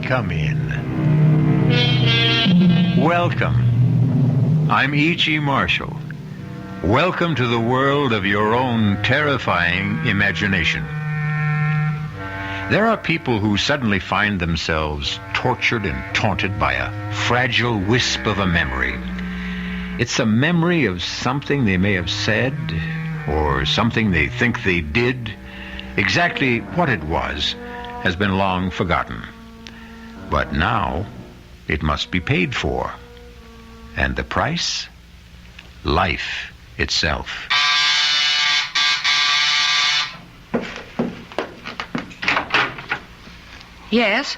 come in. Welcome. I'm E.G. Marshall. Welcome to the world of your own terrifying imagination. There are people who suddenly find themselves tortured and taunted by a fragile wisp of a memory. It's a memory of something they may have said, or something they think they did. Exactly what it was has been long forgotten. But now it must be paid for. And the price? Life itself. Yes?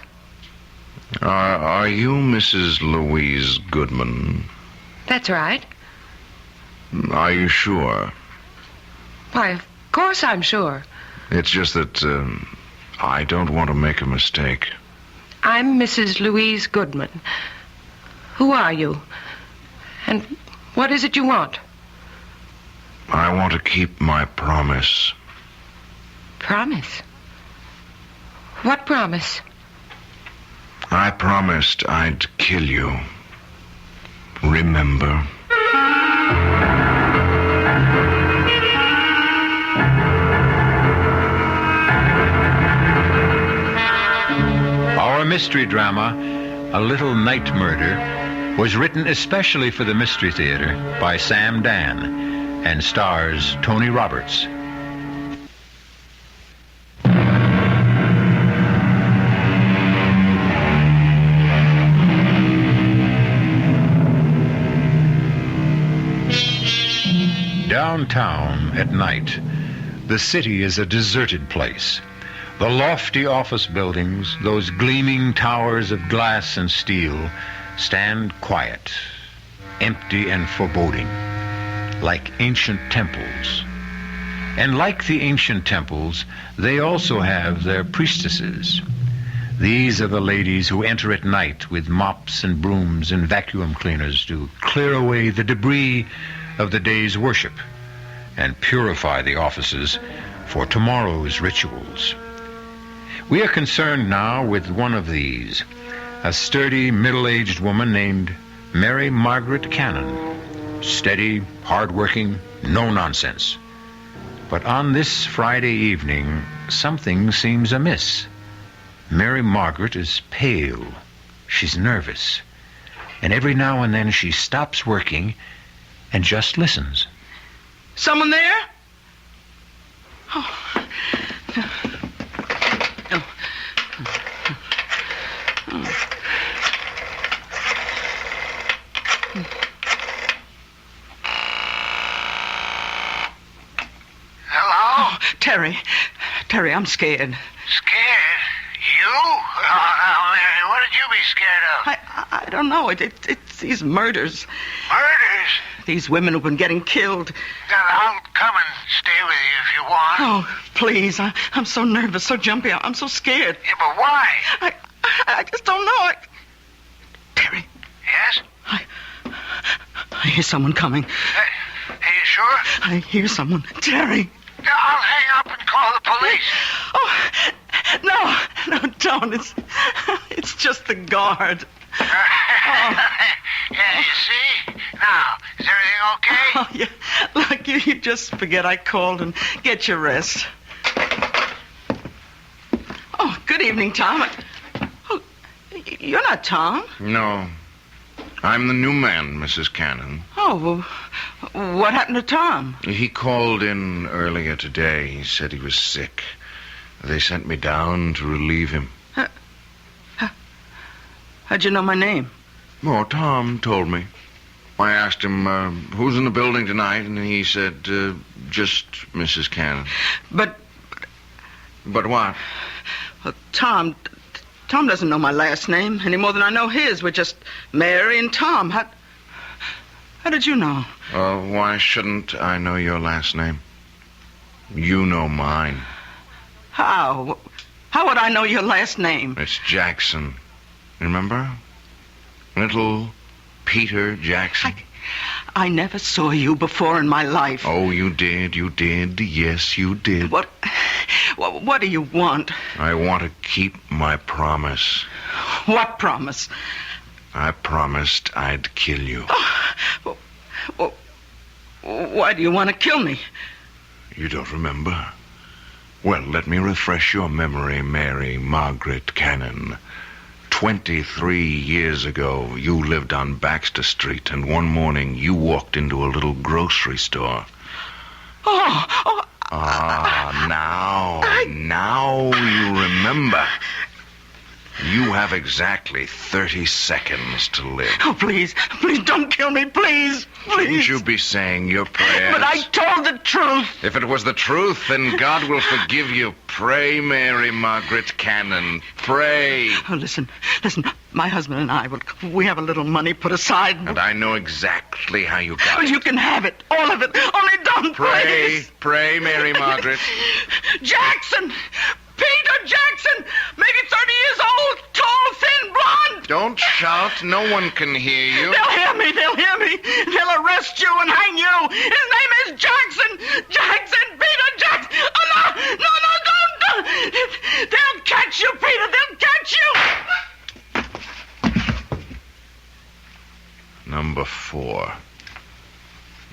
Are you Mrs. Louise Goodman? That's right. Are you sure? Why, of course I'm sure. It's just that I don't want to make a mistake. I'm Mrs. Louise Goodman. Who are you? And what is it you want? I want to keep my promise. Promise? What promise? I promised I'd kill you. Remember? Our mystery drama, A Little Night Murder, was written especially for the Mystery Theater by Sam Dan and stars Tony Roberts. Downtown at night, the city is a deserted place. The lofty office buildings, those gleaming towers of glass and steel, stand quiet, empty and foreboding, like ancient temples. And like the ancient temples, they also have their priestesses. These are the ladies who enter at night with mops and brooms and vacuum cleaners to clear away the debris of the day's worship and purify the offices for tomorrow's rituals. We are concerned now with one of these, a sturdy, middle-aged woman named Mary Margaret Cannon. Steady, hard-working, no nonsense. But on this Friday evening, something seems amiss. Mary Margaret is pale. She's nervous. And every now and then she stops working and just listens. Someone there? Oh. Hello? Oh, Terry, I'm scared. Scared? You? Oh, Mary, what would you be scared of? I don't know. It's these murders. Murders? These women who've been getting killed. Then I'll come and stay with you if you want. Oh, please. I'm so nervous, so jumpy. I'm so scared. Yeah, but why? I just don't know. Terry. Yes? I hear someone coming. Are you sure? I hear someone. Terry. I'll hang up and call the police. Oh, no, don't. It's just the guard. Yeah, you see? Now, is everything okay? Oh, yeah. Look, you just forget I called and get your rest. Oh, good evening, Tom. Oh, you're not Tom. No. I'm the new man, Mrs. Cannon. Oh, well, what happened to Tom? He called in earlier today. He said he was sick. They sent me down to relieve him. How'd you know my name? Oh, Tom told me. I asked him, who's in the building tonight, and he said, just Mrs. Cannon. But what? Tom doesn't know my last name any more than I know his. We're just Mary and Tom. How did you know? Why shouldn't I know your last name? You know mine. How? How would I know your last name? It's Jackson. Remember? Little Peter Jackson. I never saw you before in my life. Oh, you did. Yes, you did. What do you want? I want to keep my promise. What promise? I promised I'd kill you. Well, why do you want to kill me? You don't remember? Well, let me refresh your memory, Mary Margaret Cannon. 23 years ago, you lived on Baxter Street, and one morning you walked into a little grocery store. Now you remember. You have exactly 30 seconds to live. Oh, please don't kill me, please. Shouldn't you be saying your prayers? But I told the truth. If it was the truth, then God will forgive you. Pray, Mary Margaret Cannon. Pray. Oh, listen. My husband and I, we have a little money put aside. And I know exactly how you got it. You can have it, all of it. Only don't Pray, Mary Margaret. Jackson! Peter Jackson! Maybe 30 years old, tall, thin, blonde. Don't shout. No one can hear you. They'll hear me. They'll arrest you and hang you. His name is Jackson. Peter Jackson. Oh, no, don't. They'll catch you, Peter. They'll catch you. Number 4.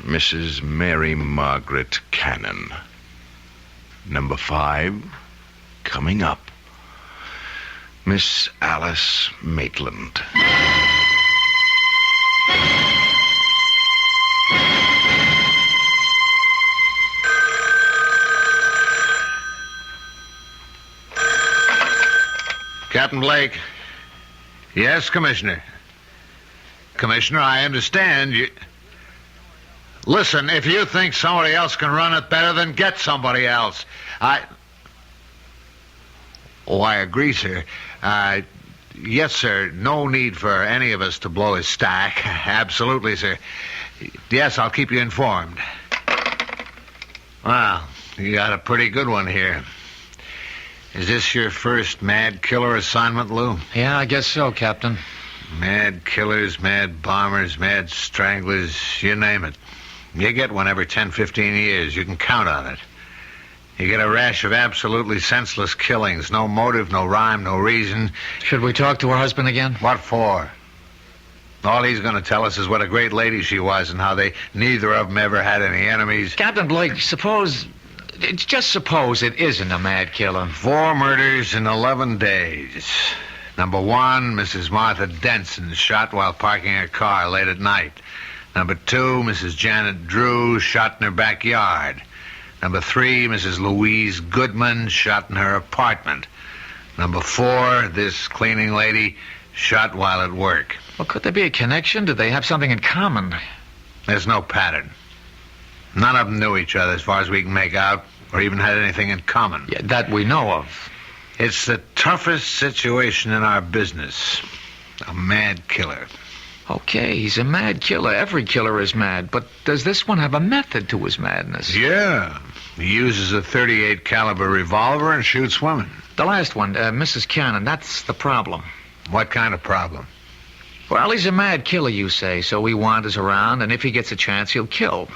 Mrs. Mary Margaret Cannon. Number 5, coming up, Miss Alice Maitland. Captain Blake. Yes, Commissioner. Commissioner, I understand you... Listen, if you think somebody else can run it better, then get somebody else. I agree, sir. Yes, sir. No need for any of us to blow his stack. Absolutely, sir. Yes, I'll keep you informed. Well, you got a pretty good one here. Is this your first mad killer assignment, Lou? Yeah, I guess so, Captain. Mad killers, mad bombers, mad stranglers, you name it. You get one every 10, 15 years. You can count on it. You get a rash of absolutely senseless killings. No motive, no rhyme, no reason. Should we talk to her husband again? What for? All he's going to tell us is what a great lady she was and how neither of them ever had any enemies. Captain Blake, suppose it isn't a mad killer. 4 murders in 11 days. Number 1, Mrs. Martha Denson, shot while parking her car late at night. Number 2, Mrs. Janet Drew, shot in her backyard. Number 3, Mrs. Louise Goodman, shot in her apartment. Number 4, this cleaning lady, shot while at work. Well, could there be a connection? Did they have something in common? There's no pattern. None of them knew each other as far as we can make out, or even had anything in common. Yeah, that we know of. It's the toughest situation in our business. A mad killer. Okay, he's a mad killer. Every killer is mad. But does this one have a method to his madness? Yeah. He uses a .38 caliber revolver and shoots women. The last one, Mrs. Cannon, that's the problem. What kind of problem? Well, he's a mad killer, you say, so he wanders around, and if he gets a chance, he'll kill.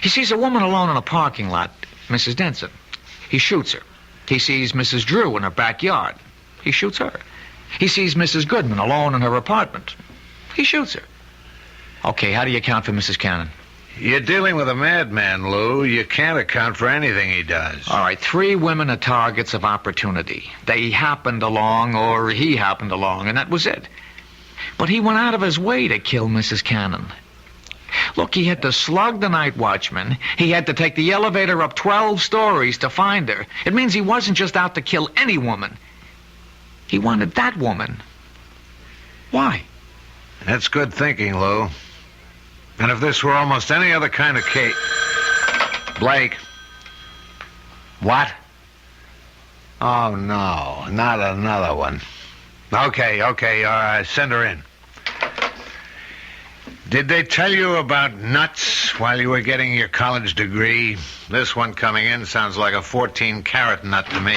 He sees a woman alone in a parking lot, Mrs. Denson. He shoots her. He sees Mrs. Drew in her backyard. He shoots her. He sees Mrs. Goodman alone in her apartment. He shoots her. Okay, how do you account for Mrs. Cannon? You're dealing with a madman, Lou. You can't account for anything he does. All right, 3 women are targets of opportunity. They happened along, or he happened along, and that was it. But he went out of his way to kill Mrs. Cannon. Look, he had to slug the night watchman. He had to take the elevator up 12 stories to find her. It means he wasn't just out to kill any woman. He wanted that woman. Why? That's good thinking, Lou. And if this were almost any other kind of case... Blake. What? Oh, no. Not another one. Okay. Send her in. Did they tell you about nuts while you were getting your college degree? This one coming in sounds like a 14-carat nut to me.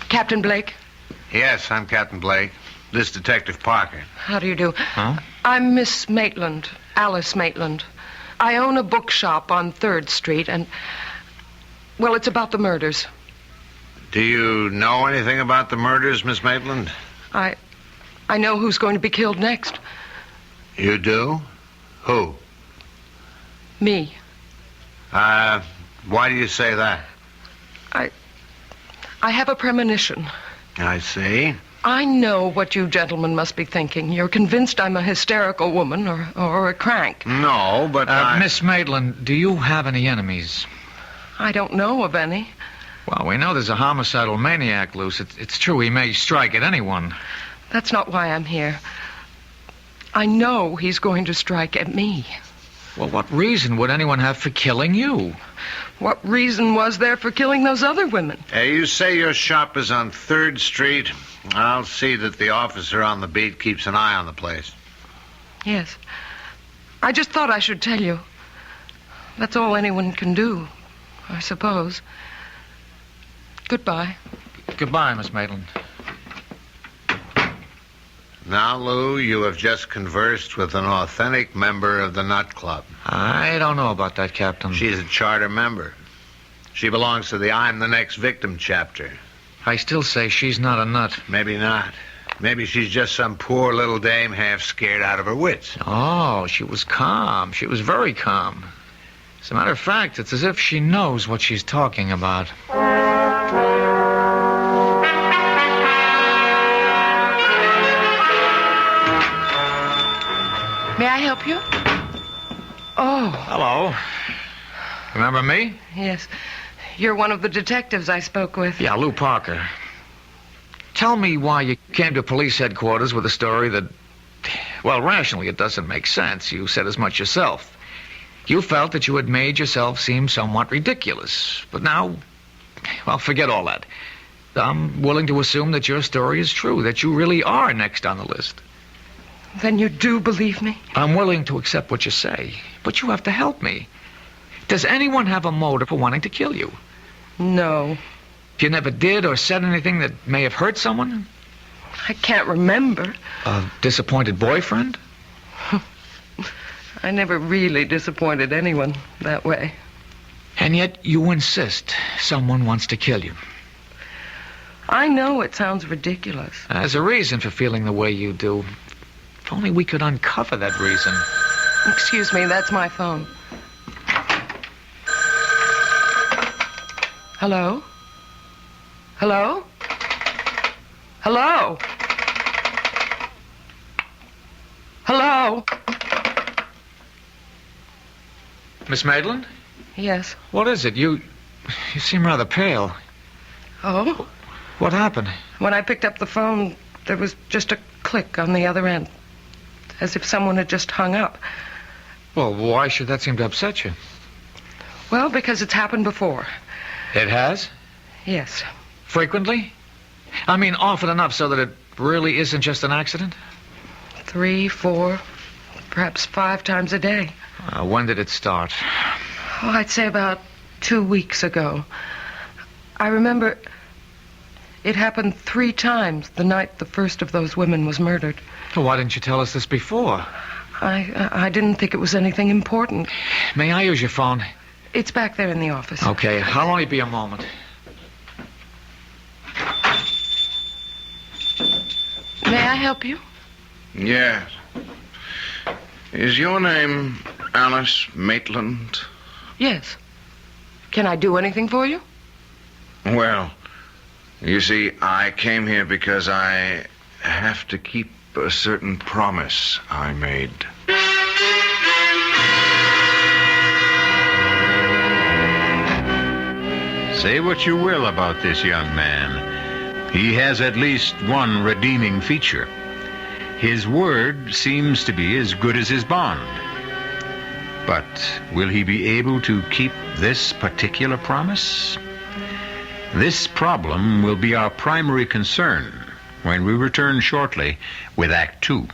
Captain Blake? Yes, I'm Captain Blake. This Detective Parker. How do you do? Huh? I'm Miss Maitland, Alice Maitland. I own a bookshop on 3rd Street, and... well, it's about the murders. Do you know anything about the murders, Miss Maitland? I know who's going to be killed next. You do? Who? Me. Why do you say that? I have a premonition. I see. I know what you gentlemen must be thinking. You're convinced I'm a hysterical woman or a crank. No, but Miss Maitland, do you have any enemies? I don't know of any. Well, we know there's a homicidal maniac loose. It's true he may strike at anyone. That's not why I'm here. I know he's going to strike at me. Well, what reason would anyone have for killing you? What reason was there for killing those other women? You say your shop is on 3rd Street. I'll see that the officer on the beat keeps an eye on the place. Yes. I just thought I should tell you. That's all anyone can do, I suppose. Goodbye. Goodbye, Miss Maitland. Now, Lou, you have just conversed with an authentic member of the Nut Club. I don't know about that, Captain. She's a charter member. She belongs to the I'm the Next Victim chapter. I still say she's not a nut. Maybe not. Maybe she's just some poor little dame half scared out of her wits. Oh, she was calm. She was very calm. As a matter of fact, it's as if she knows what she's talking about. May I help you? Oh. Hello. Remember me? Yes. You're one of the detectives I spoke with. Yeah, Lou Parker. Tell me why you came to police headquarters with a story that, well, rationally it doesn't make sense. You said as much yourself. You felt that you had made yourself seem somewhat ridiculous. But now, well, forget all that. I'm willing to assume that your story is true, that you really are next on the list. Then you do believe me? I'm willing to accept what you say, but you have to help me. Does anyone have a motive for wanting to kill you? No. You never did or said anything that may have hurt someone? I can't remember. A disappointed boyfriend? I never really disappointed anyone that way. And yet you insist someone wants to kill you. I know it sounds ridiculous. There's a reason for feeling the way you do. If only we could uncover that reason. Excuse me, that's my phone. Hello? Hello? Hello? Hello? Miss Maitland? Yes. What is it? You seem rather pale. Oh? What happened? When I picked up the phone, there was just a click on the other end. As if someone had just hung up. Well, why should that seem to upset you? Well, because it's happened before. It has? Yes. Frequently? I mean, often enough so that it really isn't just an accident? 3, 4, perhaps 5 times a day. When did it start? Oh, I'd say about 2 weeks ago. I remember it happened 3 times the night the first of those women was murdered. Well, why didn't you tell us this before? I didn't think it was anything important. May I use your phone? It's back there in the office. Okay, I'll only be a moment. May I help you? Yes. Is your name Alice Maitland? Yes. Can I do anything for you? Well, you see, I came here because I have to keep a certain promise I made. Say what you will about this young man. He has at least one redeeming feature. His word seems to be as good as his bond. But will he be able to keep this particular promise? This problem will be our primary concern when we return shortly with Act 2.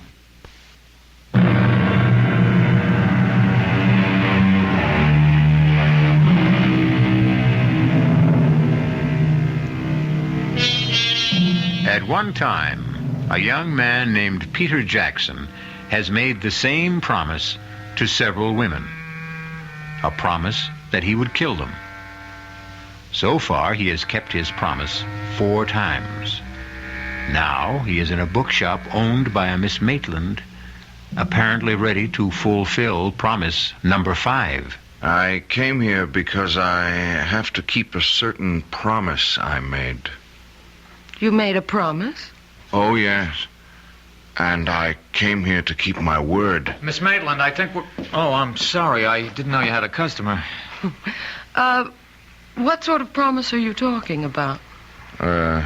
At one time, a young man named Peter Jackson has made the same promise to several women. A promise that he would kill them. So far, he has kept his promise 4 times. Now, he is in a bookshop owned by a Miss Maitland, apparently ready to fulfill promise number 5. I came here because I have to keep a certain promise I made. You made a promise? Oh, yes. And I came here to keep my word. Miss Maitland, I think we're... Oh, I'm sorry. I didn't know you had a customer. What sort of promise are you talking about? I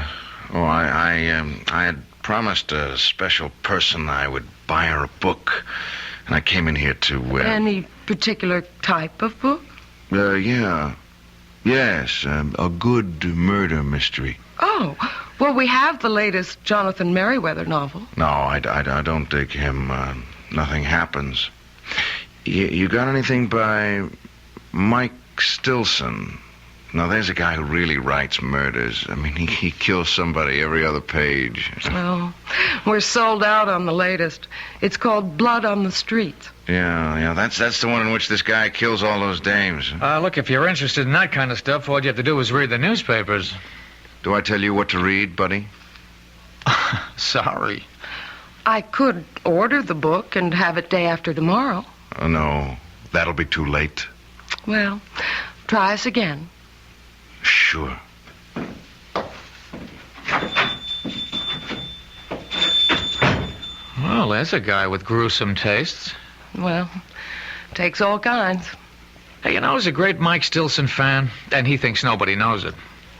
had promised a special person I would buy her a book. And I came in here to, Any particular type of book? Yeah. Yes, a good murder mystery. Oh, well, we have the latest Jonathan Merriweather novel. No, I don't dig him. Nothing happens. You got anything by Mike Stilson? Now, there's a guy who really writes murders. I mean, he kills somebody every other page. Oh, we're sold out on the latest. It's called Blood on the Streets. Yeah, that's the one in which this guy kills all those dames. Look, if you're interested in that kind of stuff, all you have to do is read the newspapers. Do I tell you what to read, buddy? Sorry. I could order the book and have it day after tomorrow. Oh, no. That'll be too late. Well, try us again. Sure. Well, there's a guy with gruesome tastes. Well, takes all kinds. Hey, you know, he's a great Mike Stilson fan, and he thinks nobody knows it.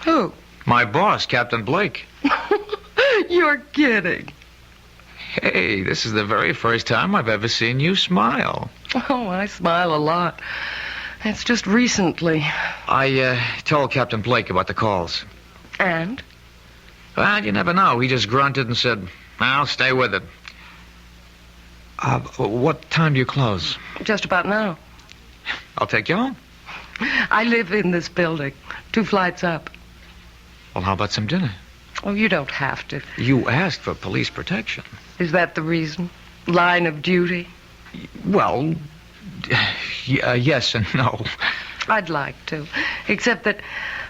Who? My boss, Captain Blake. You're kidding. Hey, this is the very first time I've ever seen you smile. Oh, I smile a lot. It's just recently. I told Captain Blake about the calls. And? Well, you never know. He just grunted and said, I'll stay with it. What time do you close? Just about now. I'll take you home. I live in this building, 2 flights up. Well, how about some dinner? Oh, you don't have to. You asked for police protection. Is that the reason? Line of duty? Well, yes and no. I'd like to. Except that,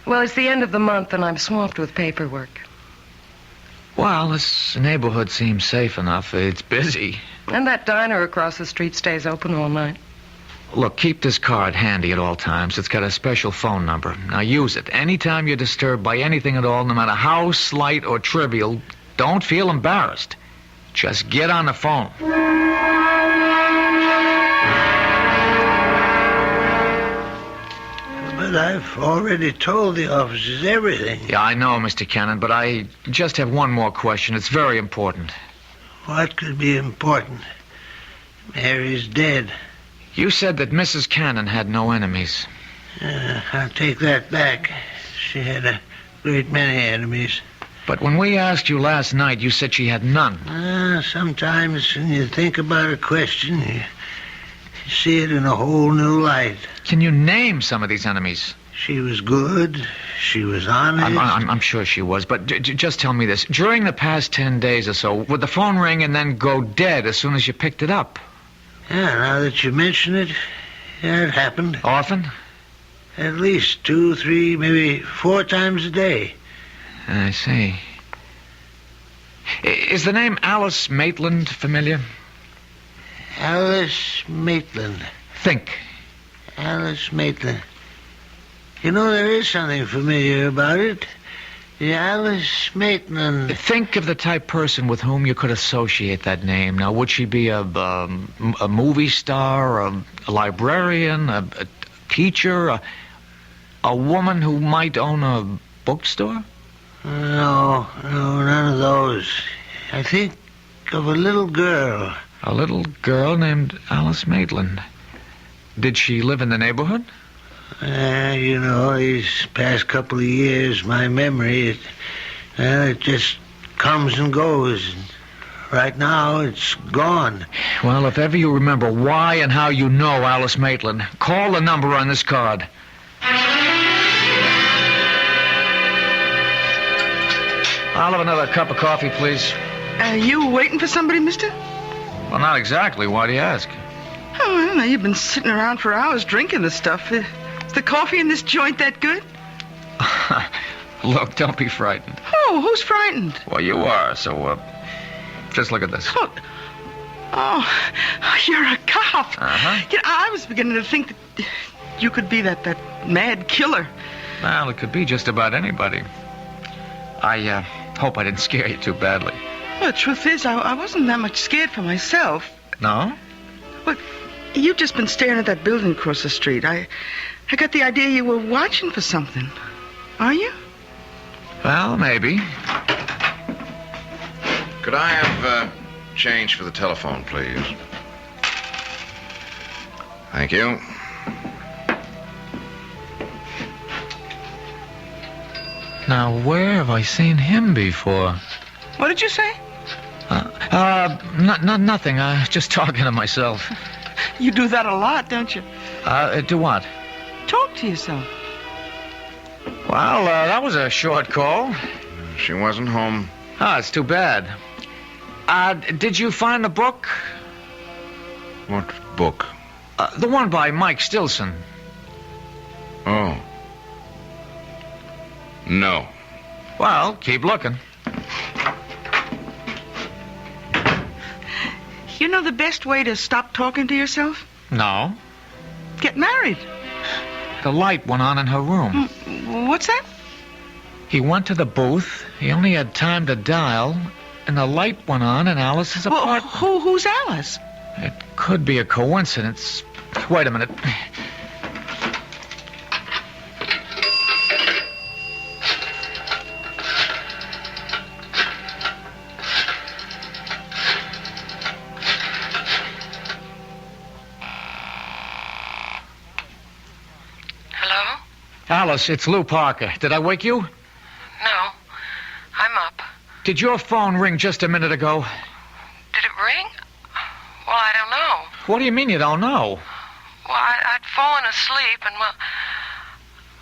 well, it's the end of the month and I'm swamped with paperwork. Well, this neighborhood seems safe enough. It's busy. And that diner across the street stays open all night. Look, keep this card handy at all times. It's got a special phone number. Now use it. Anytime you're disturbed by anything at all, no matter how slight or trivial, don't feel embarrassed. Just get on the phone. But I've already told the officers everything. Yeah, I know, Mr. Cannon, but I just have one more question. It's very important. What could be important? Mary's dead. You said that Mrs. Cannon had no enemies. I'll take that back. She had a great many enemies. But when we asked you last night, you said she had none. Sometimes when you think about a question, you see it in a whole new light. Can you name some of these enemies? She was good. She was honest. I'm sure she was, but just tell me this. During the past 10 days or so, would the phone ring and then go dead as soon as you picked it up? Yeah, now that you mention it, yeah, it happened. Often? At least 2, 3, maybe 4 times a day. I see. Is the name Alice Maitland familiar? Alice Maitland. Think. Alice Maitland. You know, there is something familiar about it. The Alice Maitland. Think of the type person with whom you could associate that name. Now, would she be a movie star, a librarian, a teacher, a woman who might own a bookstore? No, none of those. I think of a little girl. A little girl named Alice Maitland. Did she live in the neighborhood? You know, these past couple of years, my memory, it just comes and goes. Right now, it's gone. Well, if ever you remember why and how you know Alice Maitland, call the number on this card. I'll have another cup of coffee, please. You waiting for somebody, mister? Well, not exactly. Why do you ask? Oh, I don't know. You've been sitting around for hours drinking this stuff. Is the coffee in this joint that good? Look, don't be frightened. Oh, who's frightened? Well, you are, so, just look at this. Oh, you're a cop. Uh-huh. Yeah, I was beginning to think that you could be that mad killer. Well, it could be just about anybody. I hope I didn't scare you too badly. Well, the truth is, I wasn't that much scared for myself. No? Well, you've just been staring at that building across the street. I got the idea you were watching for something. Are you? Well, maybe. Could I have change for the telephone, please? Thank you. Now, where have I seen him before? What did you say? Nothing. Just talking to myself. You do that a lot, don't you? Do what? Talk to yourself. Well, that was a short call. She wasn't home. Oh, it's too bad. Did you find the book? What book? The one by Mike Stilson. Oh. No. Well, keep looking. You know the best way to stop talking to yourself? No. Get married. The light went on in her room. What's that? He went to the booth. He only had time to dial, and the light went on in Alice's apartment. Who's Alice? It could be a coincidence. Wait a minute. Hello? Alice, it's Lou Parker. Did I wake you? No. I'm up. Did your phone ring just a minute ago? Did it ring? Well, I don't know. What do you mean you don't know? Well, I'd fallen asleep, and, well,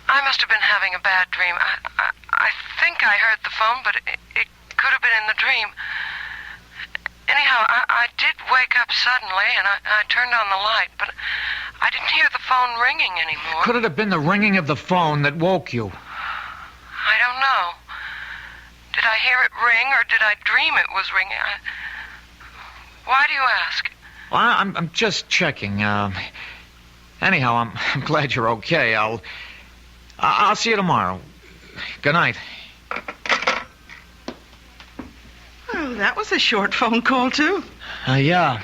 I must have been having a bad dream. I think I heard the phone, but it could have been in the dream. Anyhow, I did wake up suddenly, and I turned on the light, but I didn't hear the phone ringing anymore. Could it have been the ringing of the phone that woke you? I don't know. Did I hear it ring, or did I dream it was ringing? Why do you ask? Well, I'm just checking. Anyhow, I'm glad you're okay. I'll see you tomorrow. Good night. Oh, that was a short phone call, too. Yeah.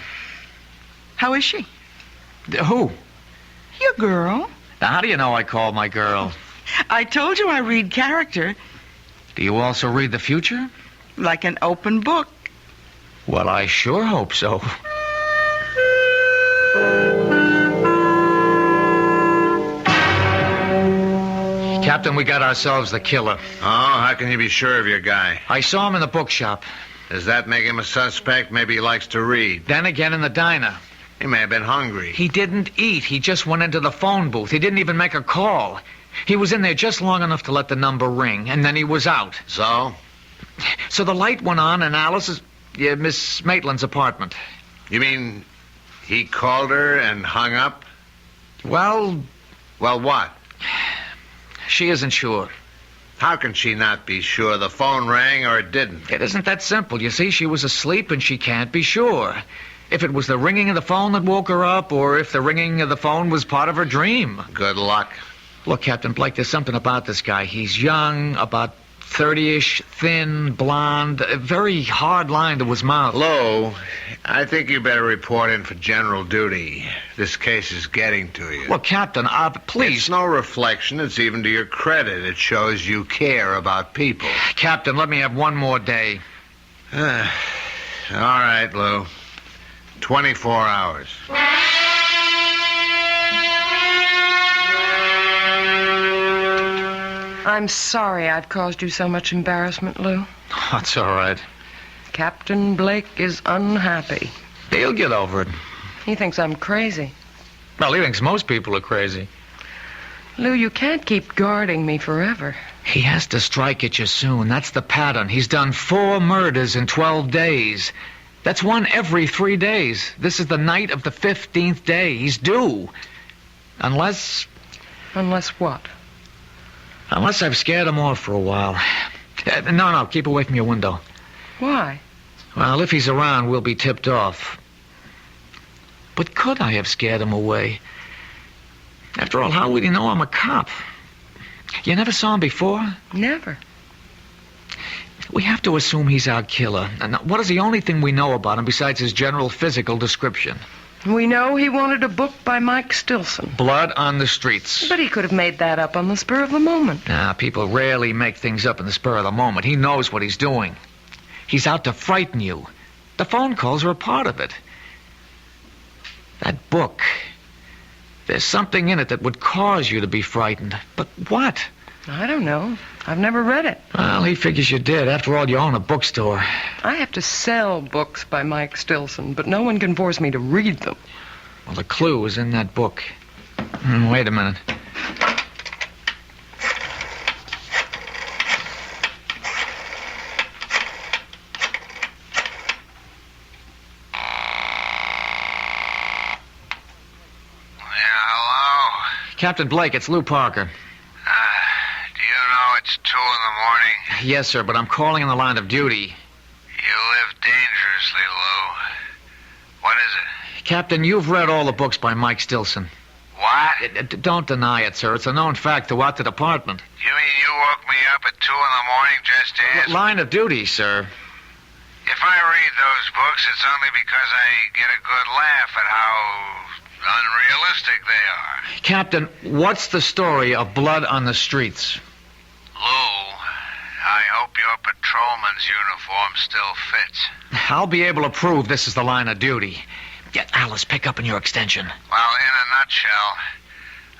How is she? Who? Your girl. Now, how do you know I called my girl? I told you I read character. Do you also read the future? Like an open book. Well, I sure hope so. Captain, we got ourselves the killer. Oh, how can you be sure of your guy? I saw him in the bookshop. Does that make him a suspect? Maybe he likes to read. Then again in the diner. He may have been hungry. He didn't eat. He just went into the phone booth. He didn't even make a call. He was in there just long enough to let the number ring, and then he was out. So? So the light went on in Alice's, Miss Maitland's apartment. You mean he called her and hung up? Well, Well, what? she isn't sure. How can she not be sure? The phone rang or it didn't? It isn't that simple. You see, she was asleep and she can't be sure. If it was the ringing of the phone that woke her up, or if the ringing of the phone was part of her dream. Good luck. Look, Captain Blake, there's something about this guy. He's young, about 30-ish, thin, blonde, a very hard line to his mouth. Lou, I think you better report in for general duty. This case is getting to you. Look, Captain, please. It's no reflection. It's even to your credit. It shows you care about people. Captain, let me have one more day. All right, Lou. 24 hours. I'm sorry I've caused you so much embarrassment, Lou. That's all right. Captain Blake is unhappy. He'll get over it. He thinks I'm crazy. Well, he thinks most people are crazy. Lou, you can't keep guarding me forever. He has to strike at you soon. That's the pattern. He's done 4 murders in 12 days. That's one every 3 days. This is the night of the 15th day. He's due. Unless... Unless what? Unless I've scared him off for a while. No, keep away from your window. Why? Well, if he's around, we'll be tipped off. But could I have scared him away? After all, how would he know I'm a cop? You never saw him before? Never. We have to assume he's our killer. And what is the only thing we know about him besides his general physical description? We know he wanted a book by Mike Stilson. Blood on the Streets. But he could have made that up on the spur of the moment. Nah, people rarely make things up in the spur of the moment. He knows what he's doing. He's out to frighten you. The phone calls are a part of it. That book. There's something in it that would cause you to be frightened. But what? I don't know. I've never read it. Well, he figures you did. After all, you own a bookstore. I have to sell books by Mike Stilson, but no one can force me to read them. Well, the clue is in that book. Wait a minute. Captain Blake, it's Lou Parker. Do you know it's 2 a.m? Yes, sir, but I'm calling in the line of duty. You live dangerously, Lou. What is it? Captain, you've read all the books by Mike Stilson. What? Don't deny it, sir. It's a known fact throughout the department. You mean you woke me up at 2 a.m. just to ask? Line of duty, sir. If I read those books, it's only because I get a good laugh at how unrealistic they are. Captain, what's the story of Blood on the Streets? Lou, I hope your patrolman's uniform still fits. I'll be able to prove this is the line of duty. Get Alice, pick up in your extension. Well, in a nutshell,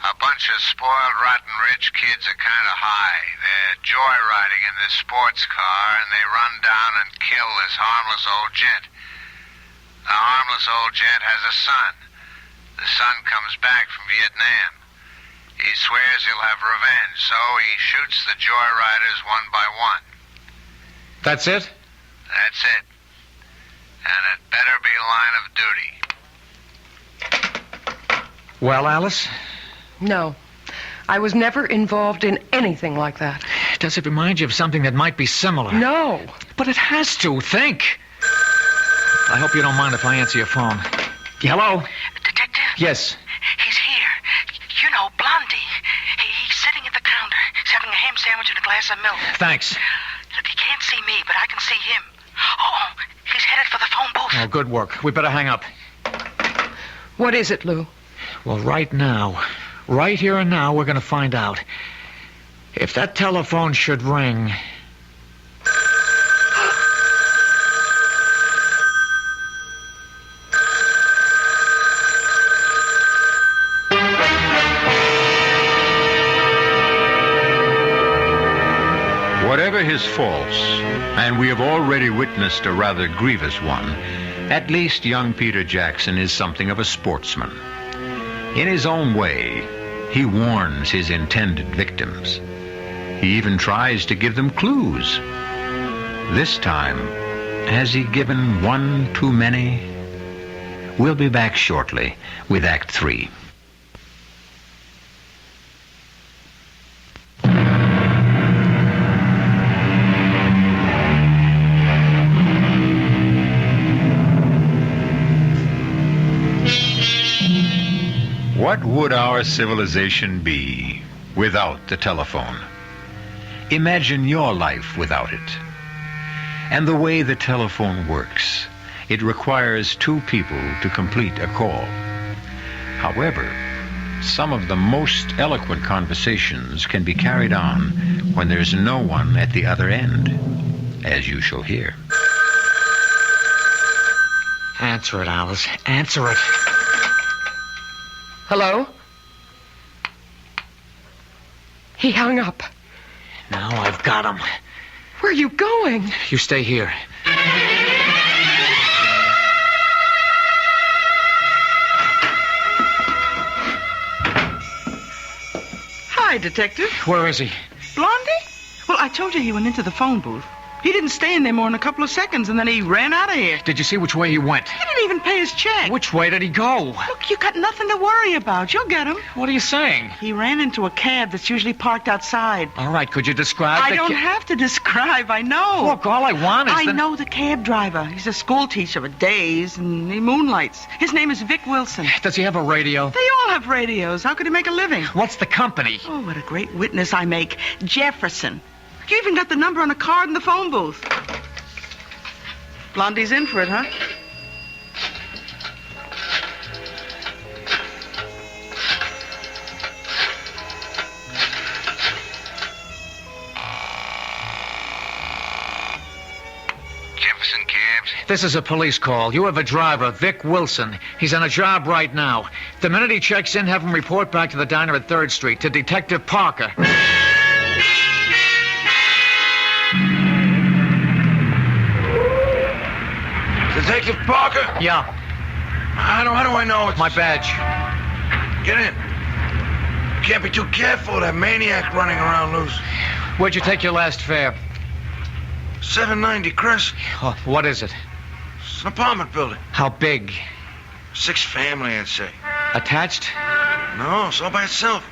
a bunch of spoiled, rotten rich kids are kind of high. They're joyriding in this sports car, and they run down and kill this harmless old gent. The harmless old gent has a son. The son comes back from Vietnam. He swears he'll have revenge, so he shoots the joyriders one by one. That's it? That's it. And it better be line of duty. Well, Alice? No. I was never involved in anything like that. Does it remind you of something that might be similar? No. But it has to. Think. I hope you don't mind if I answer your phone. Hello? Detective? Yes. He's here. You know, Blondie. He's sitting at the counter. He's having a ham sandwich and a glass of milk. Thanks. Look, he can't see me, but I can see him. Oh, he's headed for the phone booth. Oh, good work. We better hang up. What is it, Lou? Well, right now, right here and now, we're going to find out. If that telephone should ring... Whatever his faults, and we have already witnessed a rather grievous one, at least young Peter Jackson is something of a sportsman. In his own way, he warns his intended victims. He even tries to give them clues. This time, has he given one too many? We'll be back shortly with Act 3. What would our civilization be without the telephone? Imagine your life without it. And the way the telephone works, it requires two people to complete a call. However, some of the most eloquent conversations can be carried on when there's no one at the other end, as you shall hear. Answer it, Alice. Answer it. Hello? He hung up. Now I've got him. Where are you going? You stay here. Hi, Detective. Where is he? Blondie? Well, I told you he went into the phone booth. He didn't stay in there more than a couple of seconds, and then he ran out of here. Did you see which way he went? He didn't even pay his check. Which way did he go? Look, you got nothing to worry about. You'll get him. What are you saying? He ran into a cab that's usually parked outside. All right, could you describe I don't have to describe. I know. Look, all I want is I know the cab driver. He's a school teacher for days, and he moonlights. His name is Vic Wilson. Does he have a radio? They all have radios. How could he make a living? What's the company? Oh, what a great witness I make. Jefferson. You even got the number on a card in the phone booth. Blondie's in for it, huh? Jefferson Cabs. This is a police call. You have a driver, Vic Wilson. He's on a job right now. The minute he checks in, have him report back to the diner at 3rd Street, to Detective Parker. Detective Parker? Yeah, How do I know it's... my badge. Get in. You can't be too careful of that maniac running around loose. Where'd you take your last fare? 790 Crest. Oh, what is it? It's an apartment building. How big? 6 family, I'd say. Attached? No, it's all by itself.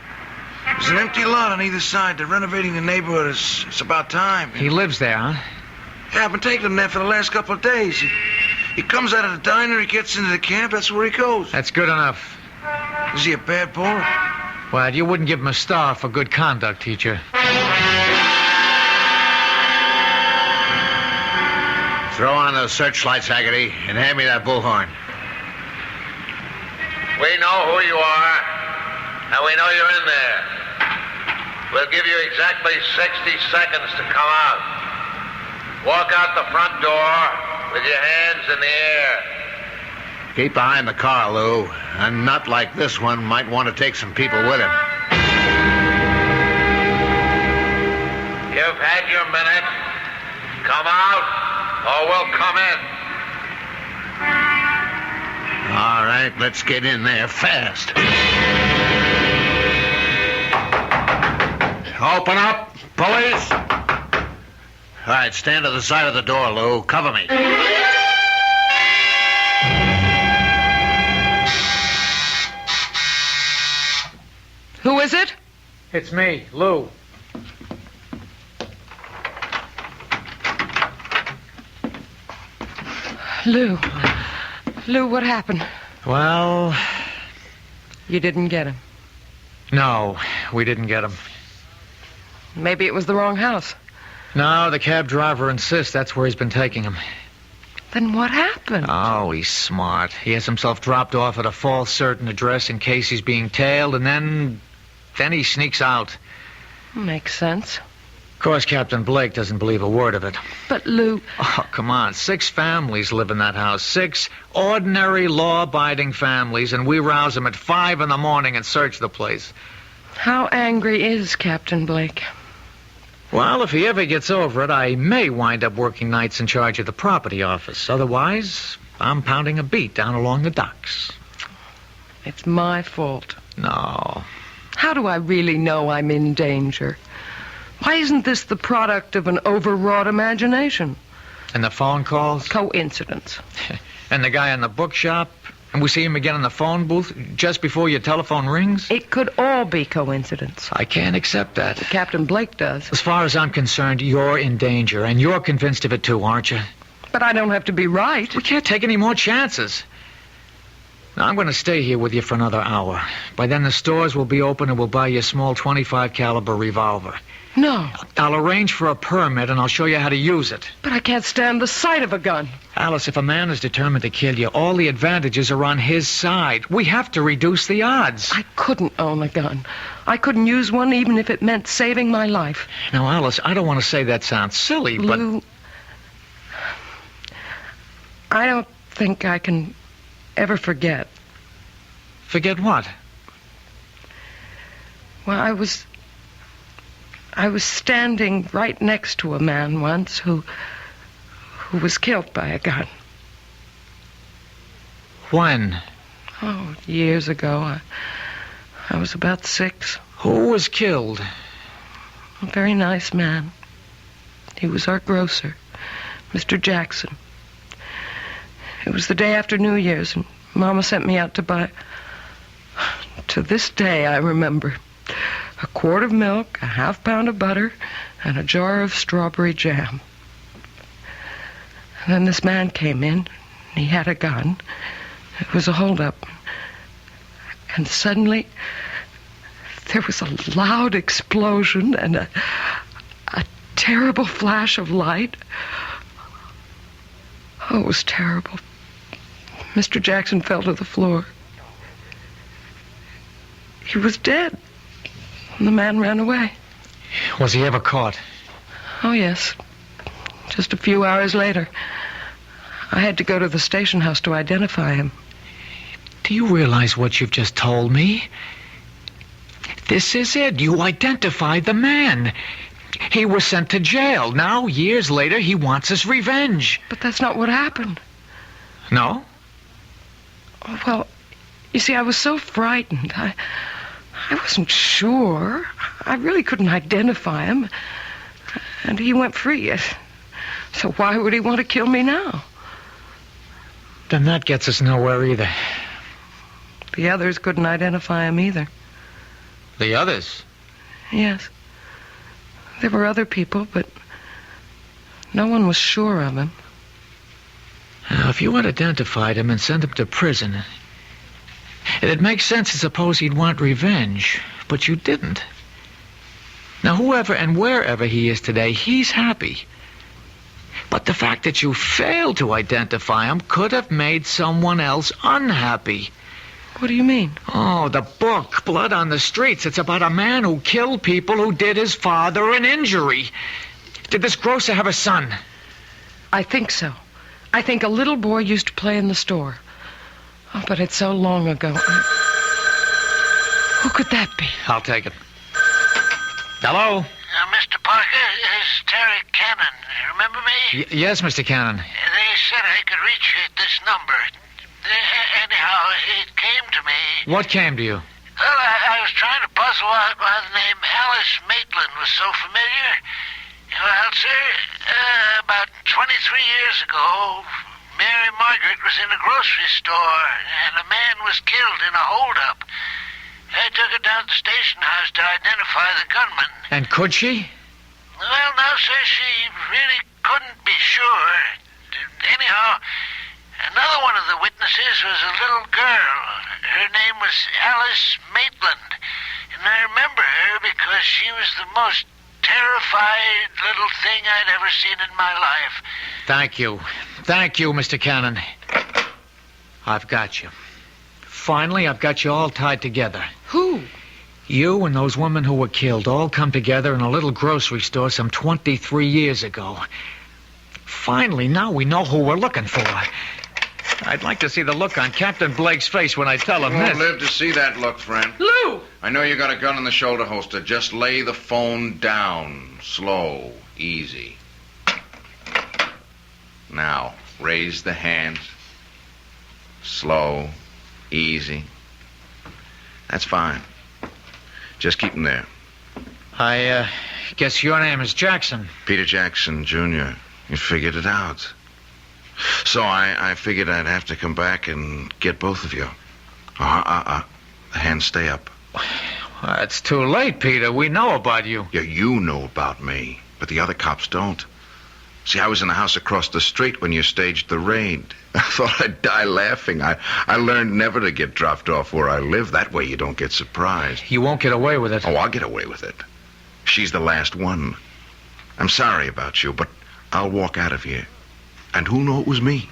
There's an empty lot on either side. They're renovating the neighborhood. It's about time. He lives there, huh? Yeah, I've been taking him there for the last couple of days. He comes out of the diner, he gets into the camp, that's where he goes. That's good enough. Is he a bad boy? Well, you wouldn't give him a star for good conduct, teacher. Throw on those searchlights, Haggerty, and hand me that bullhorn. We know who you are, and we know you're in there. We'll give you exactly 60 seconds to come out. Walk out the front door with your hands in the air. Keep behind the car, Lou. A nut like this one might want to take some people with him. You've had your minute. Come out, or we'll come in. All right, let's get in there fast. Open up, police. All right, stand to the side of the door, Lou. Cover me. Who is it? It's me, Lou. Lou. Lou, what happened? Well, You didn't get him. no, we didn't get him. Maybe it was the wrong house. No, the cab driver insists that's where he's been taking him. Then what happened? Oh, he's smart. He has himself dropped off at a false certain address in case he's being tailed, and then he sneaks out. Makes sense. Of course, Captain Blake doesn't believe a word of it. But, Lou, Oh, come on. 6 families live in that house. 6 ordinary, law-abiding families, and we rouse them at 5 in the morning and search the place. how angry is Captain Blake? Well, if he ever gets over it, I may wind up working nights in charge of the property office. Otherwise, I'm pounding a beat down along the docks. It's my fault. No. How do I really know I'm in danger? Why isn't this the product of an overwrought imagination? And the phone calls? Coincidence. And the guy in the bookshop? And we see him again in the phone booth just before your telephone rings? It could all be coincidence. I can't accept that. Captain Blake does. As far as I'm concerned, you're in danger, and you're convinced of it too, aren't you? But I don't have to be right. We can't take any more chances. Now, I'm going to stay here with you for another hour. By then, the stores will be open and we'll buy you a small .25 caliber revolver. No, I'll arrange for a permit and I'll show you how to use it. but I can't stand the sight of a gun. Alice, if a man is determined to kill you, all the advantages are on his side. We have to reduce the odds. I couldn't own a gun. I couldn't use one even if it meant saving my life. Now, Alice, I don't want to say that sounds silly, but... Lou, I don't think I can ever forget. Forget what? Well, I was standing right next to a man once who was killed by a gun. When? Oh, years ago. I was about 6. Who was killed? A very nice man. He was our grocer. Mr. Jackson. It was the day after New Year's, and Mama sent me out to buy... To this day, I remember. A quart of milk, a half-pound of butter, and a jar of strawberry jam. And then this man came in, and he had a gun. It was a holdup. And suddenly, there was a loud explosion and a terrible flash of light. Oh, it was terrible. Mr. Jackson fell to the floor. He was dead. And the man ran away. Was he ever caught? Oh, yes. Just a few hours later. I had to go to the station house to identify him. Do you realize what you've just told me? This is it. You identified the man. He was sent to jail. Now, years later, he wants his revenge. But that's not what happened. No? Well, you see, I was so frightened. I wasn't sure. I really couldn't identify him. And he went free. So why would he want to kill me now? Then that gets us nowhere either. The others couldn't identify him either. The others? Yes. There were other people, but no one was sure of him. Now, if you had identified him and sent him to prison, it'd make sense to suppose he'd want revenge, but you didn't. Now, whoever and wherever he is today, he's happy. But the fact that you failed to identify him could have made someone else unhappy. What do you mean? Oh, the book, Blood on the Streets. It's about a man who killed people who did his father an injury. Did this grocer have a son? I think so. I think a little boy used to play in the store. Oh, but it's so long ago. Who could that be? I'll take it. Hello? Mr. Parker, it's Terry Cannon. Remember me? Yes, Mr. Cannon. They said I could reach you at this number. Anyhow, it came to me. What came to you? Well, I was trying to puzzle out why the name Alice Maitland was so familiar. Well, sir, about 23 years ago, Mary Margaret was in a grocery store, and a man was killed in a holdup. I took her down to the station house to identify the gunman. And could she? Well, no, sir, she really couldn't be sure. Anyhow, another one of the witnesses was a little girl. Her name was Alice Maitland. And I remember her because she was the most terrified little thing I'd ever seen in my life. Thank you. Thank you, Mr. Cannon. I've got you. Finally, I've got you all tied together. Who? You and those women who were killed all come together in a little grocery store some 23 years ago. Finally, now we know who we're looking for. I'd like to see the look on Captain Blake's face when I tell him You won't this. live to see that look, friend. Lou! I know you got a gun in the shoulder holster. Just lay the phone down. Slow. Easy. Now, raise the hands. Slow. Easy. That's fine. Just keep them there. I guess your name is Jackson. Peter Jackson, Jr. You figured it out. So I figured I'd have to come back and get both of you. The hands stay up. Well, it's too late, Peter. We know about you. Yeah, you know about me, but the other cops don't. See, I was in the house across the street when you staged the raid. I thought I'd die laughing. I learned never to get dropped off where I live. That way you don't get surprised. You won't get away with it. Oh, I'll get away with it. She's the last one. I'm sorry about you, but I'll walk out of here. And who'll know it was me?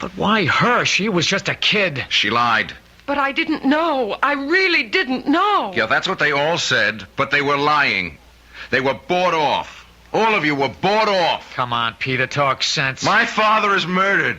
But why her? She was just a kid. She lied. But I didn't know. I really didn't know. Yeah, that's what they all said, but they were lying. They were bought off. All of you were bought off. Come on, Peter, talk sense. My father is murdered,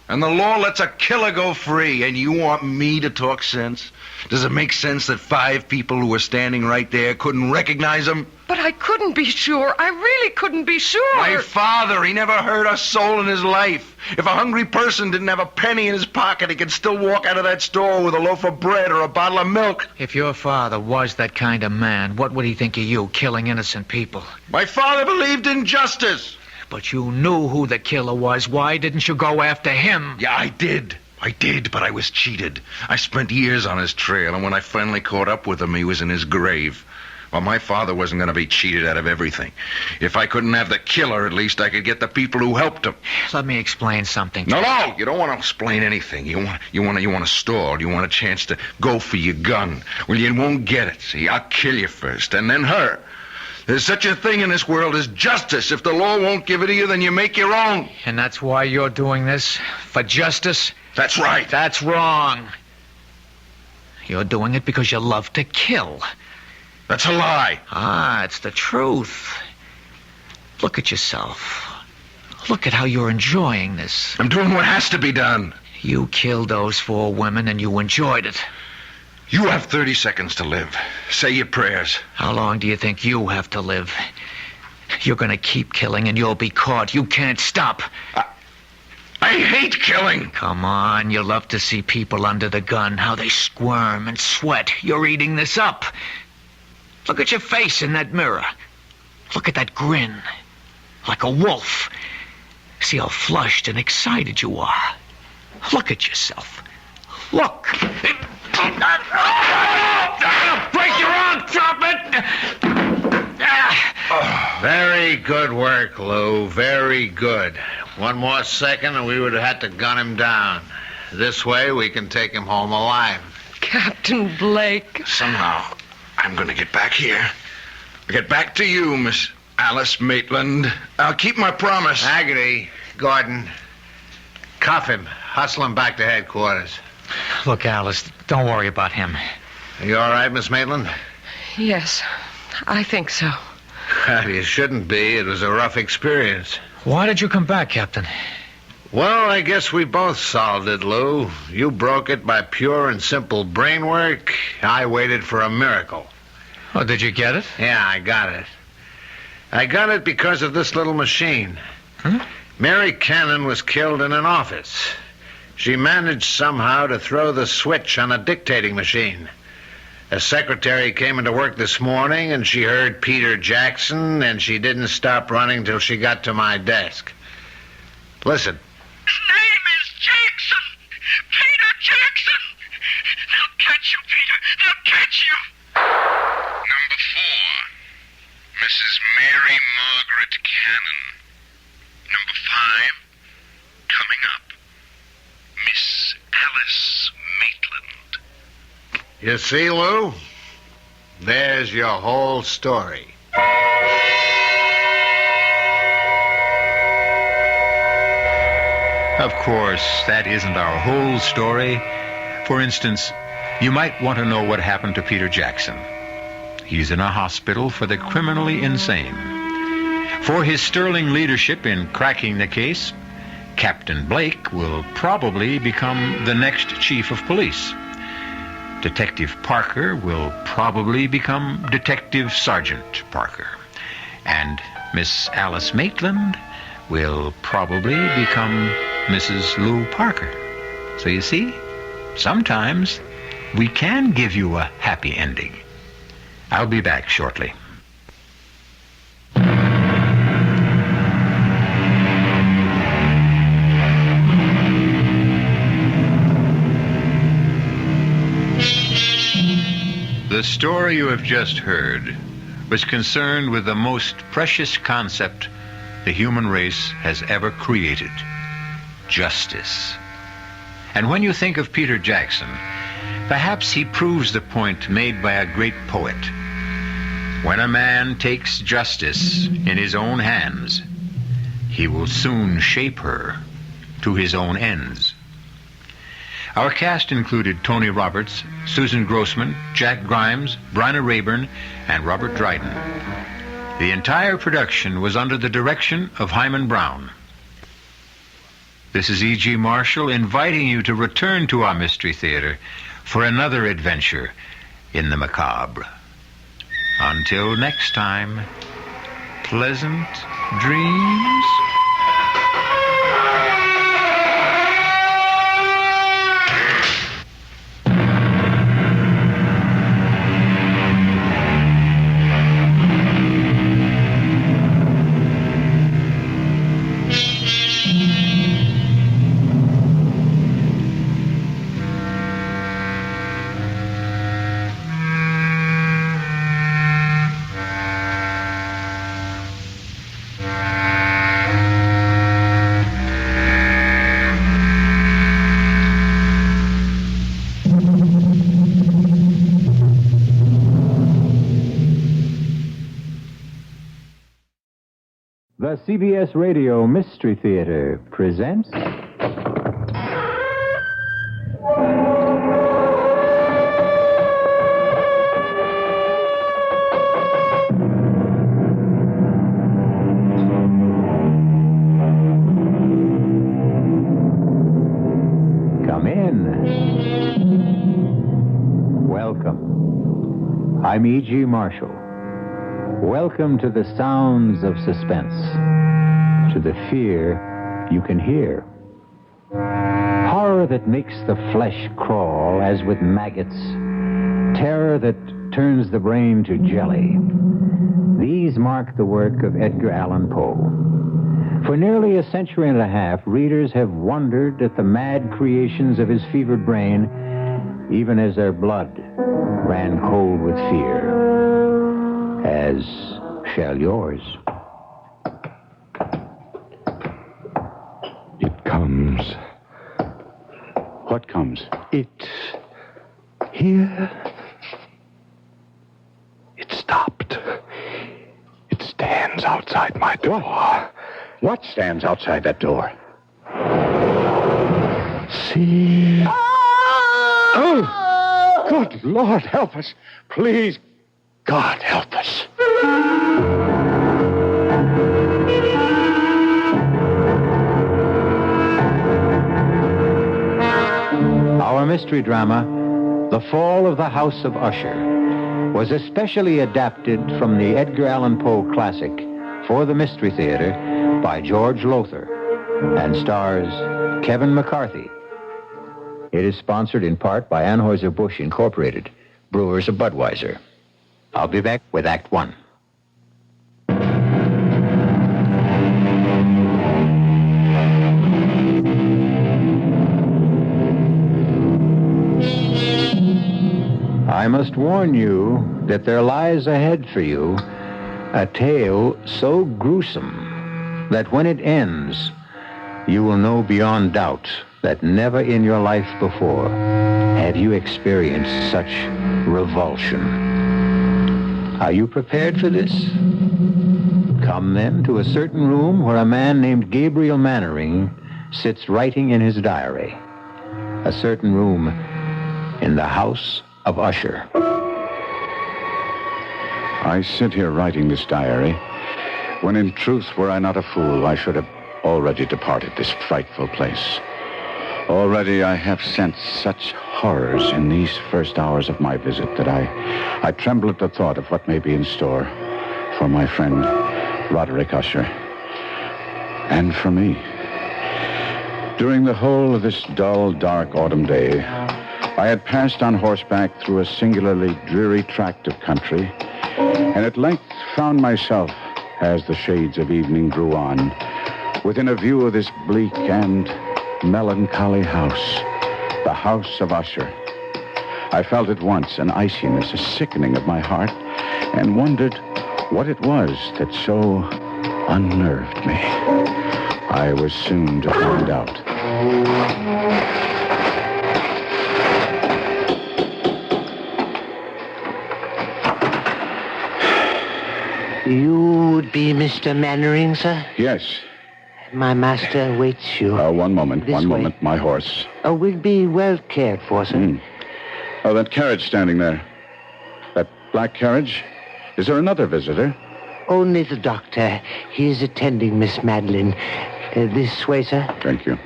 and the law lets a killer go free, and you want me to talk sense? Does it make sense that 5 people who were standing right there couldn't recognize him? But I couldn't be sure. I really couldn't be sure. My father, he never hurt a soul in his life. If a hungry person didn't have a penny in his pocket, he could still walk out of that store with a loaf of bread or a bottle of milk. If your father was that kind of man, what would he think of you, killing innocent people? My father believed in justice. But you knew who the killer was. Why didn't you go after him? Yeah, I did, but I was cheated. I spent years on his trail, and when I finally caught up with him, he was in his grave. Well, my father wasn't going to be cheated out of everything. If I couldn't have the killer, at least I could get the people who helped him. Let me explain something to No, you don't want to explain anything. You want to stall. You want a chance to go for your gun. Well, you won't get it. See, I'll kill you first, and then her. There's such a thing in this world as justice. If the law won't give it to you, then you make your own. And that's why you're doing this? For justice? That's right. That's wrong. You're doing it because you love to kill. That's a lie. Ah, it's the truth. Look at yourself. Look at how you're enjoying this. I'm doing what has to be done. You killed those 4 women and you enjoyed it. You have 30 seconds to live. Say your prayers. How long do you think you have to live? You're going to keep killing and you'll be caught. You can't stop. I hate killing. Come on, you love to see people under the gun, how they squirm and sweat. You're eating this up. Look at your face in that mirror. Look at that grin. Like a wolf. See how flushed and excited you are. Look at yourself. Look. Break your arm, drop it! Very good work, Lou. Very good. One more second and we would have had to gun him down. This way we can take him home alive. Captain Blake. Somehow, I'm going to get back here. I'll get back to you, Miss Alice Maitland. I'll keep my promise. Haggerty, Gordon, cuff him. Hustle him back to headquarters. Look, Alice, don't worry about him. Are you all right, Miss Maitland? Yes, I think so. You shouldn't be. It was a rough experience. Why did you come back, Captain? Well, I guess we both solved it, Lou. You broke it by pure and simple brain work. I waited for a miracle. Oh, did you get it? Yeah, I got it. I got it because of this little machine. Huh? Mary Cannon was killed in an office. She managed somehow to throw the switch on a dictating machine. A secretary came into work this morning, and she heard Peter Jackson, and she didn't stop running till she got to my desk. Listen. His name is Jackson. Peter Jackson. They'll catch you, Peter. They'll catch you. Number 4, Mrs. Mary Margaret Cannon. Number 5, coming up, Miss Alice Maitland. You see, Lou? There's your whole story. Of course, that isn't our whole story. For instance, you might want to know what happened to Peter Jackson. He's in a hospital for the criminally insane. For his sterling leadership in cracking the case, Captain Blake will probably become the next chief of police. Detective Parker will probably become Detective Sergeant Parker. And Miss Alice Maitland will probably become Mrs. Lou Parker. So you see, sometimes we can give you a happy ending. I'll be back shortly. The story you have just heard was concerned with the most precious concept the human race has ever created: justice. And when you think of Peter Jackson, perhaps he proves the point made by a great poet. When a man takes justice in his own hands, he will soon shape her to his own ends. Our cast included Tony Roberts, Susan Grossman, Jack Grimes, Bryna Rayburn, and Robert Dryden. The entire production was under the direction of Hyman Brown. This is E.G. Marshall inviting you to return to our Mystery Theater for another adventure in the macabre. Until next time, pleasant dreams. CBS Radio Mystery Theater presents... Come in. Welcome. I'm E.G. Marshall. Welcome to the sounds of suspense, to the fear you can hear. Horror that makes the flesh crawl as with maggots, terror that turns the brain to jelly. These mark the work of Edgar Allan Poe. For nearly a century and a half, readers have wondered at the mad creations of his fevered brain, even as their blood ran cold with fear. As shall yours. It comes. What comes? It's here. It stopped. It stands outside my door. What stands outside that door? See? Oh! Good Lord, help us. Please, God, help us. Our mystery drama, The Fall of the House of Usher, was especially adapted from the Edgar Allan Poe classic for the Mystery Theater by George Lothar and stars Kevin McCarthy. It is sponsored in part by Anheuser-Busch Incorporated, brewers of Budweiser. I'll be back with Act One. I must warn you that there lies ahead for you a tale so gruesome that when it ends, you will know beyond doubt that never in your life before have you experienced such revulsion. Are you prepared for this? Come then to a certain room where a man named Gabriel Mannering sits writing in his diary. A certain room in the House of Usher. I sit here writing this diary, when in truth, were I not a fool, I should have already departed this frightful place. Already I have sensed such horrors in these first hours of my visit that I tremble at the thought of what may be in store for my friend Roderick Usher, and for me. During the whole of this dull, dark autumn day, I had passed on horseback through a singularly dreary tract of country, and at length found myself, as the shades of evening drew on, within a view of this bleak and melancholy house, the House of Usher. I felt at once an iciness, a sickening of my heart, and wondered what it was that so unnerved me. I was soon to find out. You would be Mr. Mannering, sir? Yes. My master waits you. One moment, This way. my horse. Oh, we'll be well cared for, sir. Oh, that carriage standing there. That black carriage? Is there another visitor? Only the doctor. He is attending Miss Madeline. This way, sir. Thank you.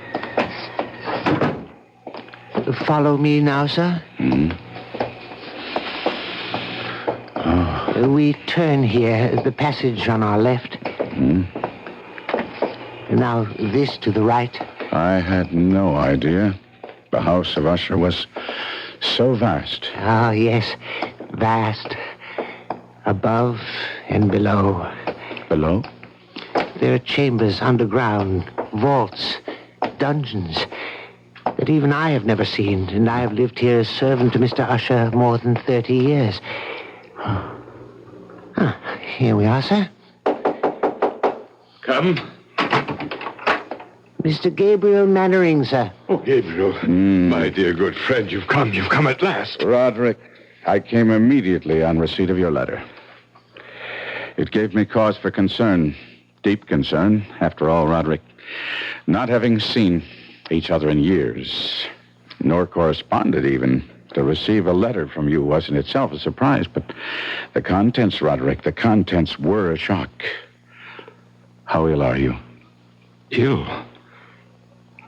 Follow me now, sir. We turn here, the passage on our left. Now, this to the right. I had no idea the House of Usher was so vast. Ah, yes, vast. Above and below. Below? There are chambers underground, vaults, dungeons that even I have never seen, and I have lived here as servant to Mr. Usher more than 30 years. Here we are, sir. Come. Mr. Gabriel Mannering, sir. Oh, Gabriel. My dear good friend, you've come at last. Roderick, I came immediately on receipt of your letter. It gave me cause for concern. deep concern. After all, Roderick, not having seen each other in years, nor corresponded even, to receive a letter from you was in itself a surprise. But the contents, Roderick, the contents were a shock. How ill are you? Ill?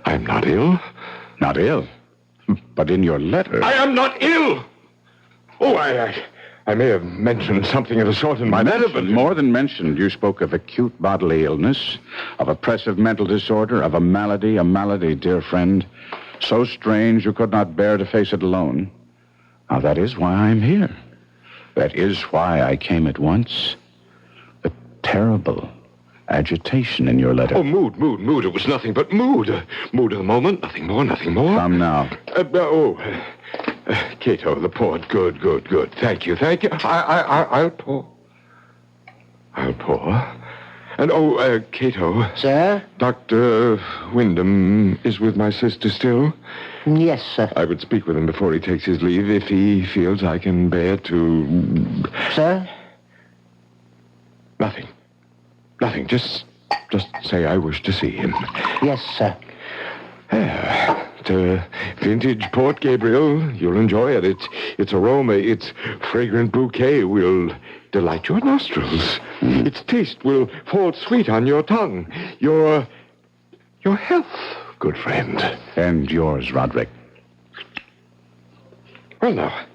I'm not ill. Not ill? But in your letter... I am not ill! Oh, I may have mentioned something of the sort in my letter, but... More than mentioned, you spoke of acute bodily illness, of oppressive mental disorder, of a malady, dear friend, so strange you could not bear to face it alone. Now, that is why I'm here. That is why I came at once. The terrible agitation in your letter. Oh, mood. It was nothing but mood. Mood of the moment, nothing more. Come now. Cato, the port. Good. Thank you. I'll pour. And, Cato. Sir? Dr. Wyndham is with my sister still? Yes, sir. I would speak with him before he takes his leave if he feels I can bear to... Sir? Nothing. Just say I wish to see him. Yes, sir. It's a vintage port, Gabriel. You'll enjoy it. Its aroma, its fragrant bouquet will delight your nostrils. Its taste will fall sweet on your tongue. Your health, good friend. And yours, Roderick. Well, now,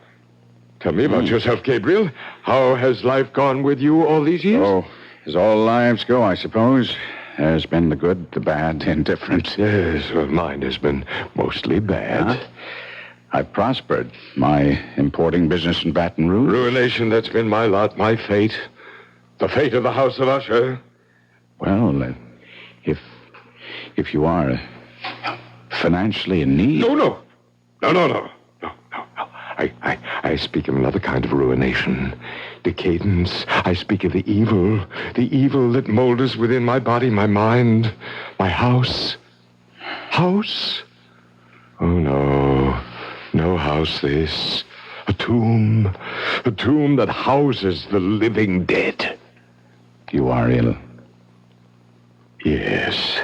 tell me about yourself, Gabriel. How has life gone with you all these years? Oh, as all lives go, I suppose. There's been the good, the bad, the indifferent. Yes, well, mine has been mostly bad. Huh? I've prospered. My importing business in Baton Rouge. Ruination, that's been my lot, my fate. The fate of the House of Usher. Well, if you are financially in need... No. I speak of another kind of ruination. Decadence. I speak of the evil that molders within my body, my mind, my house. House? Oh, no house this. A tomb that houses the living dead. You are ill. Yes,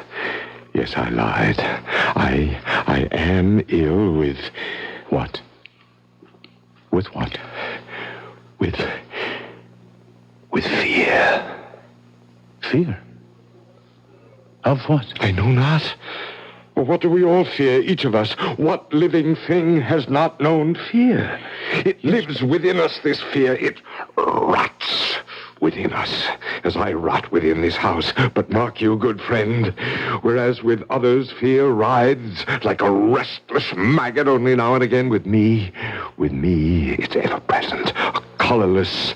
I lied. I am ill with what? With what? With fear. Fear? Of what? I know not. Well, what do we all fear, each of us? What living thing has not known fear? It lives within us, this fear. It rots within us, as I rot within this house. But mark you, good friend, whereas with others fear rides like a restless maggot only now and again, with me, it's ever present, a colorless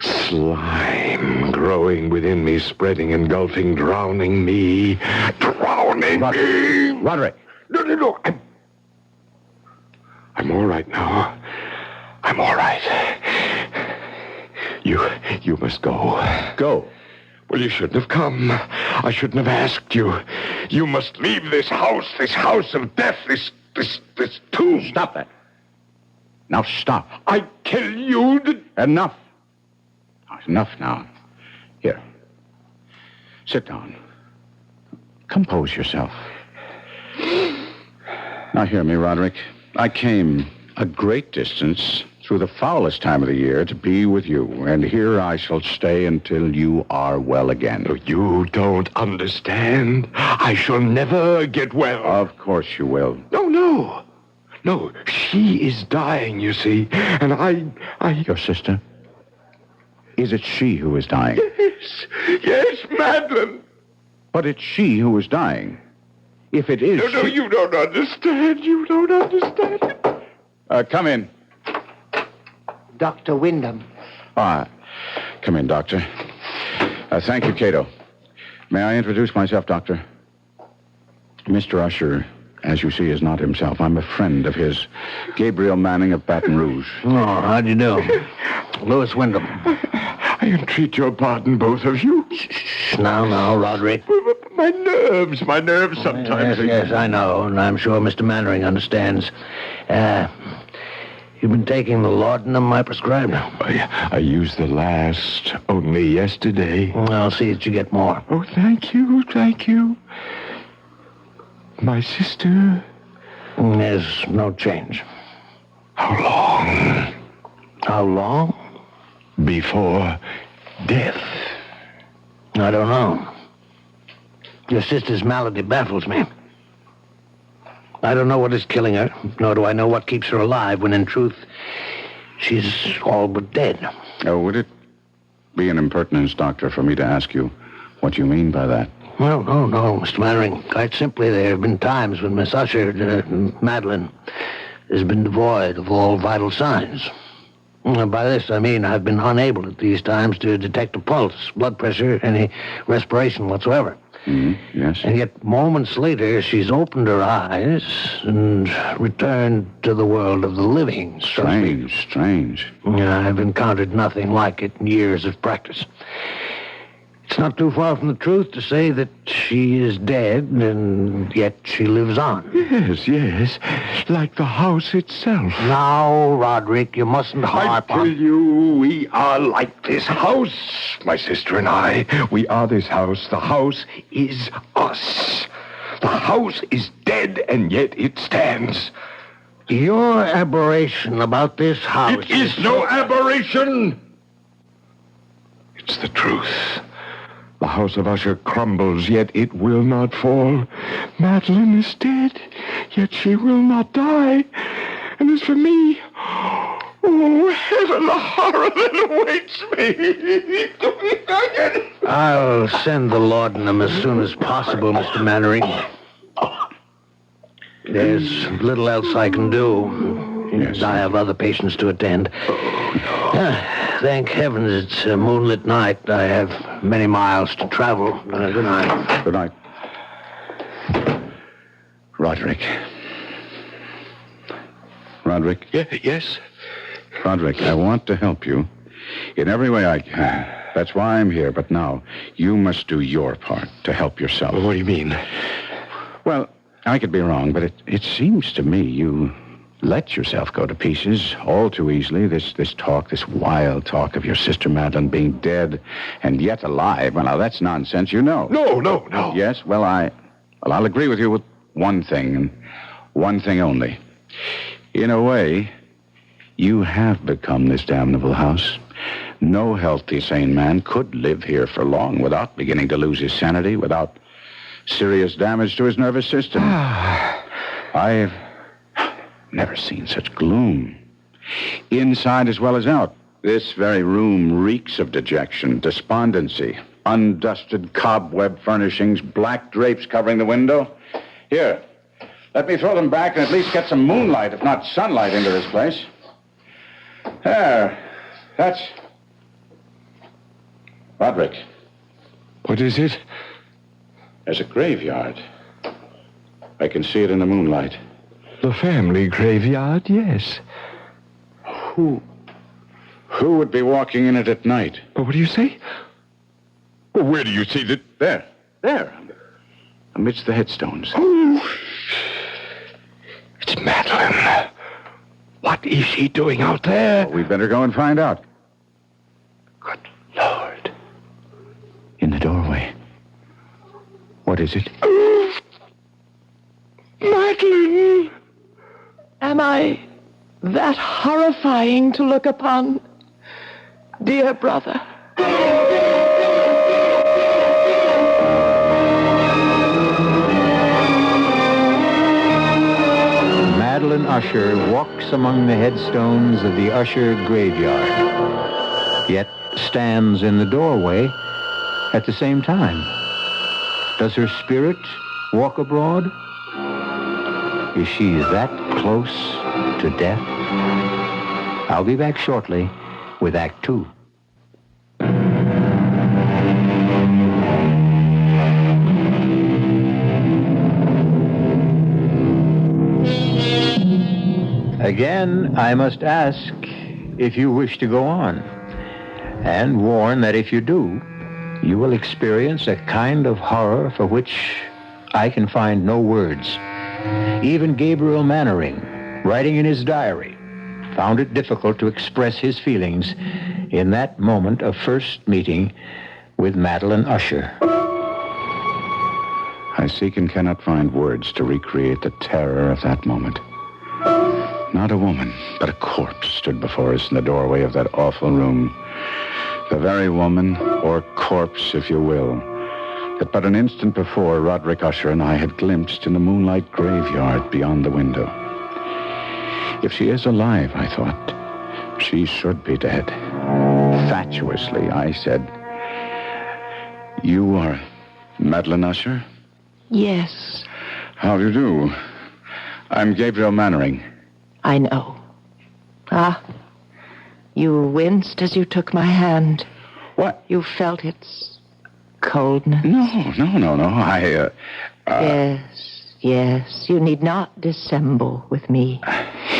slime growing within me, spreading, engulfing, drowning me. Roderick. No. I'm all right now. I'm all right. You must go. Go? Well, you shouldn't have come. I shouldn't have asked you. You must leave this house of death, this tomb. Stop that. Now stop. I tell you that... Enough. Enough now. Here. Sit down. Compose yourself. Now hear me, Roderick. I came a great distance through the foulest time of the year to be with you, and here I shall stay until you are well again. No, you don't understand. I shall never get well. Of course you will. No, she is dying, you see, and I... Your sister? Is it she who is dying? Yes, Madeline. But it's she who is dying. If it is... No, you don't understand. You don't understand. Come in. Dr. Wyndham. Come in, Doctor. Thank you, Cato. May I introduce myself, Doctor? Mr. Usher, as you see, is not himself. I'm a friend of his, Gabriel Manning of Baton Rouge. Oh, how do you do? Louis Wyndham. I entreat your pardon, both of you. Shh, now, Roderick. My nerves sometimes. Yes, I know, and I'm sure Mr. Mannering understands. You've been taking the laudanum I prescribed? I used the last only yesterday. I'll see that you get more. Oh, thank you, thank you. My sister? There's no change. How long? How long? Before death. I don't know. Your sister's malady baffles me. I don't know what is killing her, nor do I know what keeps her alive, when in truth, she's all but dead. Oh, would it be an impertinence, Doctor, for me to ask you what you mean by that? Well, no, Mr. Mannering. Quite simply, there have been times when Miss Usher, Madeline, has been devoid of all vital signs. By this, I mean I've been unable at these times to detect a pulse, blood pressure, any respiration whatsoever. Yes. And yet, moments later, she's opened her eyes and returned to the world of the living. Strange. I've encountered nothing like it in years of practice. It's not too far from the truth to say that she is dead, and yet she lives on. Yes. Like the house itself. Now, Roderick, you mustn't harp on... I tell you, we are like this house. My sister and I, we are this house. The house is us. The house is dead, and yet it stands. Your aberration about this house... It is no aberration. It's the truth. The house of Usher crumbles, yet it will not fall. Madeline is dead, yet she will not die. And as for me, oh, heaven, the horror that awaits me. I'll send the laudanum as soon as possible, Mr. Mannering. There's little else I can do. Yes. I have other patients to attend. Thank heavens it's a moonlit night. I have many miles to travel. Good night. Good night. Roderick. Yes? Roderick, I want to help you in every way I can. That's why I'm here. But now, you must do your part to help yourself. What do you mean? Well, I could be wrong, but it seems to me you let yourself go to pieces all too easily. This talk, this wild talk of your sister Madeline being dead and yet alive. Well, now, that's nonsense, you know. No. Yes? Well, I'll agree with you with one thing, and one thing only. In a way, you have become this damnable house. No healthy, sane man could live here for long without beginning to lose his sanity, without serious damage to his nervous system. I've never seen such gloom. Inside as well as out. This very room reeks of dejection, despondency, undusted cobweb furnishings, black drapes covering the window. Here, let me throw them back and at least get some moonlight, if not sunlight, into this place. There. That's... Roderick. What is it? There's a graveyard. I can see it in the moonlight. The family graveyard, yes. Who would be walking in it at night? What do you say? Well, where do you see that? There. Amidst the headstones. Oh, it's Madeline. What is she doing out there? Well, we'd better go and find out. Good Lord. In the doorway. What is it? Oh, Madeline! Am I that horrifying to look upon, dear brother? Madeline Usher walks among the headstones of the Usher graveyard, yet stands in the doorway at the same time. Does her spirit walk abroad? Is she that close to death? I'll be back shortly with Act 2. Again, I must ask if you wish to go on, and warn that if you do, you will experience a kind of horror for which I can find no words. Even Gabriel Mannering, writing in his diary, found it difficult to express his feelings in that moment of first meeting with Madeline Usher. I seek and cannot find words to recreate the terror of that moment. Not a woman, but a corpse stood before us in the doorway of that awful room. The very woman, or corpse, if you will, that but an instant before Roderick Usher and I had glimpsed in the moonlight graveyard beyond the window. If she is alive, I thought, she should be dead. Fatuously, I said, "You are Madeline Usher?" Yes. How do you do? I'm Gabriel Mannering. I know. Ah, you winced as you took my hand. What? You felt its coldness. No. Yes. You need not dissemble with me.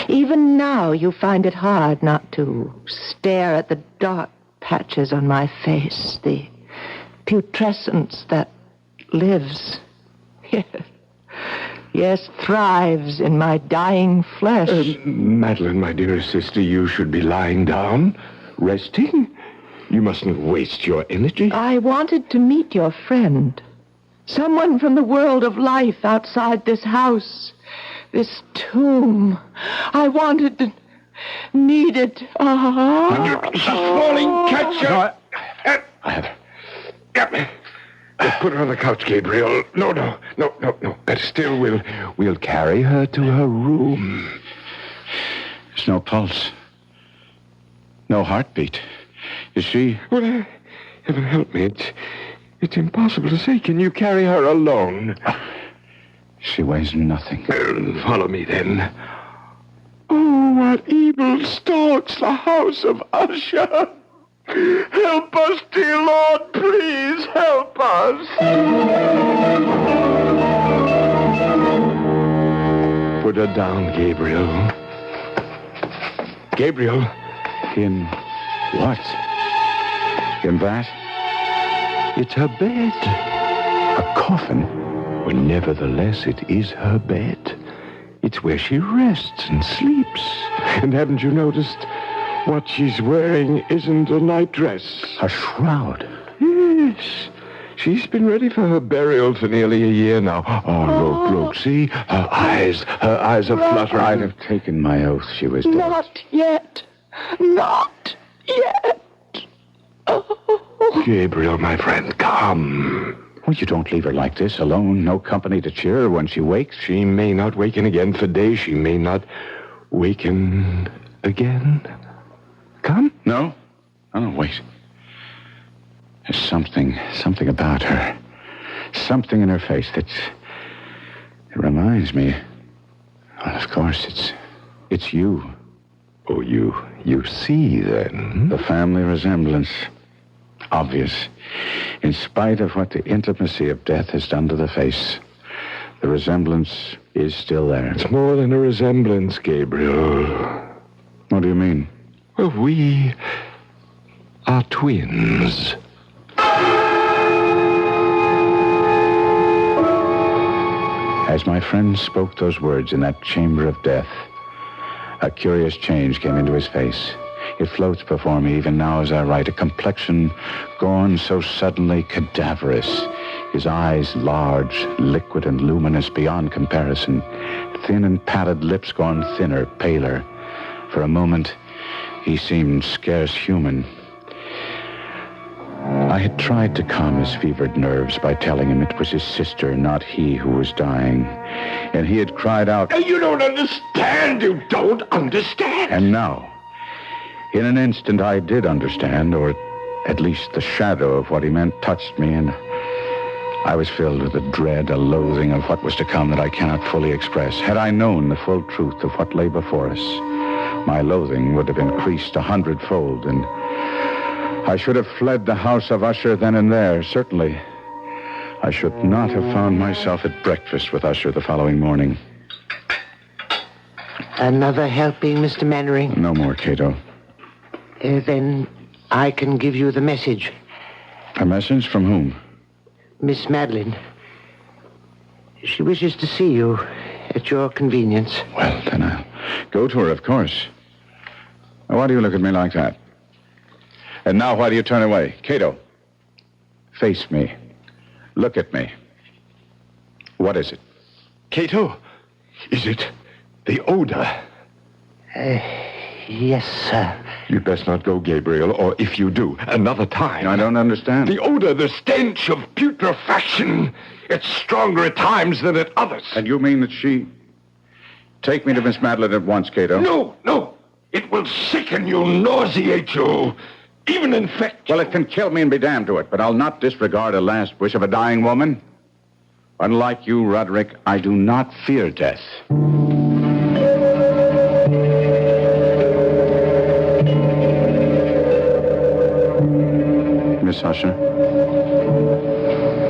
Even now, you find it hard not to stare at the dark patches on my face, the putrescence that lives. Yes, thrives in my dying flesh. Madeline, my dearest sister, you should be lying down, resting. You mustn't waste your energy. I wanted to meet your friend. Someone from the world of life outside this house, this tomb. I wanted, needed. Falling catcher. I have. Put her on the couch, Gabriel. No. Better still, we'll carry her to her room. There's no pulse. No heartbeat. Is she... Well, heaven help me. It's impossible to say. Can you carry her alone? She weighs nothing. Follow me, then. Oh, what evil stalks the house of Usher. Help us, dear Lord, please help us. Put her down, Gabriel. Gabriel. In what? In that? It's her bed. A coffin? Well, nevertheless, it is her bed. It's where she rests and sleeps. And haven't you noticed... what she's wearing isn't a nightdress. A shroud? Yes. She's been ready for her burial for nearly a year now. Oh, look, see? Her eyes are fluttering. I'd have taken my oath she was dead. Not yet. Oh. Gabriel, my friend, come. Well, you don't leave her like this, alone, no company to cheer her when she wakes. She may not waken again for days. She may not waken again. Come? No, wait. There's something about her. Something in her face it reminds me. Well, of course, it's you. Oh, you see, then? The family resemblance. Obvious. In spite of what the intimacy of death has done to the face, the resemblance is still there. It's more than a resemblance, Gabriel. What do you mean? Well, we are twins. As my friend spoke those words in that chamber of death, a curious change came into his face. It floats before me even now as I write, a complexion gone so suddenly cadaverous, his eyes large, liquid and luminous beyond comparison, thin and pallid lips gone thinner, paler. For a moment, he seemed scarce human. I had tried to calm his fevered nerves by telling him it was his sister, not he, who was dying. And he had cried out, You don't understand! You don't understand! And now, in an instant, I did understand, or at least the shadow of what he meant touched me, and I was filled with a dread, a loathing of what was to come that I cannot fully express. Had I known the full truth of what lay before us, my loathing would have increased 100-fold, and I should have fled the house of Usher then and there. Certainly, I should not have found myself at breakfast with Usher the following morning. Another helping, Mr. Mannering? No more, Cato. Then I can give you the message. A message from whom? Miss Madeline. She wishes to see you at your convenience. Well, then I'll go to her, of course. Now, why do you look at me like that? And now why do you turn away? Cato, face me. Look at me. What is it? Cato, is it the odor? Yes, sir. You'd best not go, Gabriel, or if you do, another time. I don't understand. The odor, the stench of putrefaction. It's stronger at times than at others. And you mean that she... Take me to Miss Madeline at once, Cato. No. It will sicken you, nauseate you, even infect you. Well, it can kill me and be damned to it, but I'll not disregard a last wish of a dying woman. Unlike you, Roderick, I do not fear death. Miss Usher?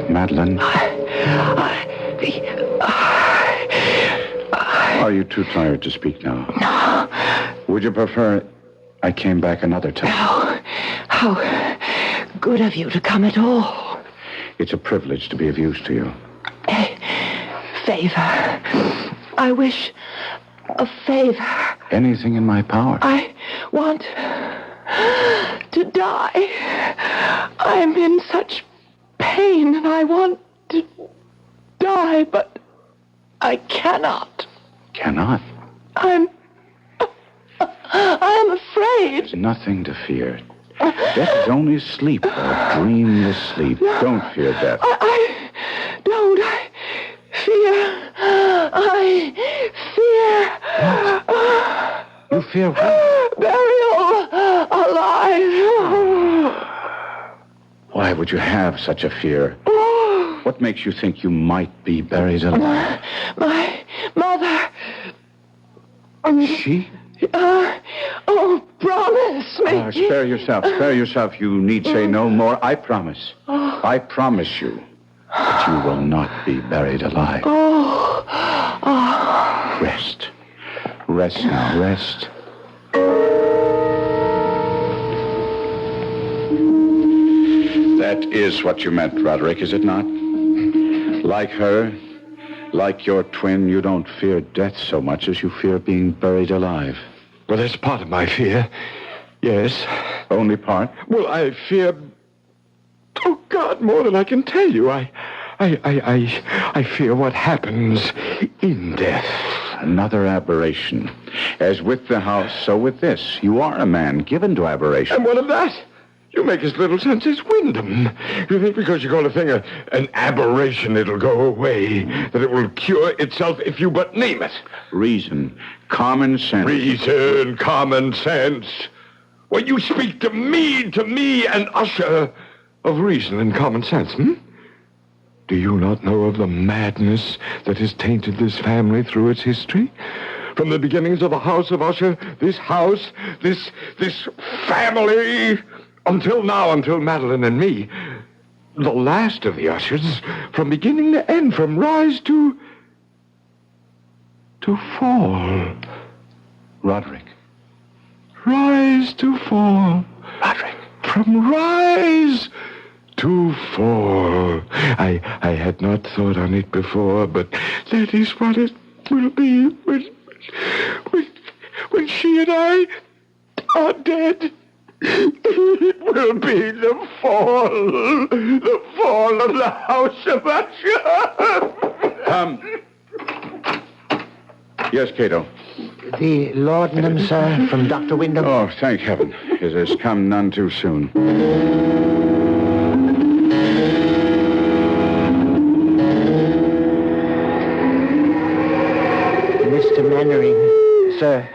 Madeline? Are you too tired to speak now? No. Would you prefer I came back another time? No. How good of you to come at all. It's a privilege to be of use to you. A favor. I wish a favor. Anything in my power. I want to die. I'm in such pain and I want to die, but I cannot. Cannot? I'm afraid. There's nothing to fear. Death is only sleep, or dreamless sleep. Don't fear death. I don't. I fear. You fear what? Burial alive. Why would you have such a fear? What makes you think you might be buried alive? My mother. She? Promise me. Spare yourself. Spare yourself. You need say no more. I promise. I promise you that you will not be buried alive. Rest. Rest now. Rest. That is what you meant, Roderick, is it not? Like her, like your twin, you don't fear death so much as you fear being buried alive. Well, that's part of my fear. Yes. Only part? Well, I fear... Oh, God, more than I can tell you. I fear what happens in death. Another aberration. As with the house, so with this. You are a man given to aberration. And what of that? You make as little sense as Wyndham. You think because you call a thing an aberration, it'll go away, that it will cure itself if you but name it. Reason, common sense. Reason, common sense. Well, you speak to me, and Usher, of reason and common sense, Do you not know of the madness that has tainted this family through its history? From the beginnings of the house of Usher, this house, this family... Until now, until Madeline and me, the last of the Ushers, from beginning to end, from rise to fall. Roderick. Rise to fall. Roderick. From rise to fall. I had not thought on it before, but that is what it will be when she and I are dead. It will be the fall of the house of Usher. Yes, Cato. The laudanum, sir, from Dr. Wyndham. Oh, thank heaven. It has come none too soon. Mr. Mannering, sir.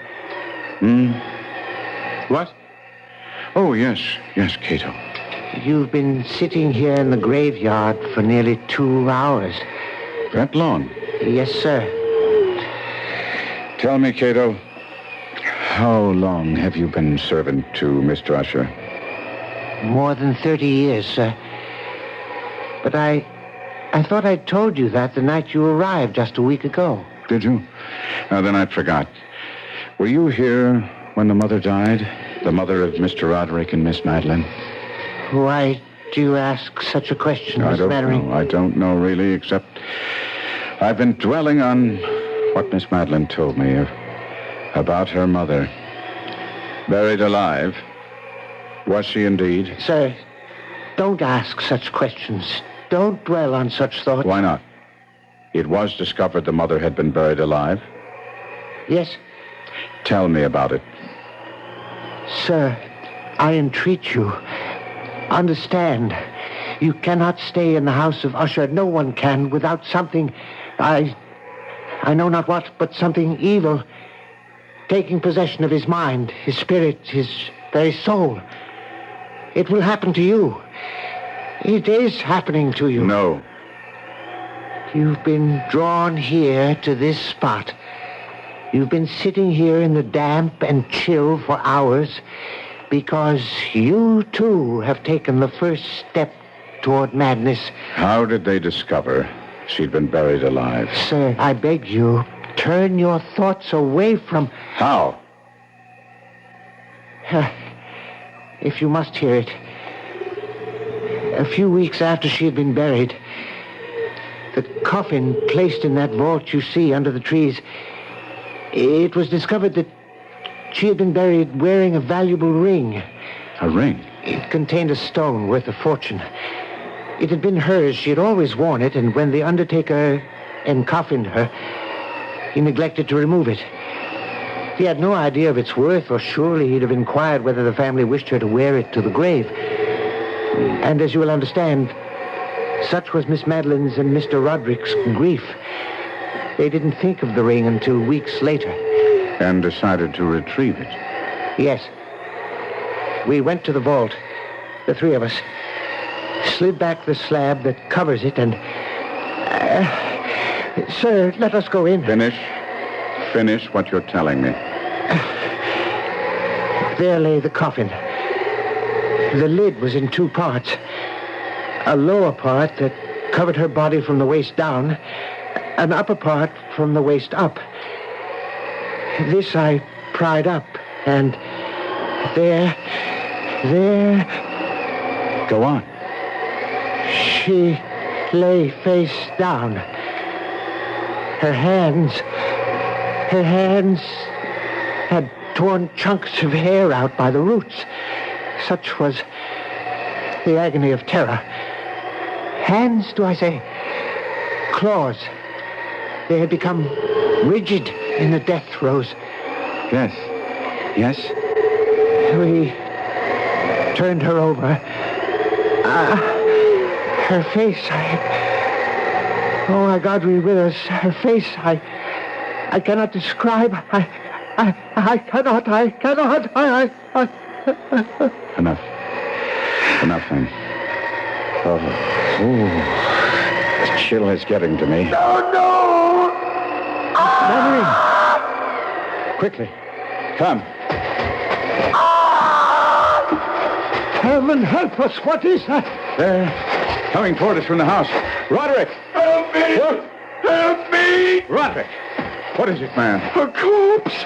What? Oh, yes, Cato. You've been sitting here in the graveyard for nearly 2 hours. That long? Yes, sir. Tell me, Cato, how long have you been servant to Mr. Usher? More than 30 years, sir. But I thought I'd told you that the night you arrived just a week ago. Did you? Now, then I forgot. Were you here when the mother died? The mother of Mr. Roderick and Miss Madeline? Why do you ask such a question, Miss Mannering? I don't know, really, except I've been dwelling on what Miss Madeline told me about her mother. Buried alive? Was she indeed? Sir, don't ask such questions. Don't dwell on such thoughts. Why not? It was discovered the mother had been buried alive. Yes. Tell me about it. Sir, I entreat you. Understand. You cannot stay in the house of Usher. No one can without something, I know not what, but something evil taking possession of his mind, his spirit, his very soul. It will happen to you. It is happening to you. No. You've been drawn here to this spot. You've been sitting here in the damp and chill for hours because you, too, have taken the first step toward madness. How did they discover she'd been buried alive? Sir, I beg you, turn your thoughts away from... How? If you must hear it. A few weeks after she had been buried, the coffin placed in that vault you see under the trees, it was discovered that she had been buried wearing a valuable ring. A ring? It contained a stone worth a fortune. It had been hers. She had always worn it, and when the undertaker encoffined her, he neglected to remove it. He had no idea of its worth, or surely he'd have inquired whether the family wished her to wear it to the grave. And as you will understand, such was Miss Madeline's and Mr. Roderick's grief. They didn't think of the ring until weeks later. And decided to retrieve it? Yes. We went to the vault, the three of us, slid back the slab that covers it, and... sir, let us go in. Finish what you're telling me. There lay the coffin. The lid was in two parts. A lower part that covered her body from the waist down, an upper part from the waist up. This I pried up, and there... Go on. She lay face down. Her hands had torn chunks of hair out by the roots. Such was the agony of terror. Hands, do I say? Claws. They had become rigid in the death throes. Yes. We turned her over. Her face, oh, my God, be with us. Her face, I cannot describe. I cannot. Enough, then. Oh, the chill is getting to me. No! Madeline! Quickly, come. Heaven help us, what is that? They're coming toward us from the house. Roderick! Help me! What? Help me! Roderick! What is it, man? A corpse!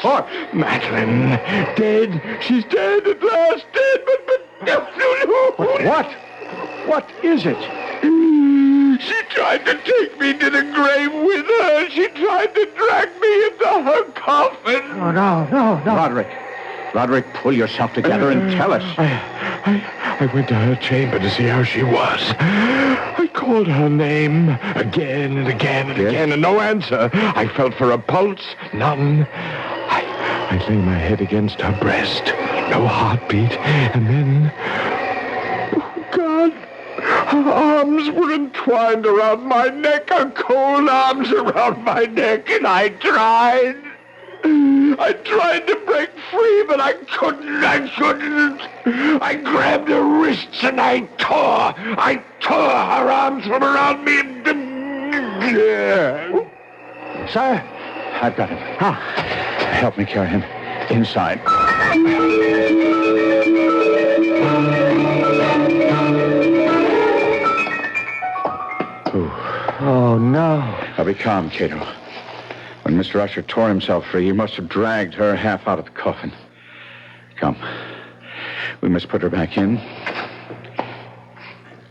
What? Madeline, dead. She's dead at last. Dead, but no. What? What is it? She tried to take me to the grave with her. She tried to drag me into her coffin. Oh, no. Roderick, pull yourself together and tell us. I went to her chamber to see how she was. I called her name again and again and again, and no answer. I felt for a pulse, none. I lay my head against her breast, no heartbeat, and then... Oh, God! Her arms were entwined around my neck, her cold arms around my neck, and I tried to break free, but I couldn't. I grabbed her wrists and I tore her arms from around me and... Sir? I've got him. Help me carry him inside. Oh, no. Now be calm, Cato. When Mr. Usher tore himself free, he must have dragged her half out of the coffin. Come. We must put her back in.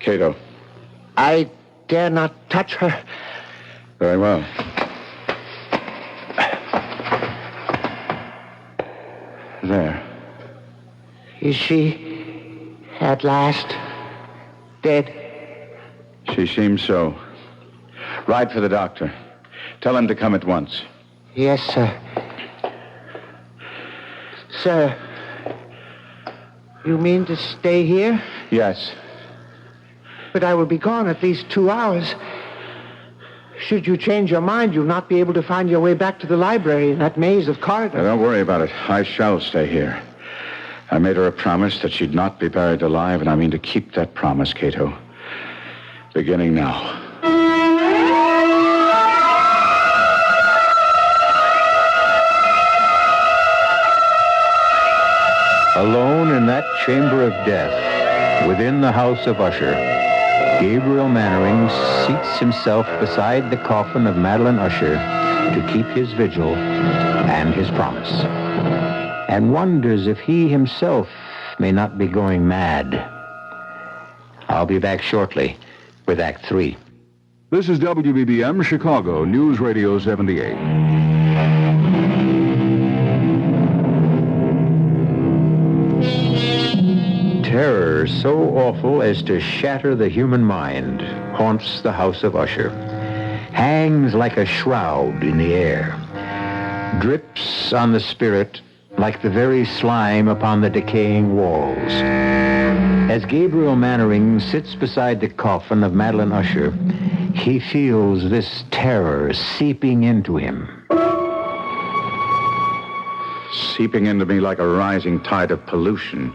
Cato. I dare not touch her. Very well. There. Is she at last dead? She seems so. Ride for the doctor. Tell him to come at once. Yes, sir. Sir, you mean to stay here? Yes. But I will be gone at least 2 hours. Should you change your mind, you'll not be able to find your way back to the library in that maze of corridors. Now, don't worry about it. I shall stay here. I made her a promise that she'd not be buried alive, and I mean to keep that promise, Cato. Beginning now. Alone in that chamber of death, within the house of Usher, Gabriel Mannering seats himself beside the coffin of Madeline Usher to keep his vigil and his promise, and wonders if he himself may not be going mad. I'll be back shortly with Act 3. This is WBBM Chicago, News Radio 78. Terror so awful as to shatter the human mind haunts the house of Usher, hangs like a shroud in the air, drips on the spirit like the very slime upon the decaying walls. As Gabriel Mannering sits beside the coffin of Madeline Usher, he feels this terror seeping into him. Seeping into me like a rising tide of pollution.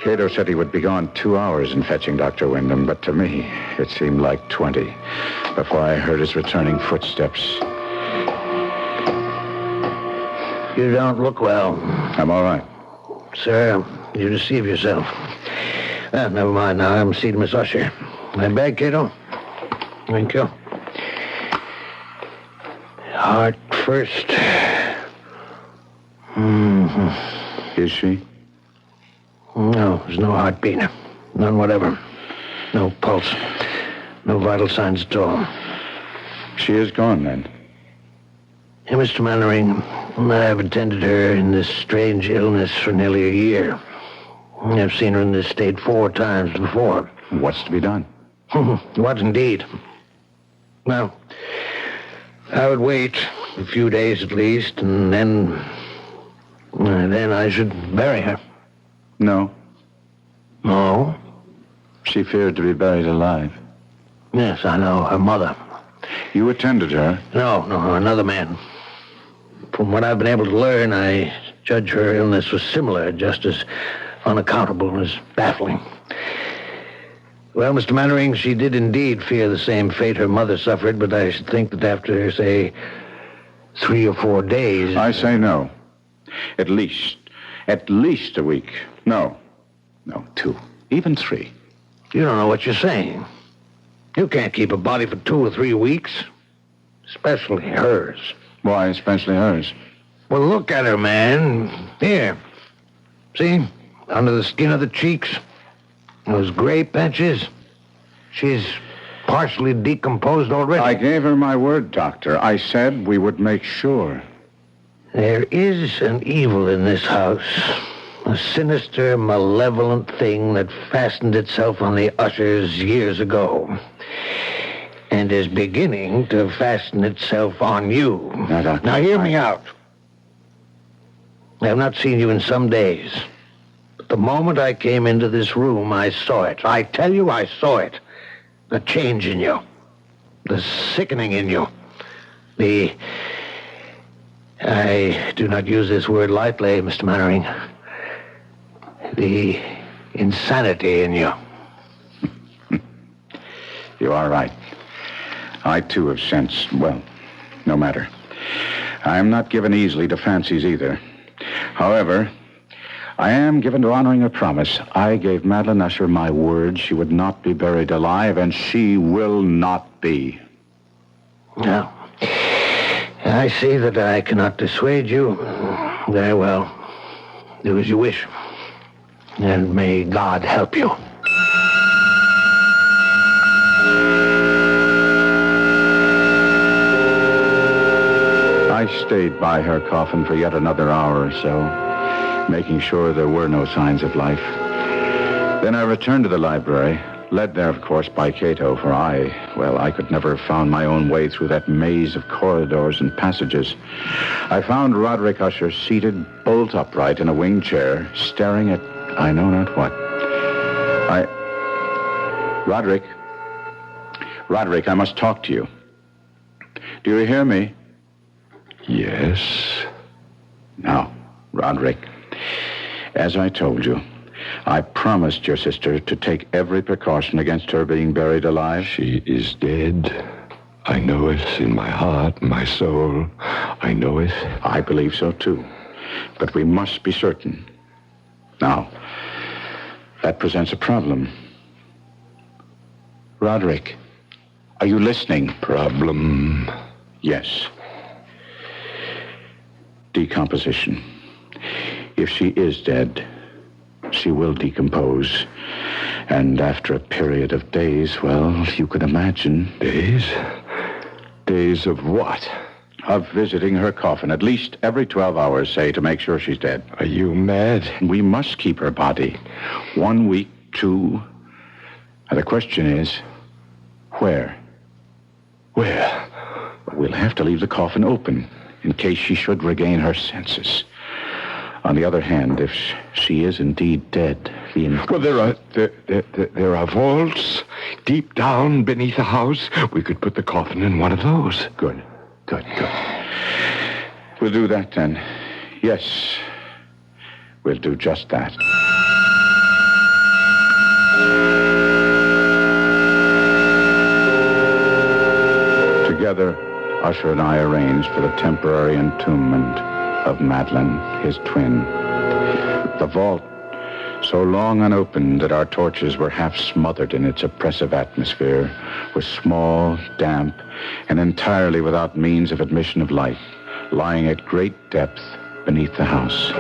Cato said he would be gone 2 hours in fetching Dr. Wyndham, but to me, it seemed like 20 before I heard his returning footsteps. You don't look well. I'm all right. Sir, you deceive yourself. Never mind now. I'm seeing Miss Usher. My bag, Cato? Thank you. Heart first. Mm-hmm. Is she? No, there's no heartbeat. None whatever. No pulse. No vital signs at all. She is gone, then? Hey, Mr. Mannering, I've attended her in this strange illness for nearly a year. I've seen her in this state 4 times before. What's to be done? What indeed? Well, I would wait a few days at least, and then I should bury her. No. No? She feared to be buried alive. Yes, I know. Her mother. You attended her? No, another man. From what I've been able to learn, I judge her illness was similar, just as unaccountable as baffling. Well, Mr. Mannering, she did indeed fear the same fate her mother suffered, but I should think that after, say, 3 or 4 days... I say no. At least a week. No, 2, even 3. You don't know what you're saying. You can't keep a body for 2 or 3 weeks. Especially hers. Why especially hers? Well, look at her, man. Here. See? Under the skin of the cheeks. Those gray patches. She's partially decomposed already. I gave her my word, Doctor. I said we would make sure. There is an evil in this house. A sinister, malevolent thing that fastened itself on the Ushers years ago. And is beginning to fasten itself on you. Now hear me out. I have not seen you in some days. But the moment I came into this room, I saw it. I tell you, I saw it. The change in you. The sickening in you. I do not use this word lightly, Mr. Mannering. The insanity in you. You are right. I, too, have sensed, well, no matter. I am not given easily to fancies either. However, I am given to honoring a promise. I gave Madeline Usher my word she would not be buried alive, and she will not be. Now, I see that I cannot dissuade you. Very well. Do as you wish. And may God help you. I stayed by her coffin for yet another hour or so, making sure there were no signs of life. Then I returned to the library, led there, of course, by Cato, for I could never have found my own way through that maze of corridors and passages. I found Roderick Usher seated bolt upright in a wing chair, staring at I know not what. Roderick, I must talk to you. Do you hear me? Yes. Now, Roderick, as I told you, I promised your sister to take every precaution against her being buried alive. She is dead. I know it in my heart, my soul. I know it. I believe so, too. But we must be certain. Now, that presents a problem. Roderick, are you listening? Problem? Yes. Decomposition. If she is dead, she will decompose. And after a period of days, well, you can imagine. Days? Days of what? Of visiting her coffin at least every 12 hours, say, to make sure she's dead. Are you mad? We must keep her body. 1 week, 2. And the question is, where? Where? We'll have to leave the coffin open in case she should regain her senses. On the other hand, if she is indeed dead, Well, there are vaults deep down beneath the house. We could put the coffin in one of those. Good. We'll do that then. Yes, we'll do just that. Together, Usher and I arranged for the temporary entombment of Madeline, his twin. The vault, so long unopened that our torches were half smothered in its oppressive atmosphere, was small, damp, and entirely without means of admission of light, lying at great depth beneath the house.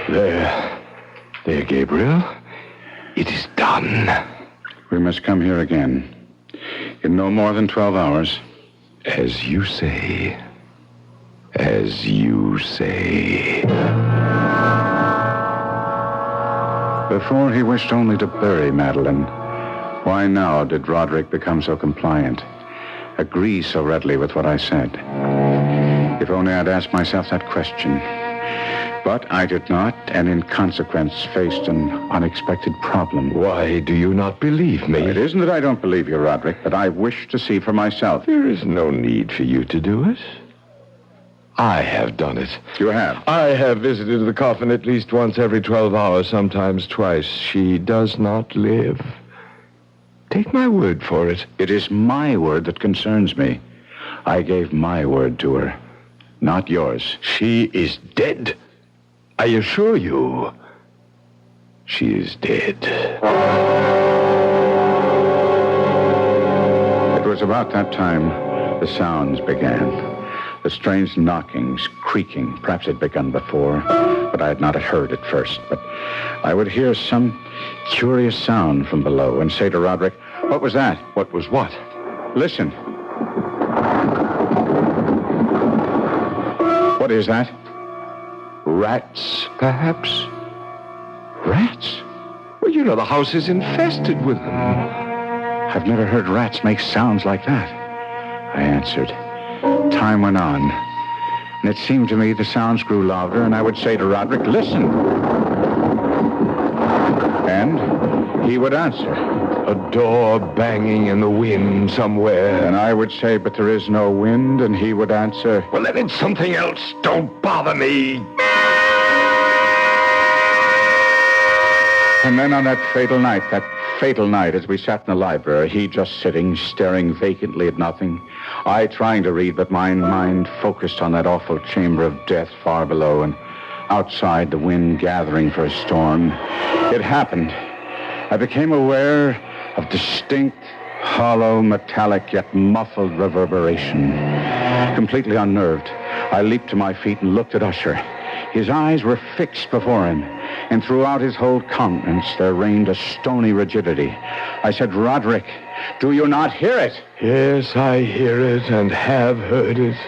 There, Gabriel. It is done. We must come here again. In no more than 12 hours. As you say. As you say. Before he wished only to bury Madeline, why now did Roderick become so compliant? Agree so readily with what I said? If only I'd asked myself that question. But I did not, and in consequence faced an unexpected problem. Why do you not believe me? It isn't that I don't believe you, Roderick, but I wish to see for myself. There is no need for you to do it. I have done it. You have? I have visited the coffin at least once every 12 hours, sometimes twice. She does not live. Take my word for it. It is my word that concerns me. I gave my word to her, not yours. She is dead. I assure you, she is dead. It was about that time the sounds began. The strange knockings, creaking. Perhaps it had begun before, but I had not heard it first. But I would hear some curious sound from below and say to Roderick, "What was that?" What was what? Listen. What is that? Rats, perhaps? Rats? Well, you know, the house is infested with them. I've never heard rats make sounds like that, I answered. Time went on, and it seemed to me the sounds grew louder, and I would say to Roderick, "Listen." And he would answer. A door banging in the wind somewhere. And I would say, "But there is no wind," and he would answer, "Well, then it's something else. Don't bother me." And then on that fatal night as we sat in the library, he just sitting, staring vacantly at nothing, I trying to read, but my mind focused on that awful chamber of death far below, and outside the wind gathering for a storm. It happened. I became aware of distinct, hollow, metallic, yet muffled reverberation. Completely unnerved, I leaped to my feet and looked at Usher. His eyes were fixed before him, and throughout his whole countenance there reigned a stony rigidity. I said, "Roderick, do you not hear it?" Yes, I hear it and have heard it,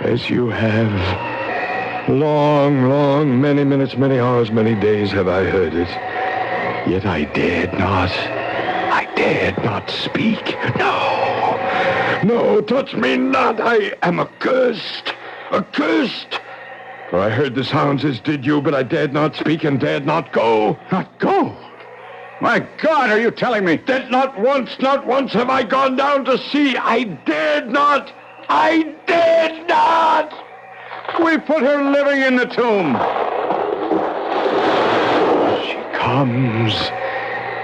as you have. Long, many minutes, many hours, many days have I heard it. Yet I dared not speak. No, touch me not. I am accursed. For I heard the sounds as did you, but I dared not speak and dared not go. Not go? My God, are you telling me? That not once have I gone down to see. I dared not. We put her living in the tomb.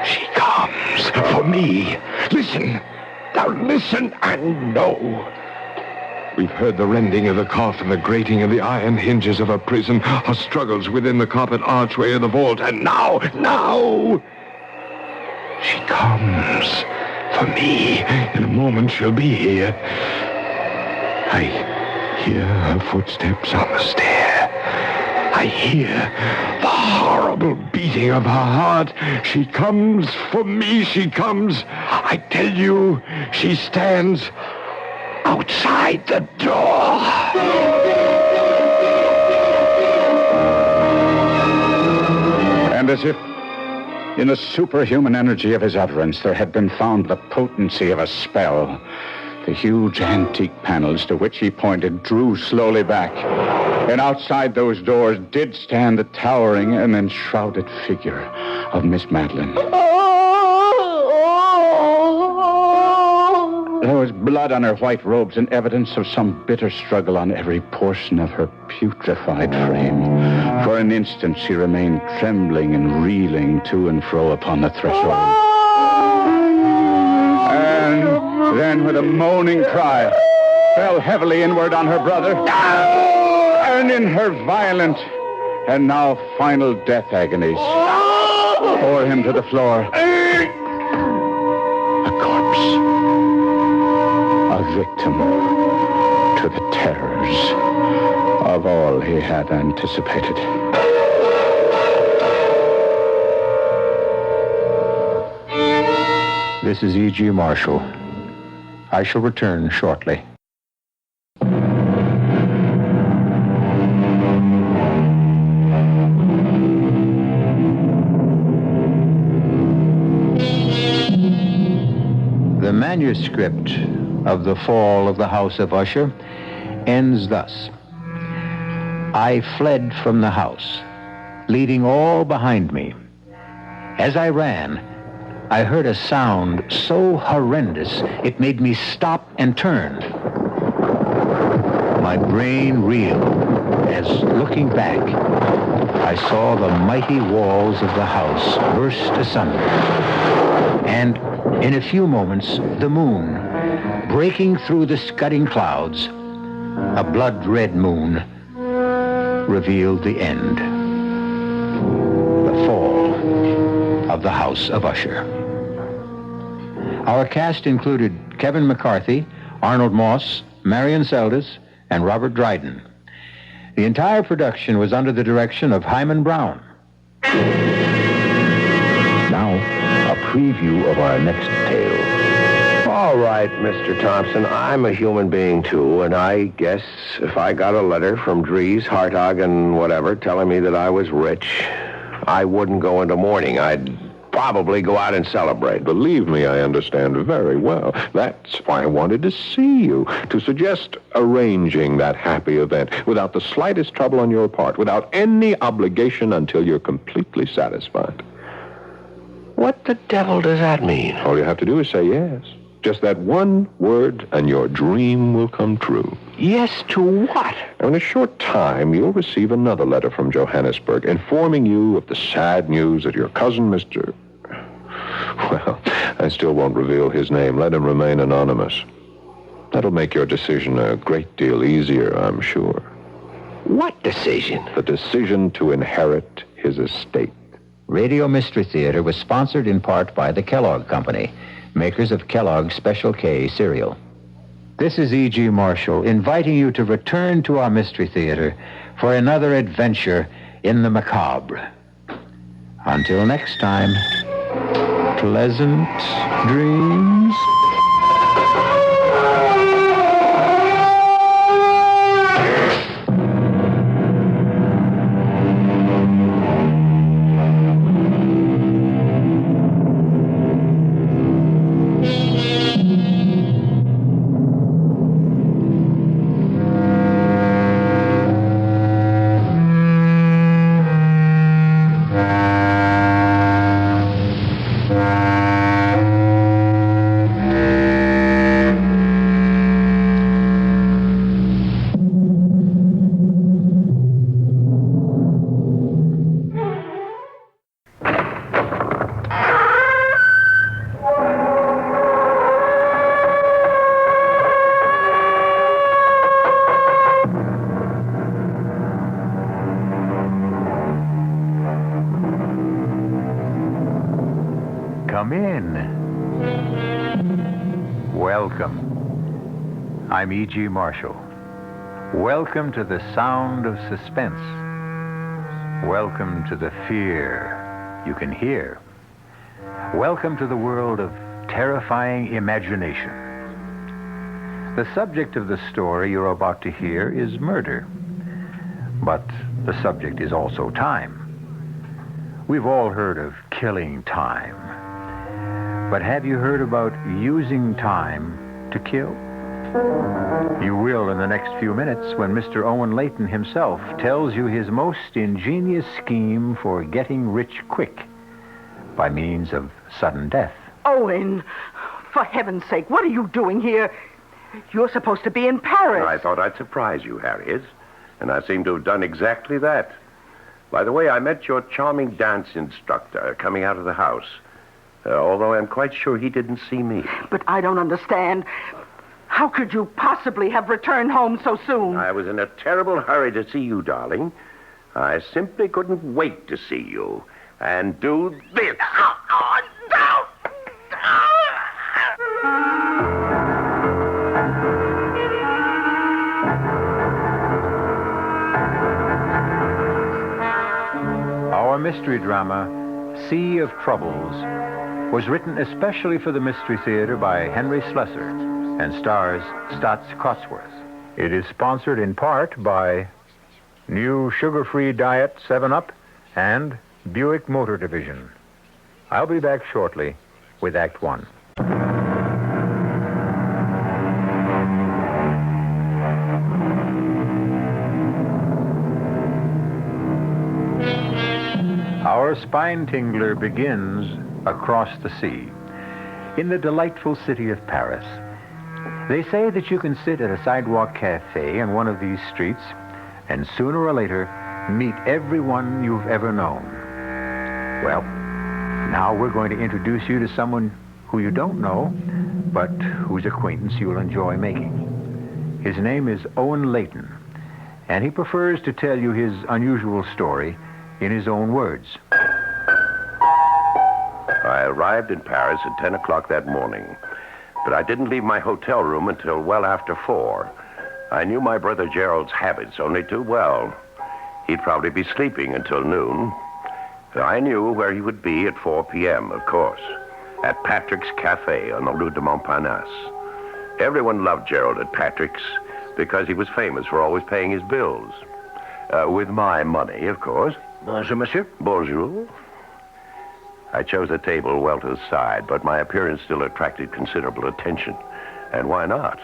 She comes for me. Listen. Now listen and know. We've heard the rending of the coffin, the grating of the iron hinges of a prison, her struggles within the carpet archway of the vault, and now, she comes for me. In a moment she'll be here. I hear her footsteps on the stair. I hear the horrible beating of her heart. She comes for me, she comes. I tell you, she stands outside the door. And as if in the superhuman energy of his utterance there had been found the potency of a spell, the huge antique panels to which he pointed drew slowly back, and outside those doors did stand the towering and enshrouded figure of Miss Madeline. There was blood on her white robes and evidence of some bitter struggle on every portion of her putrefied frame. For an instant she remained trembling and reeling to and fro upon the threshold. And then with a moaning cry, fell heavily inward on her brother. And in her violent and now final death agonies, bore him to the floor. A corpse. A victim to the terrors of all he had anticipated. This is E.G. Marshall. I shall return shortly. The manuscript of The Fall of the House of Usher ends thus. I fled from the house, leaving all behind me. As I ran, I heard a sound so horrendous it made me stop and turn. My brain reeled as, looking back, I saw the mighty walls of the house burst asunder. And in a few moments, the moon, breaking through the scudding clouds, a blood-red moon, revealed the end. The fall of the House of Usher. Our cast included Kevin McCarthy, Arnold Moss, Marion Seldes, and Robert Dryden. The entire production was under the direction of Hyman Brown. Now, a preview of our next tale. All right, Mr. Thompson, I'm a human being, too, and I guess if I got a letter from Dries, Hartog, and whatever, telling me that I was rich, I wouldn't go into mourning. I'd probably go out and celebrate. Believe me, I understand very well. That's why I wanted to see you, to suggest arranging that happy event without the slightest trouble on your part, without any obligation until you're completely satisfied. What the devil does that mean? All you have to do is say yes. Just that one word, and your dream will come true. Yes to what? In a short time, you'll receive another letter from Johannesburg informing you of the sad news that your cousin, Mr. Well, I still won't reveal his name. Let him remain anonymous. That'll make your decision a great deal easier, I'm sure. What decision? The decision to inherit his estate. Radio Mystery Theater was sponsored in part by the Kellogg Company, makers of Kellogg's Special K cereal. This is E.G. Marshall inviting you to return to our Mystery Theater for another adventure in the macabre. Until next time, pleasant dreams. Welcome. I'm E.G. Marshall. Welcome to the sound of suspense. Welcome to the fear you can hear. Welcome to the world of terrifying imagination. The subject of the story you're about to hear is murder. But the subject is also time. We've all heard of killing time. But have you heard about using time to kill? You will in the next few minutes when Mr. Owen Layton himself tells you his most ingenious scheme for getting rich quick by means of sudden death. Owen, for heaven's sake, what are you doing here? You're supposed to be in Paris. I thought I'd surprise you, Harriet, and I seem to have done exactly that. By the way, I met your charming dance instructor coming out of the house, although I'm quite sure he didn't see me. But I don't understand. How could you possibly have returned home so soon? I was in a terrible hurry to see you, darling. I simply couldn't wait to see you and do this. Our mystery drama, Sea of Troubles, was written especially for the Mystery Theater by Henry Slessor and stars Stotts Cotsworth. It is sponsored in part by New Sugar-Free Diet 7-Up and Buick Motor Division. I'll be back shortly with Act One. Our spine tingler begins across the sea, in the delightful city of Paris. They say that you can sit at a sidewalk cafe in one of these streets and sooner or later meet everyone you've ever known. Well, now we're going to introduce you to someone who you don't know, but whose acquaintance you'll enjoy making. His name is Owen Layton, and he prefers to tell you his unusual story in his own words. I arrived in Paris at 10 o'clock that morning, but I didn't leave my hotel room until well after 4. I knew my brother Gerald's habits only too well. He'd probably be sleeping until noon. I knew where he would be at 4 p.m., of course, at Patrick's Cafe on the Rue de Montparnasse. Everyone loved Gerald at Patrick's because he was famous for always paying his bills. With my money, of course. Bonjour, monsieur. Bonjour. I chose a table well to the side, but my appearance still attracted considerable attention. And why not?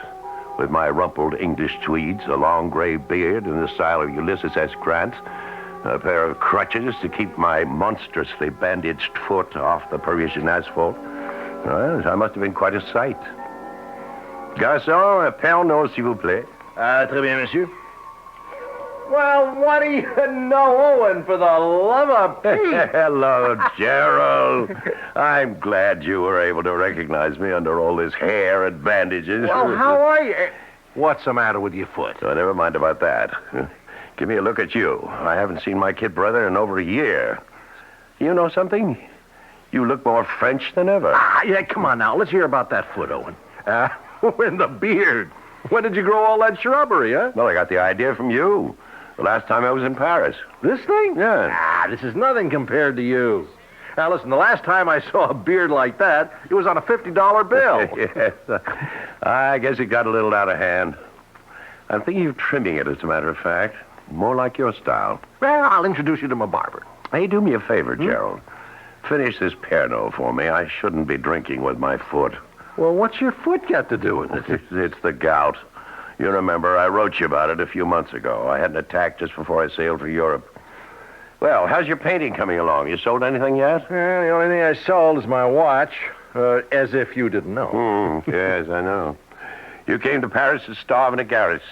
With my rumpled English tweeds, a long gray beard in the style of Ulysses S. Grant, a pair of crutches to keep my monstrously bandaged foot off the Parisian asphalt. Well, I must have been quite a sight. Garçon, un Pernod, s'il vous plaît. Très bien, monsieur. Well, what do you know, Owen, for the love of Pete? Hello, Gerald. I'm glad you were able to recognize me under all this hair and bandages. Well, how are you? What's the matter with your foot? Oh, never mind about that. Give me a look at you. I haven't seen my kid brother in over a year. You know something? You look more French than ever. Yeah, come on now. Let's hear about that foot, Owen. And the beard. When did you grow all that shrubbery, huh? Well, I got the idea from you. The last time I was in Paris. This thing? Yeah. This is nothing compared to you. Now, listen, the last time I saw a beard like that, it was on a $50 bill. Yes. I guess it got a little out of hand. I'm thinking of trimming it, as a matter of fact. More like your style. Well, I'll introduce you to my barber. Hey, do me a favor, Gerald. Finish this Pernod for me. I shouldn't be drinking with my foot. Well, what's your foot got to do with it? It's the gout. You remember, I wrote you about it a few months ago. I had an attack just before I sailed for Europe. Well, how's your painting coming along? You sold anything yet? The only thing I sold is my watch, as if you didn't know. Yes, I know. You came to Paris to starve in a garret.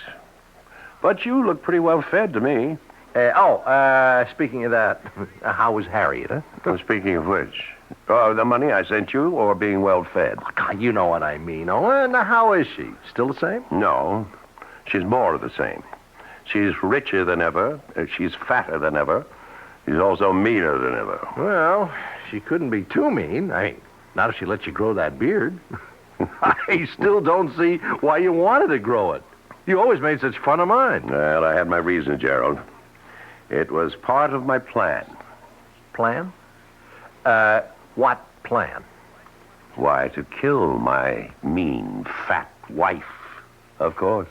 But you look pretty well fed to me. Speaking of that, how was Harriet, huh? Well, speaking of which, the money I sent you or being well fed? Oh, God, you know what I mean. Now, how is she? Still the same? No, she's more of the same. She's richer than ever. She's fatter than ever. She's also meaner than ever. Well, she couldn't be too mean. I mean, not if she let you grow that beard. I still don't see why you wanted to grow it. You always made such fun of mine. Well, I had my reasons, Gerald. It was part of my plan. Plan? What plan? Why, to kill my mean, fat wife, of course.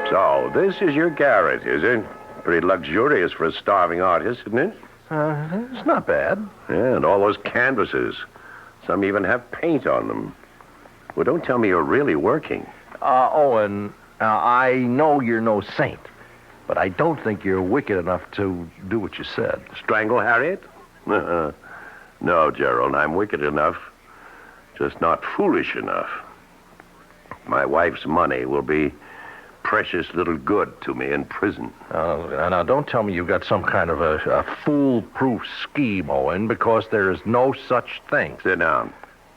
So, this is your garret, is it? Pretty luxurious for a starving artist, isn't it? It's not bad. Yeah, and all those canvases. Some even have paint on them. Well, don't tell me you're really working. Owen, I know you're no saint, but I don't think you're wicked enough to do what you said. Strangle Harriet? No, Gerald, I'm wicked enough, just not foolish enough. My wife's money will be precious little good to me in prison. Now, don't tell me you've got some kind of a foolproof scheme, Owen, because there is no such thing. Sit down.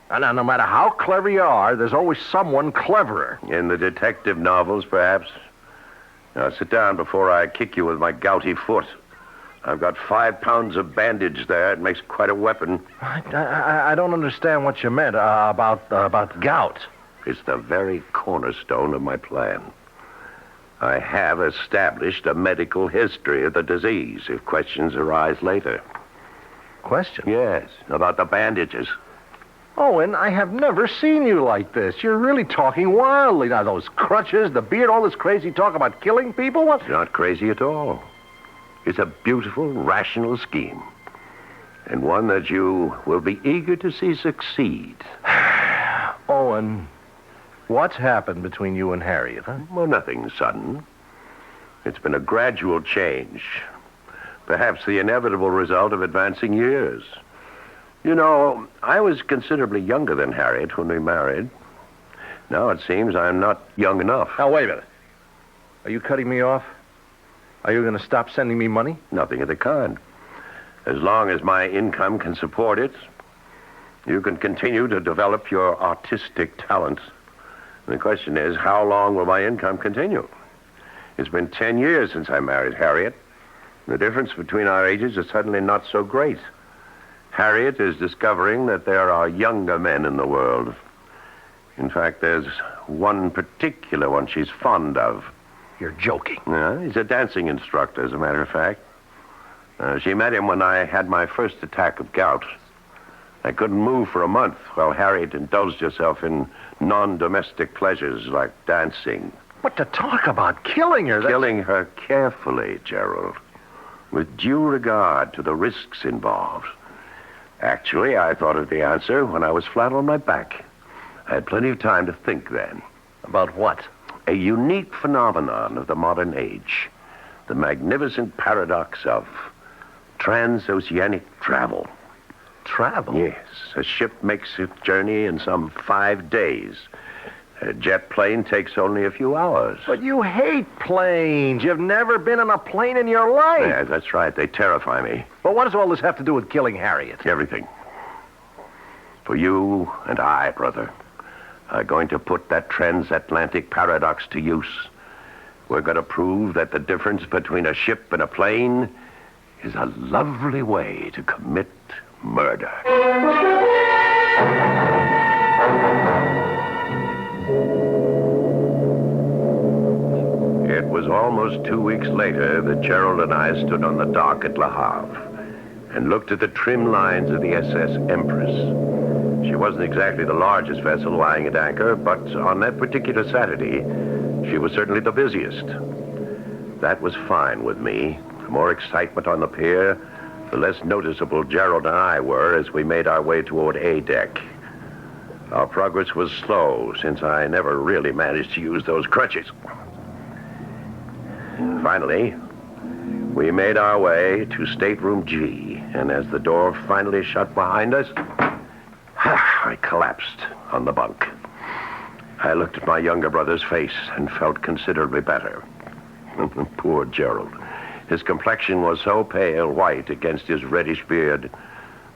Now, no matter how clever you are, there's always someone cleverer. In the detective novels, perhaps. Now, sit down before I kick you with my gouty foot. I've got 5 pounds of bandage there. It makes quite a weapon. I don't understand what you meant about gout. It's the very cornerstone of my plan. I have established a medical history of the disease if questions arise later. Question? Yes, about the bandages. Owen, I have never seen you like this. You're really talking wildly. Now, those crutches, the beard, all this crazy talk about killing people, what? It's not crazy at all. It's a beautiful, rational scheme. And one that you will be eager to see succeed. Owen, what's happened between you and Harriet, huh? Well, nothing sudden. It's been a gradual change. Perhaps the inevitable result of advancing years. You know, I was considerably younger than Harriet when we married. Now it seems I'm not young enough. Now, wait a minute. Are you cutting me off? Are you going to stop sending me money? Nothing of the kind. As long as my income can support it, you can continue to develop your artistic talents. The question is, how long will my income continue? It's been 10 years since I married Harriet. The difference between our ages is suddenly not so great. Harriet is discovering that there are younger men in the world. In fact, there's one particular one she's fond of. You're joking. Yeah, he's a dancing instructor, as a matter of fact. She met him when I had my first attack of gout. I couldn't move for a month while Harriet indulged herself in non-domestic pleasures like dancing. But to talk about killing her... Killing her carefully, Gerald, with due regard to the risks involved. Actually, I thought of the answer when I was flat on my back. I had plenty of time to think then. About what? A unique phenomenon of the modern age. The magnificent paradox of transoceanic travel. Travel? Yes. A ship makes its journey in some 5 days. A jet plane takes only a few hours. But you hate planes. You've never been on a plane in your life. Yeah, that's right. They terrify me. But what does all this have to do with killing Harriet? Everything. For you and I, brother, are going to put that transatlantic paradox to use. We're going to prove that the difference between a ship and a plane is a lovely way to commit murder. It was almost 2 weeks later that Gerald and I stood on the dock at Le Havre and looked at the trim lines of the SS Empress. She wasn't exactly the largest vessel lying at anchor, but on that particular Saturday, she was certainly the busiest. That was fine with me. The more excitement on the pier, the less noticeable Gerald and I were as we made our way toward A deck. Our progress was slow, since I never really managed to use those crutches. Finally, we made our way to stateroom G, and as the door finally shut behind us, I collapsed on the bunk. I looked at my younger brother's face and felt considerably better. Poor Gerald. His complexion was so pale white against his reddish beard,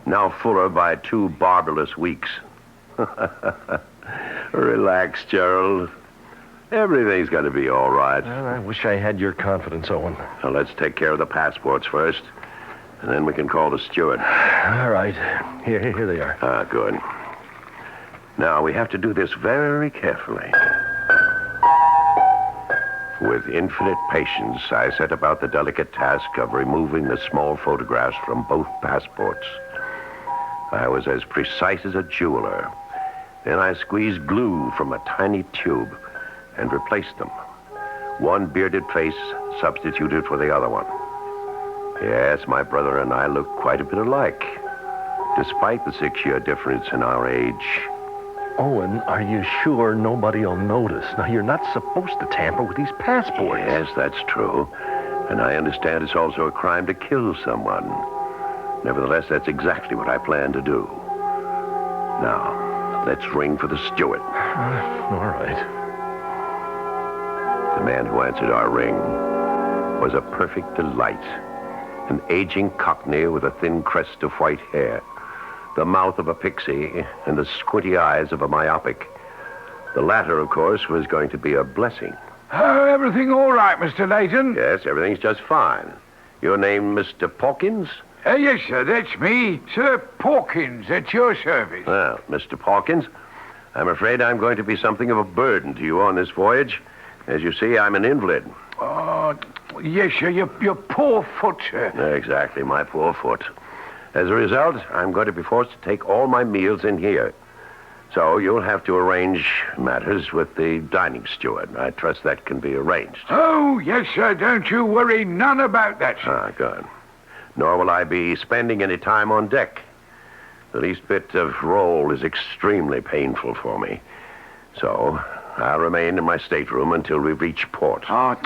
now fuller by 2 barbarous weeks. Relax, Gerald. Everything's going to be all right. Well, I wish I had your confidence, Owen. Now, let's take care of the passports first. And then we can call the steward. All right. Here they are. Ah, good. Now, we have to do this very carefully. With infinite patience, I set about the delicate task of removing the small photographs from both passports. I was as precise as a jeweler. Then I squeezed glue from a tiny tube and replaced them. One bearded face substituted for the other one. Yes, my brother and I look quite a bit alike, despite the 6-year difference in our age. Owen, are you sure nobody will notice? Now, you're not supposed to tamper with these passports. Yes, that's true. And I understand it's also a crime to kill someone. Nevertheless, that's exactly what I plan to do. Now, let's ring for the steward. All right. The man who answered our ring was a perfect delight. An aging cockney with a thin crest of white hair, the mouth of a pixie, and the squinty eyes of a myopic. The latter, of course, was going to be a blessing. Everything all right, Mr. Layton? Yes, everything's just fine. Your name, Mr. Pawkins? Yes, sir, that's me. Sir Pawkins, at your service. Well, Mr. Pawkins, I'm afraid I'm going to be something of a burden to you on this voyage. As you see, I'm an invalid. Oh, yes, sir, your poor foot, sir. Exactly, my poor foot. As a result, I'm going to be forced to take all my meals in here. So you'll have to arrange matters with the dining steward. I trust that can be arranged. Oh, yes, sir, don't you worry none about that, sir. Ah, good. Nor will I be spending any time on deck. The least bit of roll is extremely painful for me. So I'll remain in my stateroom until we reach port. Oh,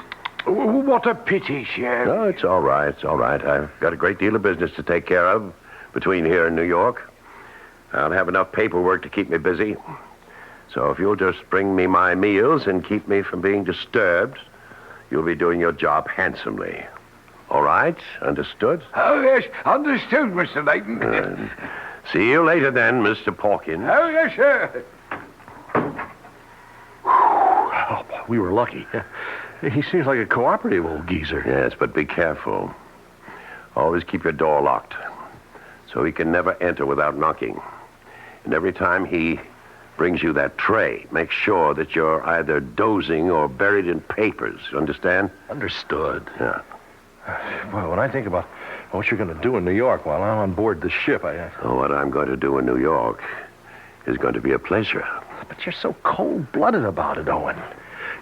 what a pity, sir. No, it's all right. It's all right. I've got a great deal of business to take care of between here and New York. I'll have enough paperwork to keep me busy. So if you'll just bring me my meals and keep me from being disturbed, you'll be doing your job handsomely. All right? Understood? Oh, yes, understood, Mr. Layton. See you later then, Mr. Pawkins. Oh, yes, sir. Oh, we were lucky. He seems like a cooperative old geezer. Yes, but be careful. Always keep your door locked, so he can never enter without knocking. And every time he brings you that tray, make sure that you're either dozing or buried in papers. You understand? Understood. Yeah. Well, when I think about what you're going to do in New York while I'm on board the ship, What I'm going to do in New York is going to be a pleasure. But you're so cold-blooded about it, Owen.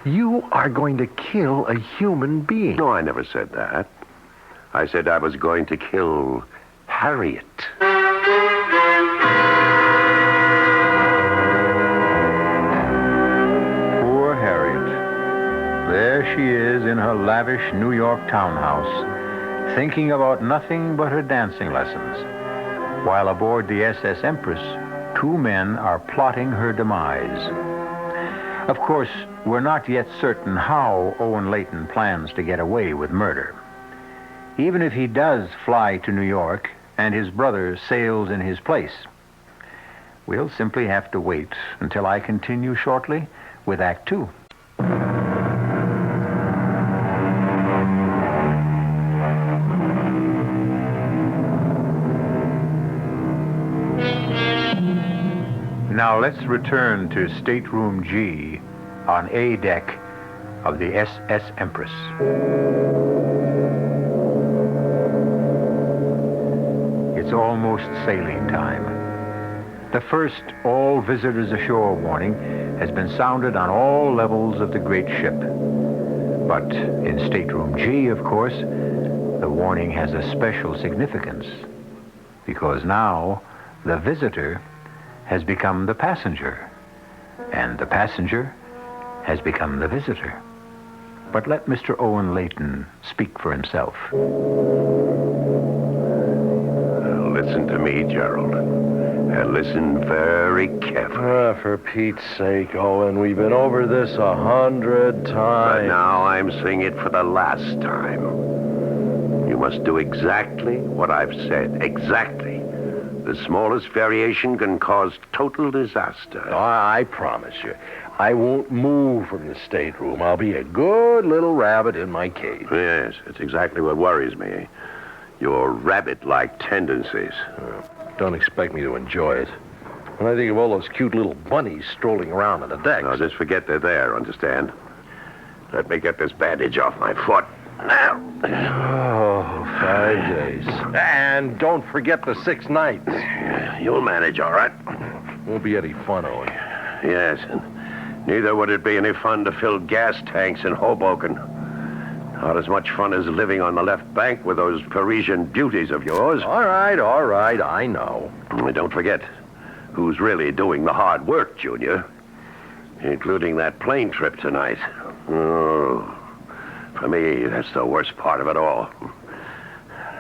You are going to kill a human being. No, I never said that. I said I was going to kill Harriet. Poor Harriet. There she is in her lavish New York townhouse, thinking about nothing but her dancing lessons, while aboard the SS Empress, 2 men are plotting her demise. Of course, we're not yet certain how Owen Layton plans to get away with murder. Even if he does fly to New York and his brother sails in his place, we'll simply have to wait until I continue shortly with Act 2. Now let's return to Stateroom G on A deck of the SS Empress. It's almost sailing time. The first all visitors ashore warning has been sounded on all levels of the great ship. But in Stateroom G, of course, the warning has a special significance, because now the visitor has become the passenger, and the passenger has become the visitor. But let Mr. Owen Layton speak for himself. Listen to me, Gerald, and listen very carefully. For Pete's sake, Owen, we've been over this 100 times. But now I'm saying it for the last time. You must do exactly what I've said. Exactly. The smallest variation can cause total disaster. Oh, I promise you. I won't move from the stateroom. I'll be a good little rabbit in my cage. Yes, it's exactly what worries me. your rabbit-like tendencies. Don't expect me to enjoy it. When I think of all those cute little bunnies strolling around on the deck. Now, just forget they're there, understand? Let me get this bandage off my foot. Now. Oh, 5 days. And don't forget the 6 nights. You'll manage, all right? Won't be any fun, Owen. Yes, and neither would it be any fun to fill gas tanks in Hoboken. Not as much fun as living on the left bank with those Parisian beauties of yours. All right, I know. And don't forget who's really doing the hard work, Junior. Including that plane trip tonight. Oh, for me, that's the worst part of it all.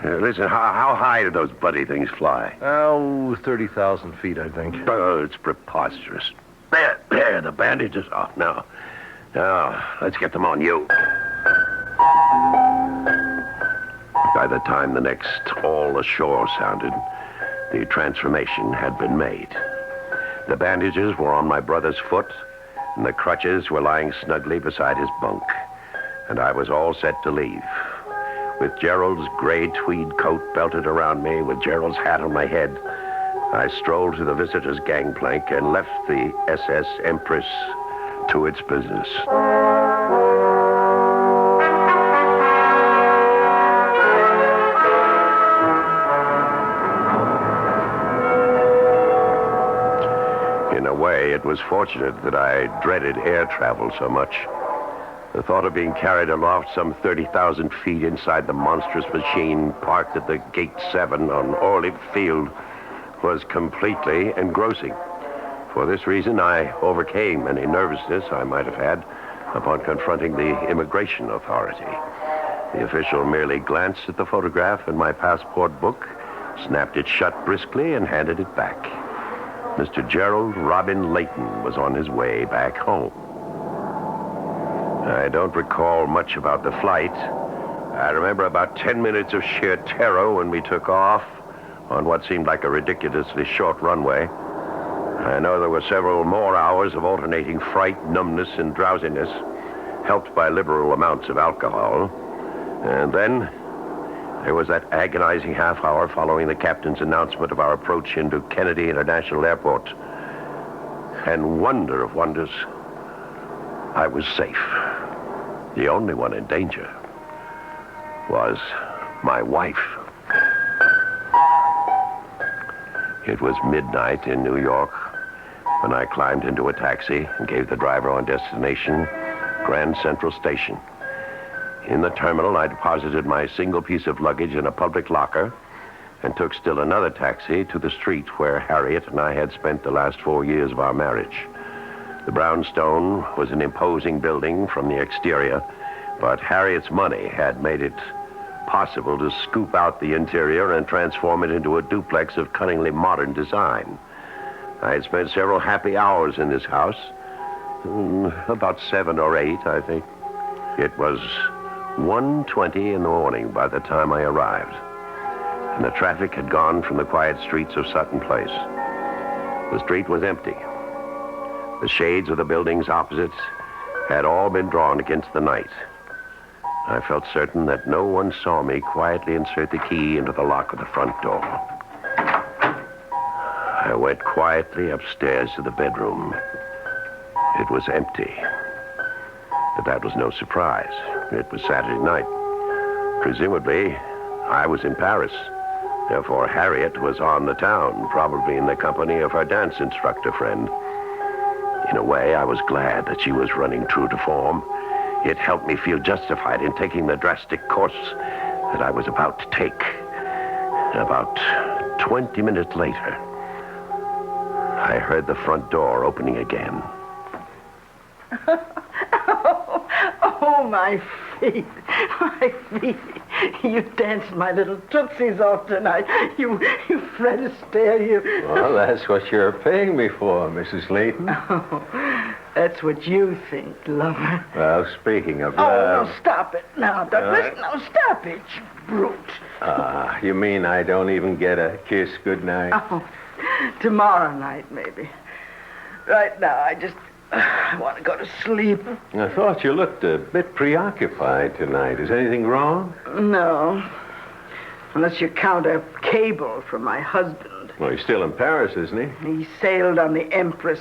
Listen, how high did those buddy things fly? Oh, 30,000 feet, I think. Oh, it's preposterous. There, the bandage is off now. Now, let's get them on you. By the time the next all ashore sounded, the transformation had been made. The bandages were on my brother's foot, and the crutches were lying snugly beside his bunk. And I was all set to leave. With Gerald's gray tweed coat belted around me, with Gerald's hat on my head, I strolled to the visitor's gangplank and left the SS Empress to its business. In a way, it was fortunate that I dreaded air travel so much. The thought of being carried aloft some 30,000 feet inside the monstrous machine parked at the Gate 7 on Orly Field was completely engrossing. For this reason, I overcame any nervousness I might have had upon confronting the immigration authority. The official merely glanced at the photograph in my passport book, snapped it shut briskly, and handed it back. Mr. Gerald Robin Layton was on his way back home. I don't recall much about the flight. I remember about 10 minutes of sheer terror when we took off on what seemed like a ridiculously short runway. I know there were several more hours of alternating fright, numbness, and drowsiness, helped by liberal amounts of alcohol. And then there was that agonizing half hour following the captain's announcement of our approach into Kennedy International Airport. And wonder of wonders, I was safe. The only one in danger was my wife. It was midnight in New York when I climbed into a taxi and gave the driver on destination Grand Central Station. In the terminal, I deposited my single piece of luggage in a public locker and took still another taxi to the street where Harriet and I had spent the last 4 years of our marriage. The brownstone was an imposing building from the exterior, but Harriet's money had made it possible to scoop out the interior and transform it into a duplex of cunningly modern design. I had spent several happy hours in this house, about 7 or 8, I think. It was 1:20 in the morning by the time I arrived, and the traffic had gone from the quiet streets of Sutton Place. The street was empty. The shades of the buildings opposite had all been drawn against the night. I felt certain that no one saw me quietly insert the key into the lock of the front door. I went quietly upstairs to the bedroom. It was empty. But that was no surprise. It was Saturday night. Presumably, I was in Paris. Therefore, Harriet was on the town, probably in the company of her dance instructor friend. In a way, I was glad that she was running true to form. It helped me feel justified in taking the drastic course that I was about to take. About 20 minutes later, I heard the front door opening again. Oh, my feet. My feet. You danced my little tootsies off tonight. You Fred Astaire, you... Well, that's what you're paying me for, Mrs. Layton. Oh, that's what you think, lover. Well, speaking of Oh, love... no, stop it now, Douglas. No, stop it, you brute. You mean I don't even get a kiss goodnight? Oh, tomorrow night, maybe. Right now, I want to go to sleep. I thought you looked a bit preoccupied tonight. Is anything wrong? No. Unless you count a cable from my husband. Well, he's still in Paris, isn't he? He sailed on the Empress.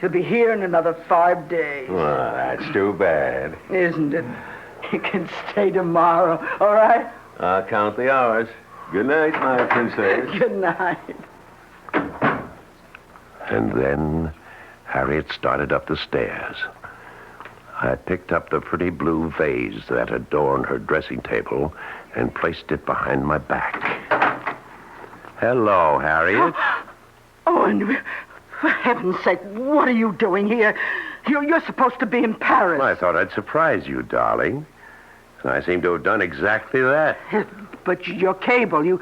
He'll be here in another 5 days. Well, that's too bad. Isn't it? You can stay tomorrow, all right? I'll count the hours. Good night, my princess. Good night. And then Harriet started up the stairs. I picked up the pretty blue vase that adorned her dressing table and placed it behind my back. Hello, Harriet. Oh, and for heaven's sake, what are you doing here? You're supposed to be in Paris. Well, I thought I'd surprise you, darling. And I seem to have done exactly that. But your cable, you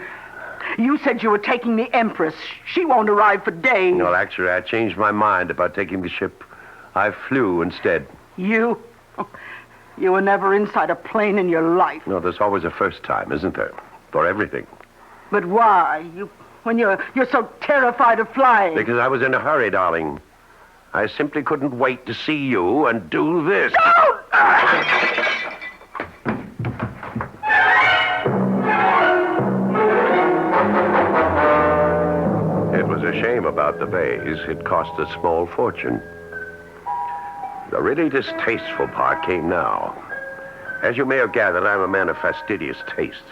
said you were taking the Empress. She won't arrive for days. Well, actually, I changed my mind about taking the ship. I flew instead. You were never inside a plane in your life. No, there's always a first time, isn't there? For everything. But why? When you're so terrified of flying. Because I was in a hurry, darling. I simply couldn't wait to see you and do this. Don't! It was a shame about the vase. It cost a small fortune. The really distasteful part came now. As you may have gathered, I'm a man of fastidious taste.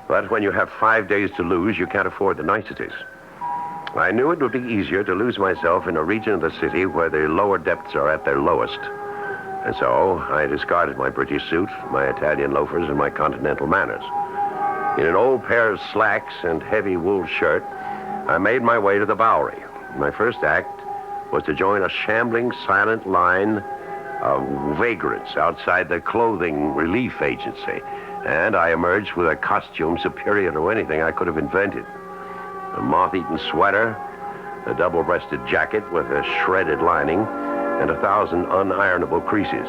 But when you have 5 days to lose, you can't afford the niceties. I knew it would be easier to lose myself in a region of the city where the lower depths are at their lowest. And so I discarded my British suit, my Italian loafers, and my continental manners. In an old pair of slacks and heavy wool shirt, I made my way to the Bowery. My first act was to join a shambling, silent line of vagrants outside the clothing relief agency. And I emerged with a costume superior to anything I could have invented. A moth-eaten sweater, a double-breasted jacket with a shredded lining, and 1,000 unironable creases.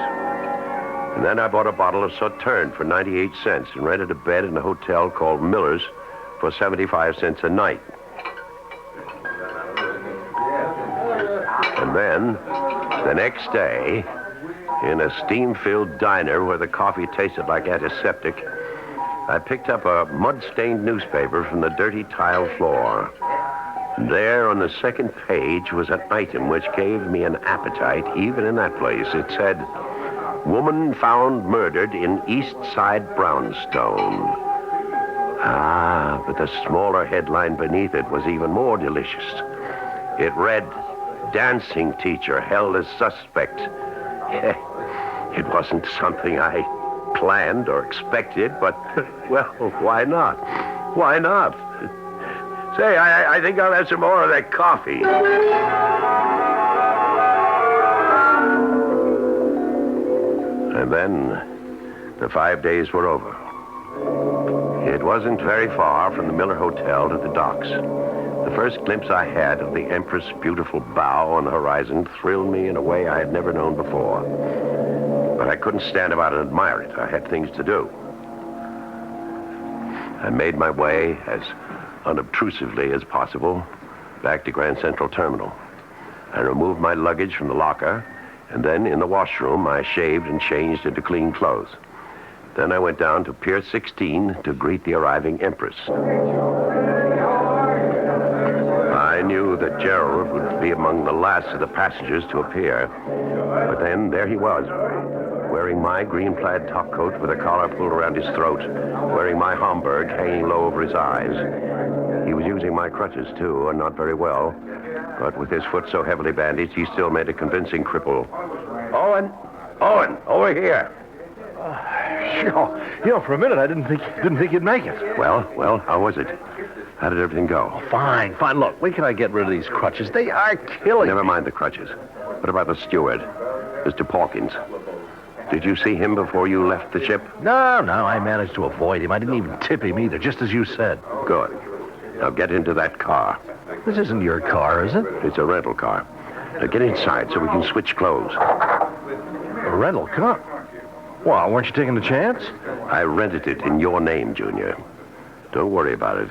And then I bought a bottle of Sauterne for 98 cents and rented a bed in a hotel called Miller's for 75 cents a night. And then, the next day, in a steam-filled diner where the coffee tasted like antiseptic, I picked up a mud-stained newspaper from the dirty tile floor. There on the second page was an item which gave me an appetite even in that place. It said, "Woman found murdered in East Side brownstone." Ah, but the smaller headline beneath it was even more delicious. It read, "Dancing teacher held as suspect." It wasn't something I planned or expected, but, well, why not? Why not? Say, I think I'll have some more of that coffee. And then the 5 days were over. It wasn't very far from the Miller Hotel to the docks. The first glimpse I had of the Empress' beautiful bow on the horizon thrilled me in a way I had never known before. But I couldn't stand about and admire it. I had things to do. I made my way as unobtrusively as possible back to Grand Central Terminal. I removed my luggage from the locker, and then in the washroom I shaved and changed into clean clothes. Then I went down to Pier 16 to greet the arriving Empress. I knew that Gerald would be among the last of the passengers to appear. But then there he was, wearing my green plaid topcoat with a collar pulled around his throat, wearing my Homburg hanging low over his eyes. He was using my crutches, too, and not very well. But with his foot so heavily bandaged, he still made a convincing cripple. Owen, over here. For a minute I didn't think you'd make it. Well, how was it? How did everything go? Fine. Look, when can I get rid of these crutches? They are killing Never me. mind the crutches. What about the steward, Mr. Pawkins? Did you see him before you left the ship? No, I managed to avoid him. I didn't even tip him either, just as you said. Good. Now get into that car. This isn't your car, is it? It's a rental car. Now get inside so we can switch clothes. A rental car? Well, weren't you taking the chance? I rented it in your name, Junior. Don't worry about it.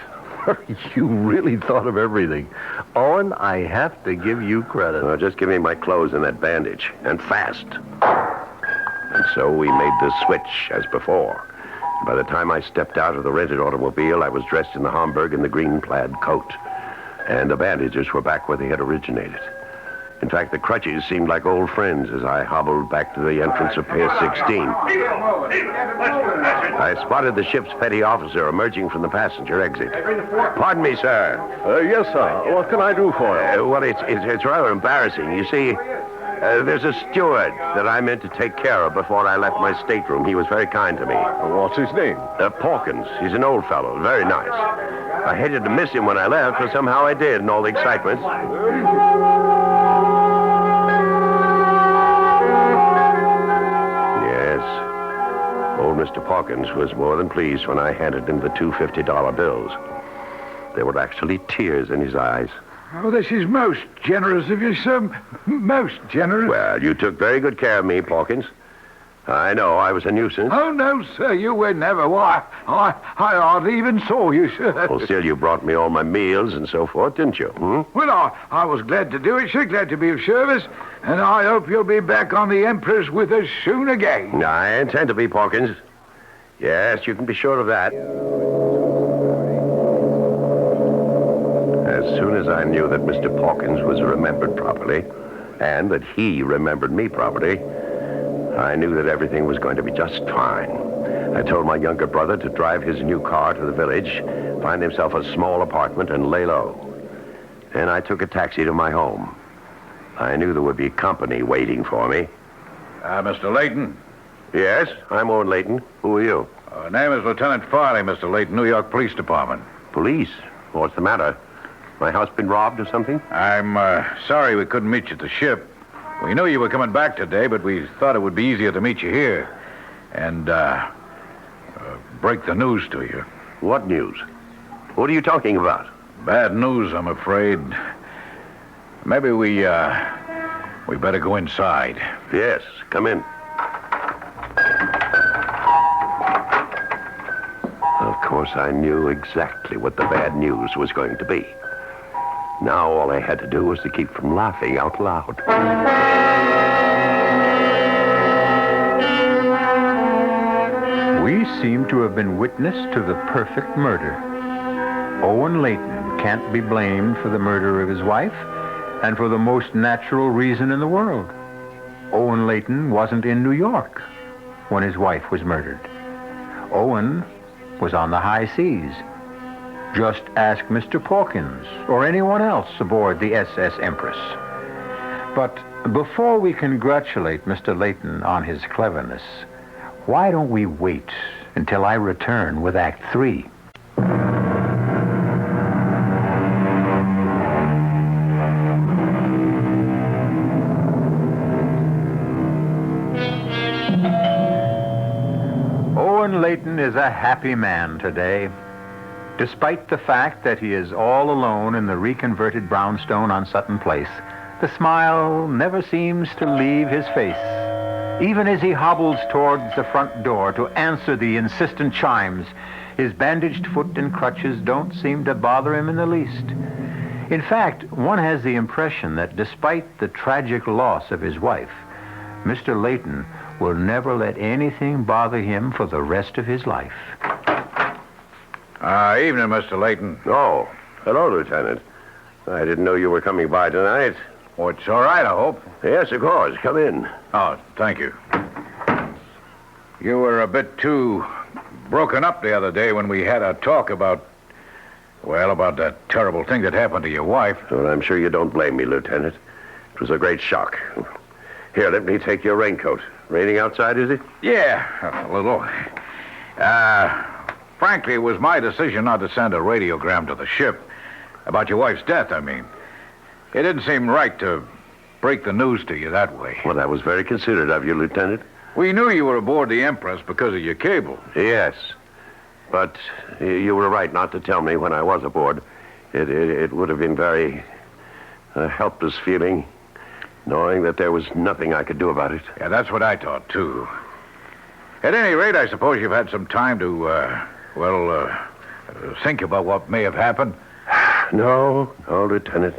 You really thought of everything. Owen, I have to give you credit. Well, just give me my clothes and that bandage. And fast. And so we made the switch as before. By the time I stepped out of the rented automobile, I was dressed in the Homburg and the green plaid coat. And the bandages were back where they had originated. In fact, the crutches seemed like old friends as I hobbled back to the entrance of Pier 16. I spotted the ship's petty officer emerging from the passenger exit. Pardon me, sir. Yes, sir. What can I do for you? Well, it's rather embarrassing. You see, there's a steward that I meant to take care of before I left my stateroom. He was very kind to me. What's his name? Pawkins. He's an old fellow. Very nice. I hated to miss him when I left, but somehow I did in all the excitement. Old Mr. Pawkins was more than pleased when I handed him the two $50 bills. There were actually tears in his eyes. Oh, this is most generous of you, sir. Most generous. Well, you took very good care of me, Pawkins. I know I was a nuisance. Oh, no, sir, you were never. Why, I hardly even saw you, sir. Well, still, you brought me all my meals and so forth, didn't you? Well, I was glad to do it, sir. Glad to be of service. And I hope you'll be back on the Empress with us soon again. I intend to be, Pawkins. Yes, you can be sure of that. As soon as I knew that Mr. Pawkins was remembered properly, and that he remembered me properly, I knew that everything was going to be just fine. I told my younger brother to drive his new car to the village, find himself a small apartment, and lay low. Then I took a taxi to my home. I knew there would be company waiting for me. Mr. Layton? Yes, I'm Owen Layton. Who are you? Name is Lieutenant Farley, Mr. Layton, New York Police Department. Police? What's the matter? My house been robbed or something? I'm sorry we couldn't meet you at the ship. We knew you were coming back today, but we thought it would be easier to meet you here and break the news to you. What news? What are you talking about? Bad news, I'm afraid. Maybe we better go inside. Yes, come in. Of course, I knew exactly what the bad news was going to be. Now all I had to do was to keep from laughing out loud. We seem to have been witness to the perfect murder. Owen Layton can't be blamed for the murder of his wife, and for the most natural reason in the world. Owen Layton wasn't in New York when his wife was murdered. Owen was on the high seas. Just ask Mr. Pawkins or anyone else aboard the SS Empress. But before we congratulate Mr. Layton on his cleverness, why don't we wait until I return with Act 3? Owen Layton is a happy man today. Despite the fact that he is all alone in the reconverted brownstone on Sutton Place, the smile never seems to leave his face. Even as he hobbles towards the front door to answer the insistent chimes, his bandaged foot and crutches don't seem to bother him in the least. In fact, one has the impression that despite the tragic loss of his wife, Mr. Layton will never let anything bother him for the rest of his life. Evening, Mr. Layton. Oh, hello, Lieutenant. I didn't know you were coming by tonight. Oh, it's all right, I hope. Yes, of course. Come in. Oh, thank you. You were a bit too broken up the other day when we had a talk about that terrible thing that happened to your wife. Well, I'm sure you don't blame me, Lieutenant. It was a great shock. Here, let me take your raincoat. Raining outside, is it? Yeah, a little. Frankly, it was my decision not to send a radiogram to the ship. About your wife's death, I mean. It didn't seem right to break the news to you that way. Well, that was very considerate of you, Lieutenant. We knew you were aboard the Empress because of your cable. Yes. But you were right not to tell me when I was aboard. It would have been very helpless feeling, knowing that there was nothing I could do about it. Yeah, that's what I thought, too. At any rate, I suppose you've had some time to, think about what may have happened. No, Lieutenant.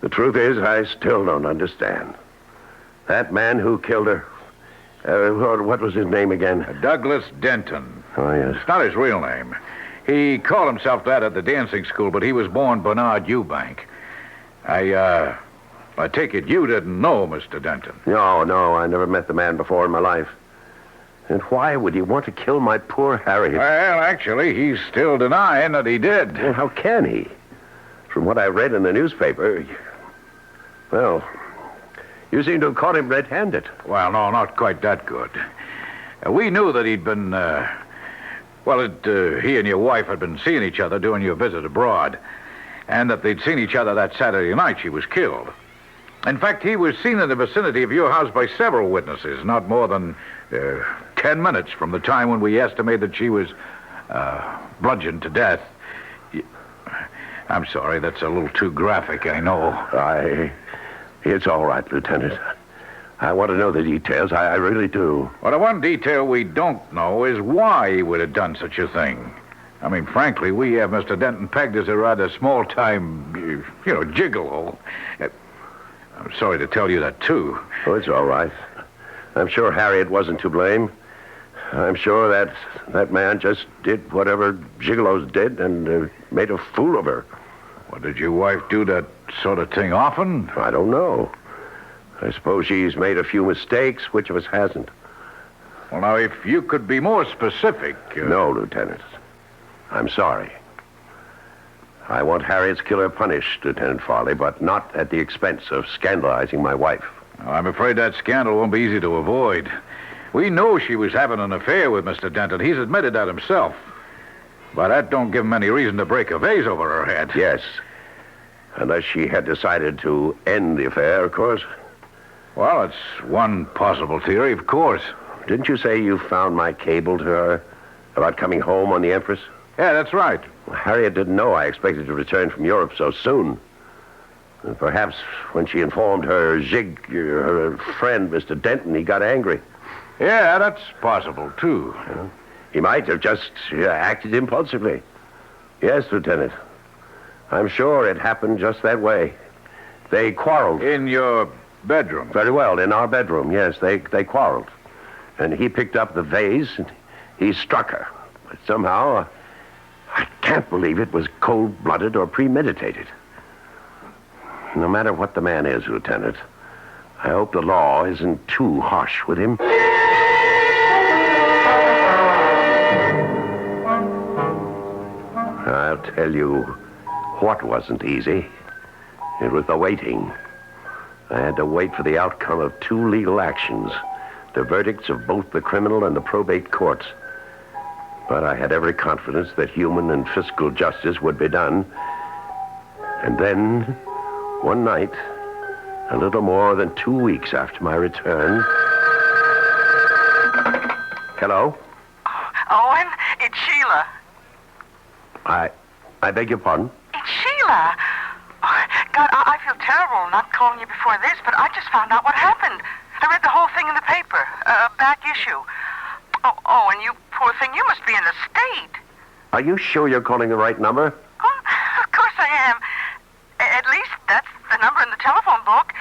The truth is, I still don't understand. That man who killed her, what was his name again? Douglas Denton. Oh, yes. It's not his real name. He called himself that at the dancing school, but he was born Bernard Eubank. I take it you didn't know Mr. Denton. No, I never met the man before in my life. And why would he want to kill my poor Harriet? Well, actually, he's still denying that he did. Well, how can he? From what I read in the newspaper, well, you seem to have caught him red-handed. Well, no, not quite that good. We knew that he'd been, he and your wife had been seeing each other during your visit abroad, and that they'd seen each other that Saturday night she was killed. In fact, he was seen in the vicinity of your house by several witnesses, not more than 10 minutes from the time when we estimate that she was bludgeoned to death. I'm sorry, that's a little too graphic, I know. It's all right, Lieutenant. I want to know the details. I really do. Well, the one detail we don't know is why he would have done such a thing. I mean, frankly, we have Mr. Denton pegged as a rather small-time, gigolo. I'm sorry to tell you that, too. Oh, it's all right. I'm sure Harriet wasn't to blame. I'm sure that man just did whatever gigolos did and made a fool of her. Well, did your wife do that sort of thing often? I don't know. I suppose she's made a few mistakes. Which of us hasn't? Well, now, if you could be more specific... No, Lieutenant. I'm sorry. I want Harriet's killer punished, Lieutenant Farley, but not at the expense of scandalizing my wife. Well, I'm afraid that scandal won't be easy to avoid. We know she was having an affair with Mr. Denton. He's admitted that himself. But that don't give him any reason to break a vase over her head. Yes. Unless she had decided to end the affair, of course. Well, it's one possible theory, of course. Didn't you say you found my cable to her about coming home on the Empress? Yeah, that's right. Well, Harriet didn't know I expected to return from Europe so soon. And perhaps when she informed her friend, Mr. Denton, he got angry. Yeah, that's possible, too. He might have just acted impulsively. Yes, Lieutenant. I'm sure it happened just that way. They quarreled. In your bedroom? Very well, in our bedroom, yes. They quarreled. And he picked up the vase and he struck her. But somehow, I can't believe it was cold-blooded or premeditated. No matter what the man is, Lieutenant, I hope the law isn't too harsh with him. I'll tell you what wasn't easy. It was the waiting. I had to wait for the outcome of 2 legal actions, the verdicts of both the criminal and the probate courts. But I had every confidence that human and fiscal justice would be done. And then, one night, a little more than 2 weeks after my return... Hello? Owen, it's Sheila. I beg your pardon? It's Sheila. Oh, God, I feel terrible not calling you before this, but I just found out what happened. I read the whole thing in the paper, back issue. Oh, and you poor thing, you must be in the state. Are you sure you're calling the right number? Oh, of course I am. At least that's the number in the telephone book.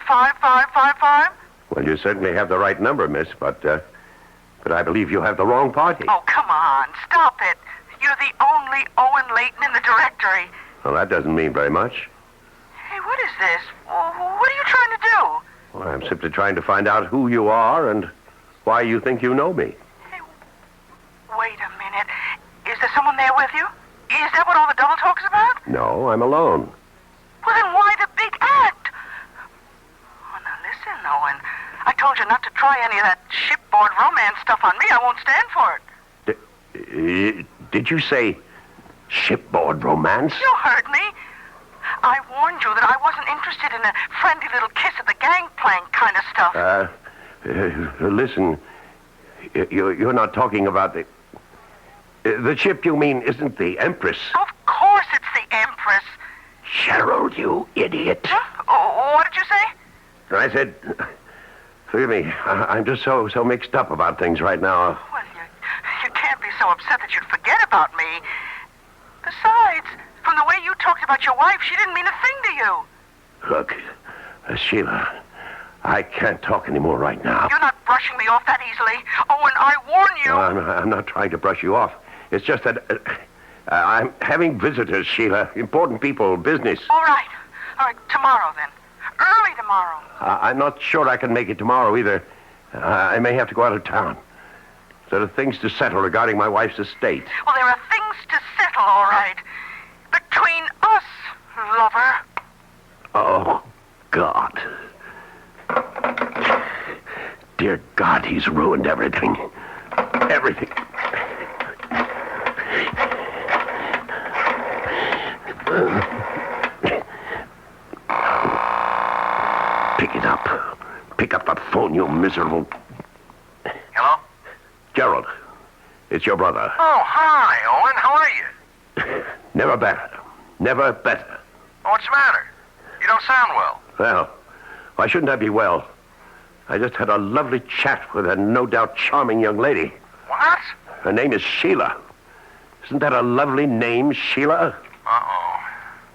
815-5555. Well, you certainly have the right number, miss, but I believe you have the wrong party. Oh, come on. Stop it. You're the only Owen Layton in the directory. Well, that doesn't mean very much. Hey, what is this? What are you trying to do? Well, I'm simply trying to find out who you are and why you think you know me. Hey, wait a minute. Is there someone there with you? Is that what all the double talk's about? No, I'm alone. Well, then why the big act? Oh, now listen, Owen. I told you not to try any of that shipboard romance stuff on me. I won't stand for it. Did you say shipboard romance? You heard me. I warned you that I wasn't interested in a friendly little kiss at the gangplank kind of stuff. Listen, you're not talking about the ship you mean isn't the Empress. Of course it's the Empress. Gerald, you idiot. Huh? Oh, what did you say? I said, forgive me, I'm just so mixed up about things right now. Well, you can't be so upset that you'd forget about me. Besides, from the way you talked about your wife, she didn't mean a thing to you. Look, Sheila, I can't talk anymore right now. You're not brushing me off that easily. Owen, I warn you. No, I'm not trying to brush you off. It's just that I'm having visitors, Sheila. Important people, business. All right. Tomorrow, then. Early tomorrow. I'm not sure I can make it tomorrow either. I may have to go out of town. There are things to settle regarding my wife's estate. Well, there are things to settle, all right. Between us, lover. Oh, God. Dear God, he's ruined everything. Everything. Pick it up. Pick up the phone, you miserable... Hello? Gerald, it's your brother. Oh, hi, Owen. How are you? Never better. Never better. What's the matter? You don't sound well. Well, why shouldn't I be well? I just had a lovely chat with a no doubt charming young lady. What? Her name is Sheila. Isn't that a lovely name, Sheila? Uh-oh.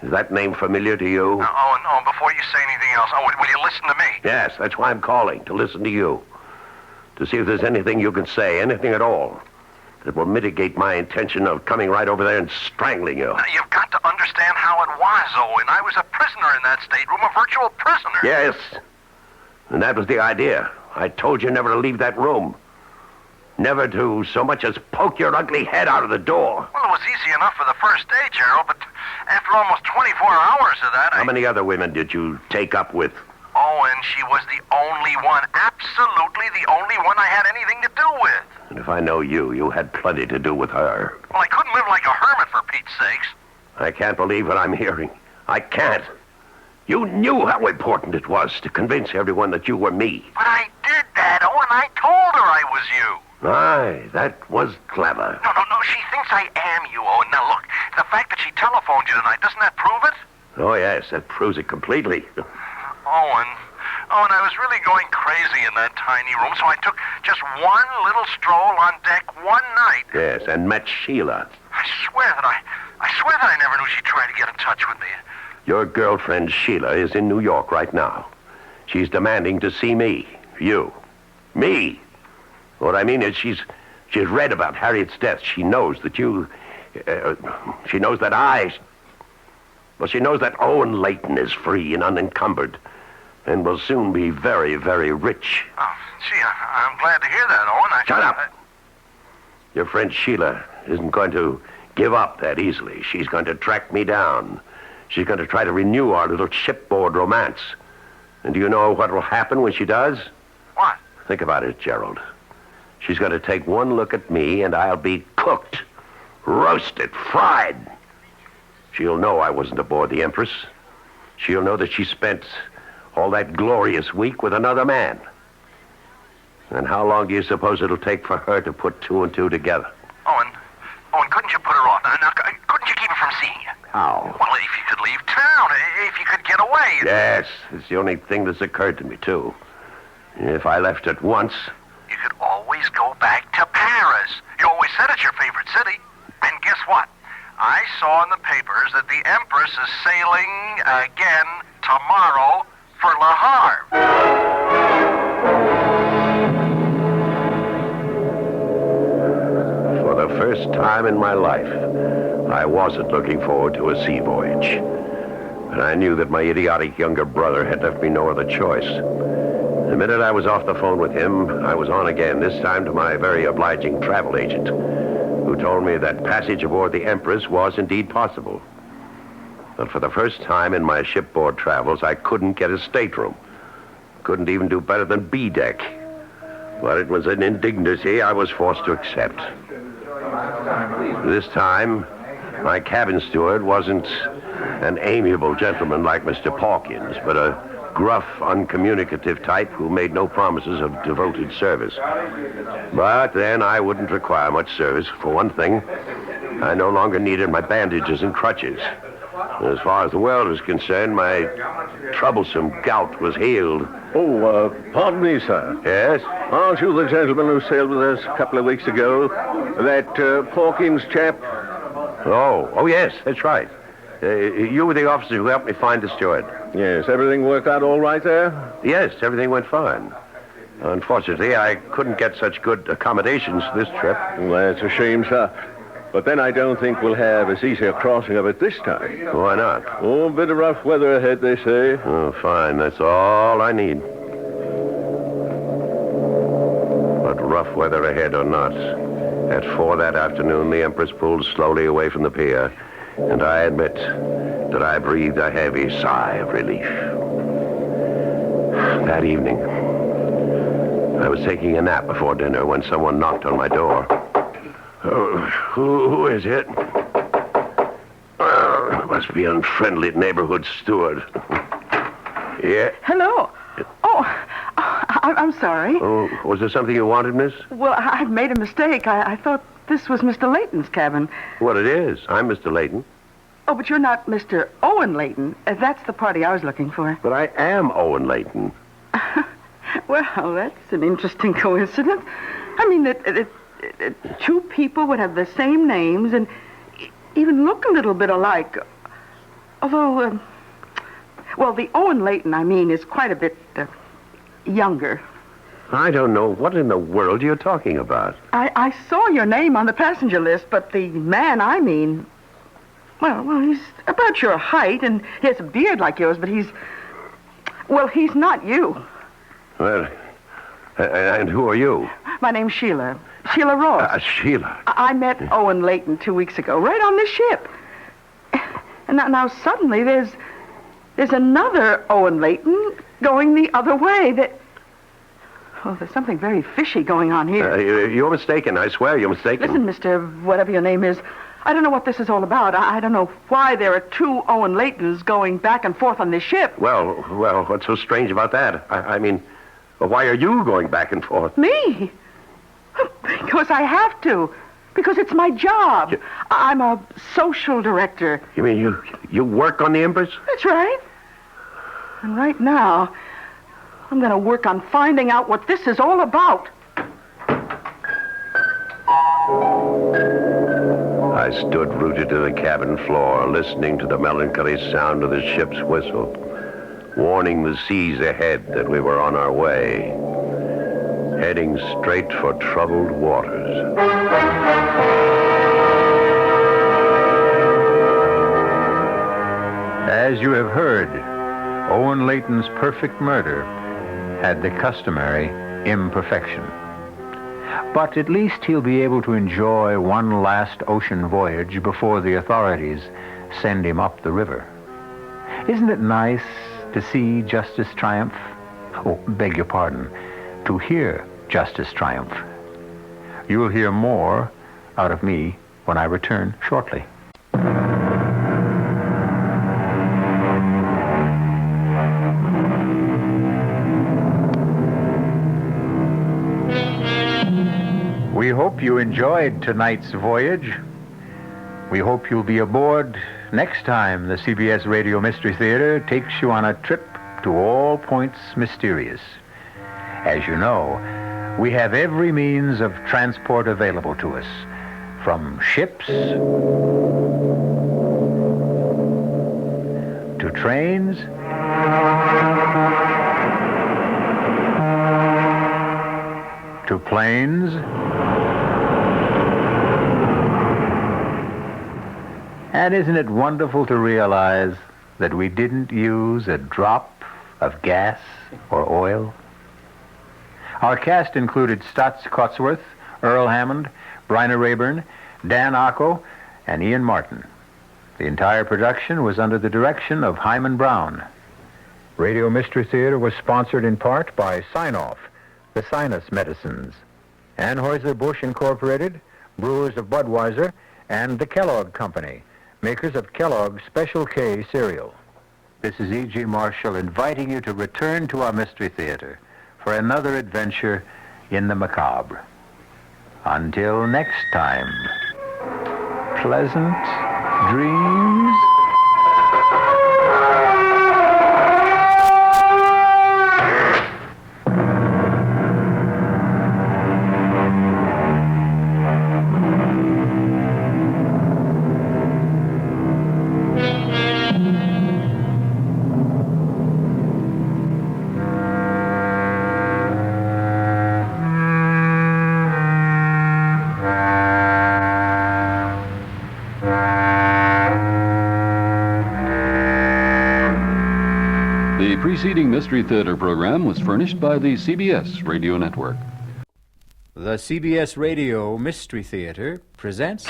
Is that name familiar to you? Owen, before you say anything else, will you listen to me? Yes, that's why I'm calling, to listen to you. To see if there's anything you can say, anything at all, that will mitigate my intention of coming right over there and strangling you. You've got to understand how it was, Owen. I was a prisoner in that stateroom, a virtual prisoner. Yes. And that was the idea. I told you never to leave that room. Never to so much as poke your ugly head out of the door. Well, it was easy enough for the first day, Gerald, but after almost 24 hours of that, How many other women did you take up with? Owen, she was the only one, absolutely the only one I had anything to do with. And if I know you, you had plenty to do with her. Well, I couldn't live like a hermit, for Pete's sakes. I can't believe what I'm hearing. I can't. You knew how important it was to convince everyone that you were me. But I did that, Owen. I told her I was you. Aye, that was clever. No, she thinks I am you, Owen. Now, look, the fact that she telephoned you tonight, doesn't that prove it? Oh, yes, that proves it completely. Owen, I was really going crazy in that tiny room, so I took just one little stroll on deck one night. Yes, and met Sheila. I swear that I never knew she'd try to get in touch with me. Your girlfriend Sheila is in New York right now. She's demanding to see me. You. Me. What I mean is she's read about Harriet's death. She knows that you... she knows that she knows that Owen Layton is free and unencumbered and will soon be very, very rich. Oh, gee, I'm glad to hear that, Owen. Shut up. Your friend Sheila isn't going to give up that easily. She's going to track me down. She's going to try to renew our little shipboard romance. And do you know what will happen when she does? What? Think about it, Gerald. She's going to take one look at me, and I'll be cooked, roasted, fried. She'll know I wasn't aboard the Empress. She'll know that she spent all that glorious week with another man. And how long do you suppose it'll take for her to put two and two together? Owen, couldn't you put her off? Now, couldn't you keep her from seeing you? How? Well, if you could leave town, if you could get away. Yes, it's the only thing that's occurred to me, too. If I left at once... You could always go back to Paris. You always said it's your favorite city. And guess what? I saw in the papers that the Empress is sailing again tomorrow for Le Havre. For the first time in my life, I wasn't looking forward to a sea voyage. But I knew that my idiotic younger brother had left me no other choice. The minute I was off the phone with him, I was on again, this time to my very obliging travel agent, who told me that passage aboard the Empress was indeed possible. But for the first time in my shipboard travels, I couldn't get a stateroom. Couldn't even do better than B deck. But it was an indignity I was forced to accept. This time, my cabin steward wasn't an amiable gentleman like Mr. Pawkins, but a gruff, uncommunicative type who made no promises of devoted service. But then I wouldn't require much service. For one thing, I no longer needed my bandages and crutches. As far as the world was concerned, my troublesome gout was healed. Oh, pardon me, sir. Yes? Aren't you the gentleman who sailed with us a couple of weeks ago? That Pawkins chap? Oh, yes, that's right. You were the officer who helped me find the steward. Yes, everything worked out all right there? Yes, everything went fine. Unfortunately, I couldn't get such good accommodations this trip. Well, that's a shame, sir. But then I don't think we'll have as easy a crossing of it this time. Why not? Oh, a bit of rough weather ahead, they say. Oh, fine. That's all I need. But rough weather ahead or not, at 4 that afternoon, the Empress pulled slowly away from the pier, and I admit that I breathed a heavy sigh of relief. That evening, I was taking a nap before dinner when someone knocked on my door. Oh, who is it? It must be unfriendly neighborhood steward. Yeah? Hello. Oh, I'm sorry. Oh, was there something you wanted, miss? Well, I've made a mistake. I thought this was Mr. Layton's cabin. Well, it is. I'm Mr. Layton. Oh, but you're not Mr. Owen Layton. That's the party I was looking for. But I am Owen Layton. Well, that's an interesting coincidence. I mean, that two people would have the same names and even look a little bit alike. Although, well, the Owen Layton, I mean, is quite a bit younger. I don't know what in the world you're talking about. I saw your name on the passenger list, but the man I mean, well, he's about your height, and he has a beard like yours, but he's not you. Well, and who are you? My name's Sheila. Sheila Ross. Sheila. I met Owen Layton 2 weeks ago, right on this ship. And now suddenly there's another Owen Layton going the other way. There's something very fishy going on here. You're mistaken. I swear you're mistaken. Listen, Mr. Whatever your name is, I don't know what this is all about. I don't know why there are two Owen Laytons going back and forth on this ship. Well, what's so strange about that? I mean, why are you going back and forth? Me? Because I have to. Because it's my job. I'm a social director. You mean you work on the Empress? That's right. And right now, I'm going to work on finding out what this is all about. I stood rooted to the cabin floor, listening to the melancholy sound of the ship's whistle, warning the seas ahead that we were on our way, heading straight for troubled waters. As you have heard, Owen Layton's perfect murder had the customary imperfection. But at least he'll be able to enjoy one last ocean voyage before the authorities send him up the river. Isn't it nice to see justice triumph? Oh, beg your pardon, to hear justice triumph. You'll hear more out of me when I return shortly. We hope you enjoyed tonight's voyage. We hope you'll be aboard next time the CBS Radio Mystery Theater takes you on a trip to all points mysterious. As you know, we have every means of transport available to us, from ships to trains to planes and isn't it wonderful to realize that we didn't use a drop of gas or oil? Our cast included Stotts Cotsworth, Earl Hammond, Bryna Rayburn, Dan Acco, and Ian Martin. The entire production was under the direction of Hyman Brown. Radio Mystery Theater was sponsored in part by Sign-Off, the Sinus Medicines, Anheuser-Busch Incorporated, Brewers of Budweiser, and the Kellogg Company, makers of Kellogg's Special K cereal. This is E.G. Marshall inviting you to return to our Mystery Theater for another adventure in the macabre. Until next time, pleasant dreams. The preceding Mystery Theater program was furnished by the CBS Radio Network. The CBS Radio Mystery Theater presents...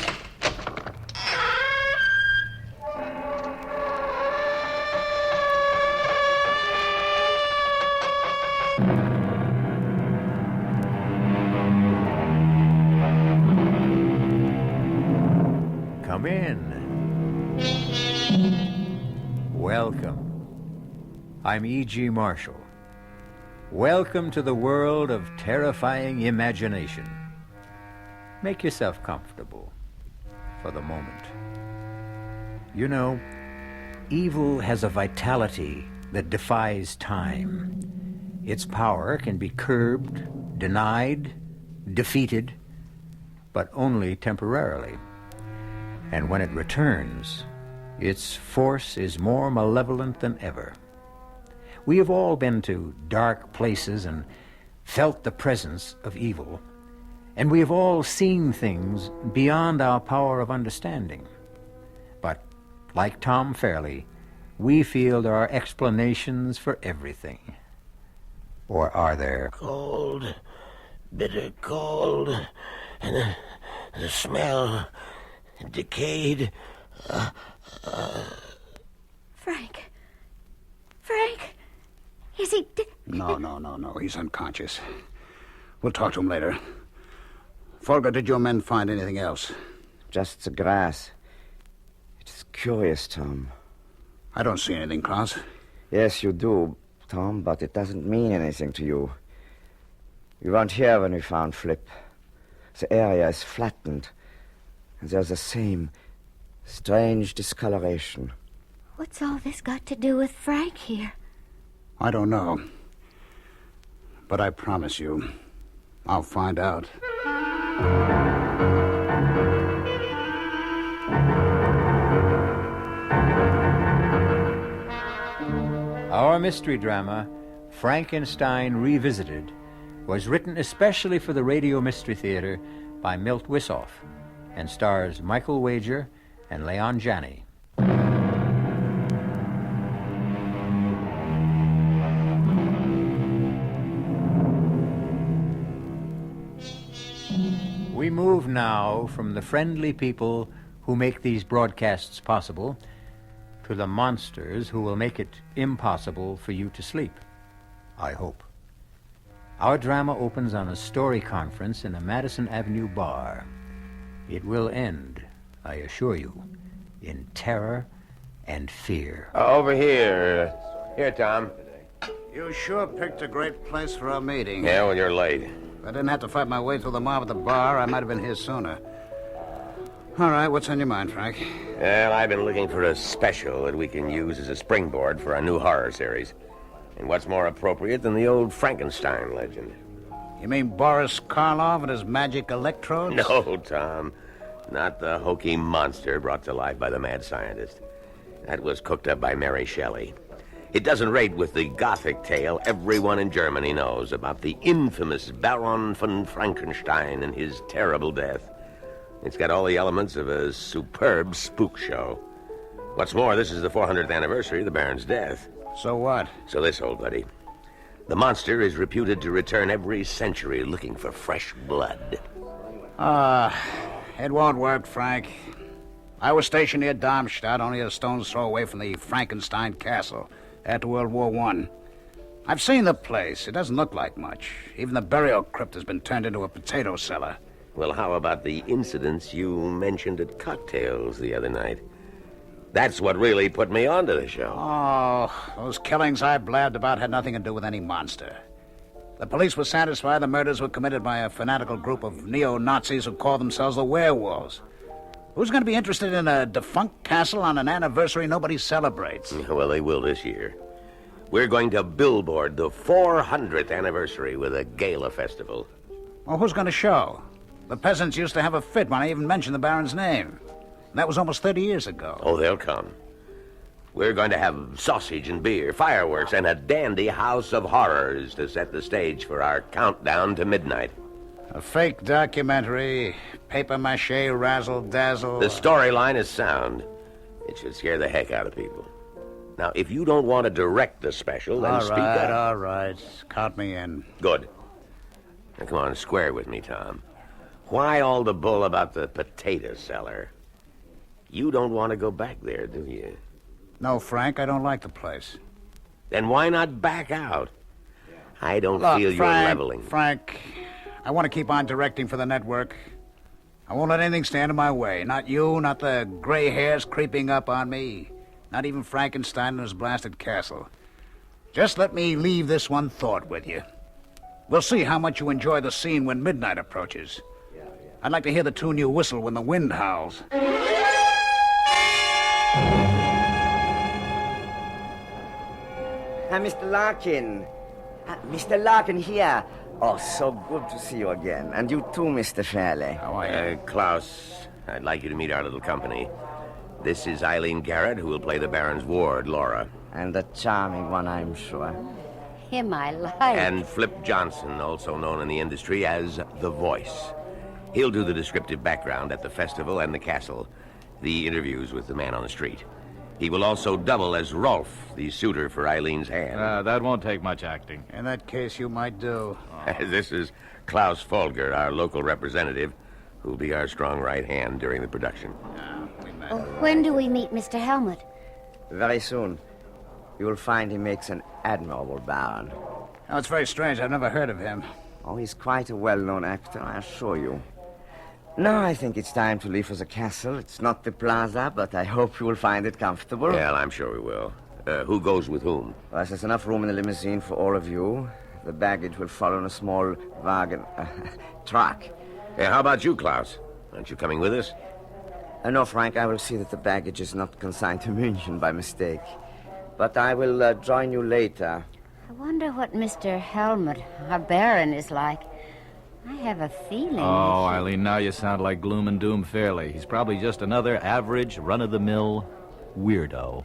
Come in. Welcome. I'm E.G. Marshall. Welcome to the world of terrifying imagination. Make yourself comfortable for the moment. You know, evil has a vitality that defies time. Its power can be curbed, denied, defeated, but only temporarily. And when it returns, its force is more malevolent than ever. We have all been to dark places and felt the presence of evil, and we have all seen things beyond our power of understanding. But, like Tom Fairley, we feel there are explanations for everything. Or are there? Cold, bitter cold, and the smell, decayed. Frank. Frank? Is he No. He's unconscious. We'll talk to him later. Folger, did your men find anything else? Just the grass. It is curious, Tom. I don't see anything, Klaus. Yes, you do, Tom, but it doesn't mean anything to you. You weren't here when we found Flip. The area is flattened, and there's the same strange discoloration. What's all this got to do with Frank here? I don't know. But I promise you, I'll find out. Our mystery drama, Frankenstein Revisited, was written especially for the Radio Mystery Theater by Milt Wissoff and stars Michael Wager and Leon Janney. We move now from the friendly people who make these broadcasts possible to the monsters who will make it impossible for you to sleep. I hope. Our drama opens on a story conference in a Madison Avenue bar. It will end, I assure you, in terror and fear. Over here. Here, Tom. You sure picked a great place for our meeting. Yeah, well, you're late. If I didn't have to fight my way through the mob at the bar, I might have been here sooner. All right, what's on your mind, Frank? Well, I've been looking for a special that we can use as a springboard for our new horror series. And what's more appropriate than the old Frankenstein legend? You mean Boris Karloff and his magic electrodes? No, Tom. Not the hokey monster brought to life by the mad scientist. That was cooked up by Mary Shelley. It doesn't rate with the Gothic tale everyone in Germany knows about the infamous Baron von Frankenstein and his terrible death. It's got all the elements of a superb spook show. What's more, this is the 400th anniversary of the Baron's death. So what? So this, old buddy. The monster is reputed to return every century looking for fresh blood. It won't work, Frank. I was stationed near Darmstadt, only a stone's throw away from the Frankenstein castle after World War I. I've seen the place. It doesn't look like much. Even the burial crypt has been turned into a potato cellar. Well, how about the incidents you mentioned at cocktails the other night? That's what really put me onto the show. Oh, those killings I blabbed about had nothing to do with any monster. The police were satisfied the murders were committed by a fanatical group of neo-Nazis who call themselves the werewolves. Who's going to be interested in a defunct castle on an anniversary nobody celebrates? Well, they will this year. We're going to billboard the 400th anniversary with a gala festival. Well, who's going to show? The peasants used to have a fit when I even mentioned the Baron's name. That was almost 30 years ago. Oh, they'll come. We're going to have sausage and beer, fireworks, and a dandy house of horrors to set the stage for our countdown to midnight. A fake documentary, papier-mâché, razzle-dazzle. The storyline is sound. It should scare the heck out of people. Now, if you don't want to direct the special, then speak up. All right. Count me in. Good. Now, come on, square with me, Tom. Why all the bull about the potato cellar? You don't want to go back there, do you? No, Frank, I don't like the place. Then why not back out? I don't Look, feel you're Frank, leveling. Frank, I want to keep on directing for the network. I won't let anything stand in my way. Not you, not the gray hairs creeping up on me. Not even Frankenstein and his blasted castle. Just let me leave this one thought with you. We'll see how much you enjoy the scene when midnight approaches. I'd like to hear the tune you whistle when the wind howls. Mr. Larkin. Mr. Larkin here. Oh, so good to see you again. And you too, Mr. Fairley. How are you? Klaus, I'd like you to meet our little company. This is Eileen Garrett, who will play the Baron's ward, Laura. And a charming one, I'm sure. Him I like. And Flip Johnson, also known in the industry as The Voice. He'll do the descriptive background at the festival and the castle, the interviews with the man on the street. He will also double as Rolf, the suitor for Eileen's hand. That won't take much acting. In that case, you might do. This is Klaus Folger, our local representative, who'll be our strong right hand during the production. Oh, when do we meet Mr. Helmut? Very soon. You will find he makes an admirable Baron. Oh, it's very strange. I've never heard of him. Oh, he's quite a well-known actor, I assure you. Now I think it's time to leave for the castle. It's not the plaza, but I hope you will find it comfortable. Well, I'm sure we will. Who goes with whom? Well, there's enough room in the limousine for all of you. The baggage will follow in a small wagon... truck. Hey, how about you, Klaus? Aren't you coming with us? No, Frank, I will see that the baggage is not consigned to München by mistake. But I will join you later. I wonder what Mr. Helmut, our Baron, is like. I have a feeling. Oh, Eileen, now you sound like Gloom and Doom Fairley. He's probably just another average, run-of-the-mill weirdo.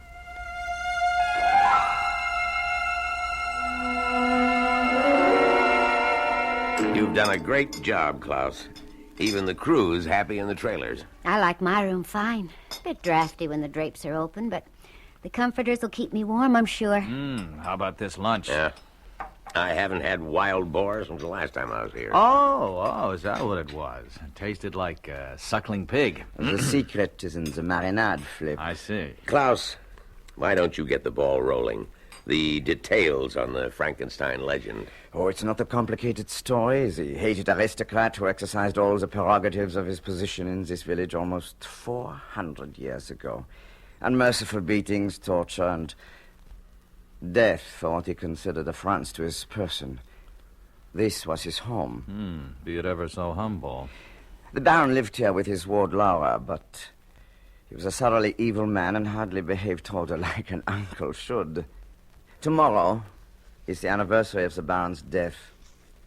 You've done a great job, Klaus. Even the crew's happy in the trailers. I like my room fine. A bit drafty when the drapes are open, but the comforters will keep me warm, I'm sure. How about this lunch? Yeah. I haven't had wild boar since the last time I was here. Oh, is that what it was? It tasted like a suckling pig. The secret is in the marinade, Flip. I see. Klaus, why don't you get the ball rolling? The details on the Frankenstein legend. Oh, it's not a complicated story. The hated aristocrat who exercised all the prerogatives of his position in this village almost 400 years ago. Unmerciful beatings, torture, and death for what he considered affronts to his person. This was his home. Be it ever so humble. The Baron lived here with his ward Laura, but he was a thoroughly evil man and hardly behaved toward her like an uncle should. Tomorrow is the anniversary of the Baron's death.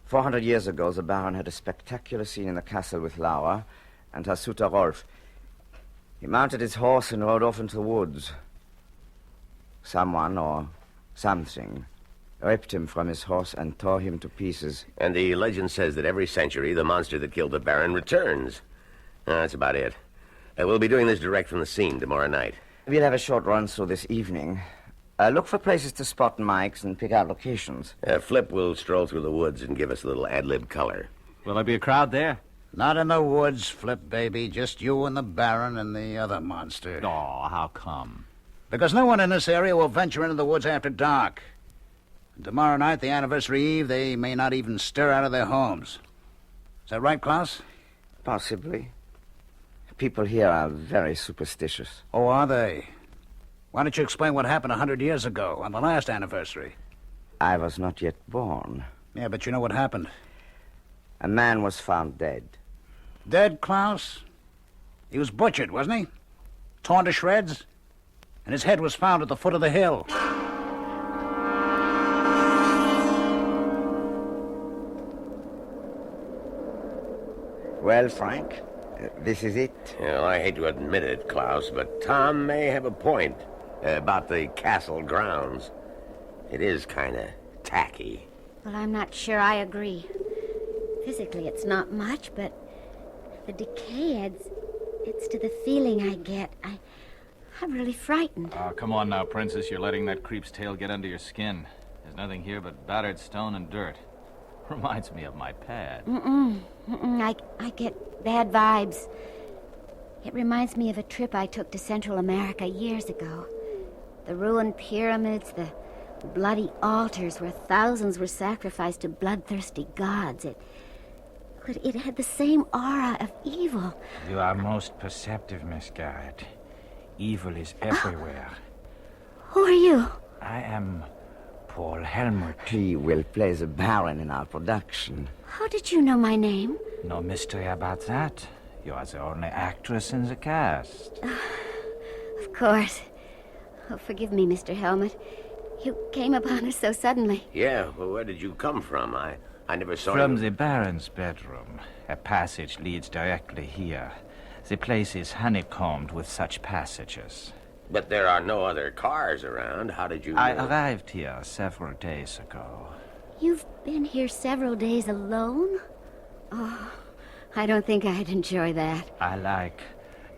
400 years ago, the Baron had a spectacular scene in the castle with Laura and her suitor Rolf. He mounted his horse and rode off into the woods. Someone or something ripped him from his horse and tore him to pieces. And the legend says that every century the monster that killed the Baron returns. That's about it. We'll be doing this direct from the scene tomorrow night. We'll have a short run through this evening. Look for places to spot mics and pick out locations. Flip will stroll through the woods and give us a little ad-lib color. Will there be a crowd there? Not in the woods, Flip, baby. Just you and the Baron and the other monster. Oh, how come? Because no one in this area will venture into the woods after dark. And tomorrow night, the anniversary eve, they may not even stir out of their homes. Is that right, Klaus? Possibly. People here are very superstitious. Oh, are they? Why don't you explain what happened 100 years ago on the last anniversary? I was not yet born. Yeah, but you know what happened. A man was found dead. Dead, Klaus? He was butchered, wasn't he? Torn to shreds? And his head was found at the foot of the hill. Well, Frank, this is it. Well, I hate to admit it, Klaus, but Tom may have a point about the castle grounds. It is kind of tacky. Well, I'm not sure I agree. Physically, it's not much, but the decay adds... It's to the feeling I get. I'm really frightened. Oh, come on now, Princess. You're letting that creep's tail get under your skin. There's nothing here but battered stone and dirt. Reminds me of my pad. I get bad vibes. It reminds me of a trip I took to Central America years ago. The ruined pyramids, the bloody altars where thousands were sacrificed to bloodthirsty gods. It had the same aura of evil. You are most perceptive, Miss Garrett. Evil is everywhere. Who are you? I am Paul Helmut. He will play the Baron in our production. How did you know my name? No mystery about that. You are the only actress in the cast. Of course. Oh, forgive me, Mr. Helmut. You came upon us so suddenly. Yeah, well, where did you come from? I never saw From you. the Baron's bedroom. A passage leads directly here. The place is honeycombed with such passages. But there are no other cars around. How did you... I arrived here several days ago. You've been here several days alone? Oh, I don't think I'd enjoy that. I like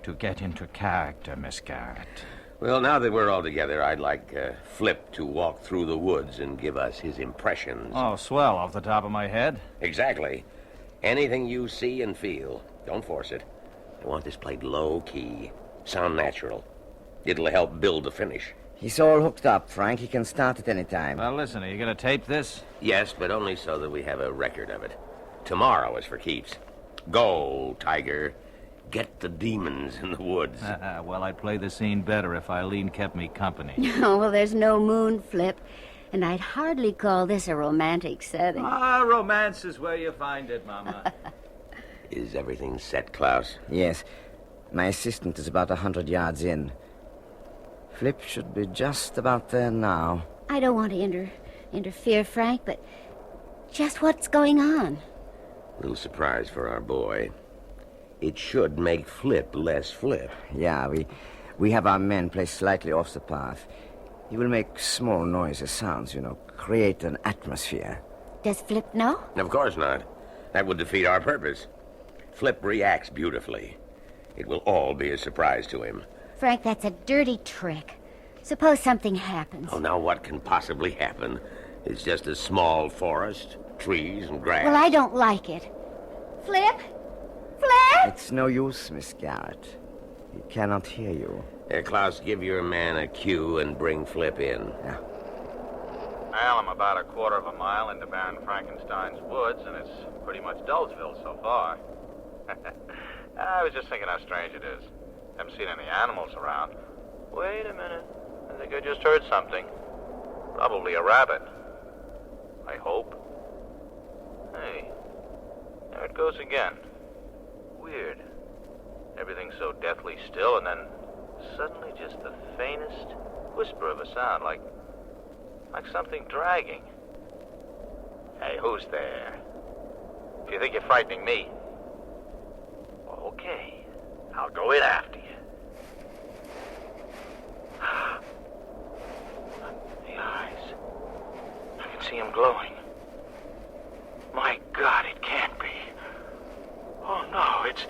to get into character, Miss Garrett. Well, now that we're all together, I'd like Flip to walk through the woods and give us his impressions. Oh, swell, off the top of my head. Exactly. Anything you see and feel, don't force it. I want this played low-key, sound natural. It'll help build the finish. He's all hooked up, Frank. He can start at any time. Well, listen, are you going to tape this? Yes, but only so that we have a record of it. Tomorrow is for keeps. Go, Tiger. Get the demons in the woods. Well, I'd play the scene better if Eileen kept me company. Oh, well, there's no moon, Flip. And I'd hardly call this a romantic setting. Ah, romance is where you find it, Mama. Is everything set, Klaus? Yes. My assistant is about 100 yards in. Flip should be just about there now. I don't want to interfere, Frank, but just what's going on? Little surprise for our boy. It should make Flip less Flip. Yeah, we have our men play slightly off the path. He will make small noises, sounds, create an atmosphere. Does Flip know? Of course not. That would defeat our purpose. Flip reacts beautifully. It will all be a surprise to him. Frank, that's a dirty trick. Suppose something happens. Oh, now what can possibly happen? It's just a small forest, trees and grass. Well, I don't like it. Flip? Flip? It's no use, Miss Garrett. He cannot hear you. Klaus, give your man a cue and bring Flip in. Yeah. Well, I'm about a quarter of a mile into Baron Frankenstein's woods, and it's pretty much Dullsville so far. I was just thinking how strange it is. Haven't seen any animals around. Wait a minute. I think I just heard something. Probably a rabbit. I hope. Hey, there it goes again. Weird. Everything's so deathly still, and then suddenly just the faintest whisper of a sound, like something dragging. Hey, who's there? If you think you're frightening me, okay, I'll go in after you. The eyes. I can see them glowing. My God, it can't be. Oh, no, it's...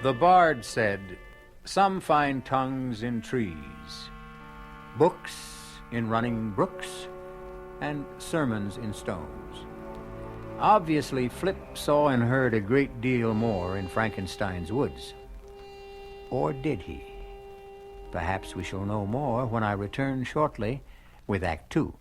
The bard said, "Some find tongues in trees, books in running brooks, and sermons in stones." Obviously, Flip saw and heard a great deal more in Frankenstein's woods. Or did he? Perhaps we shall know more when I return shortly with Act Two.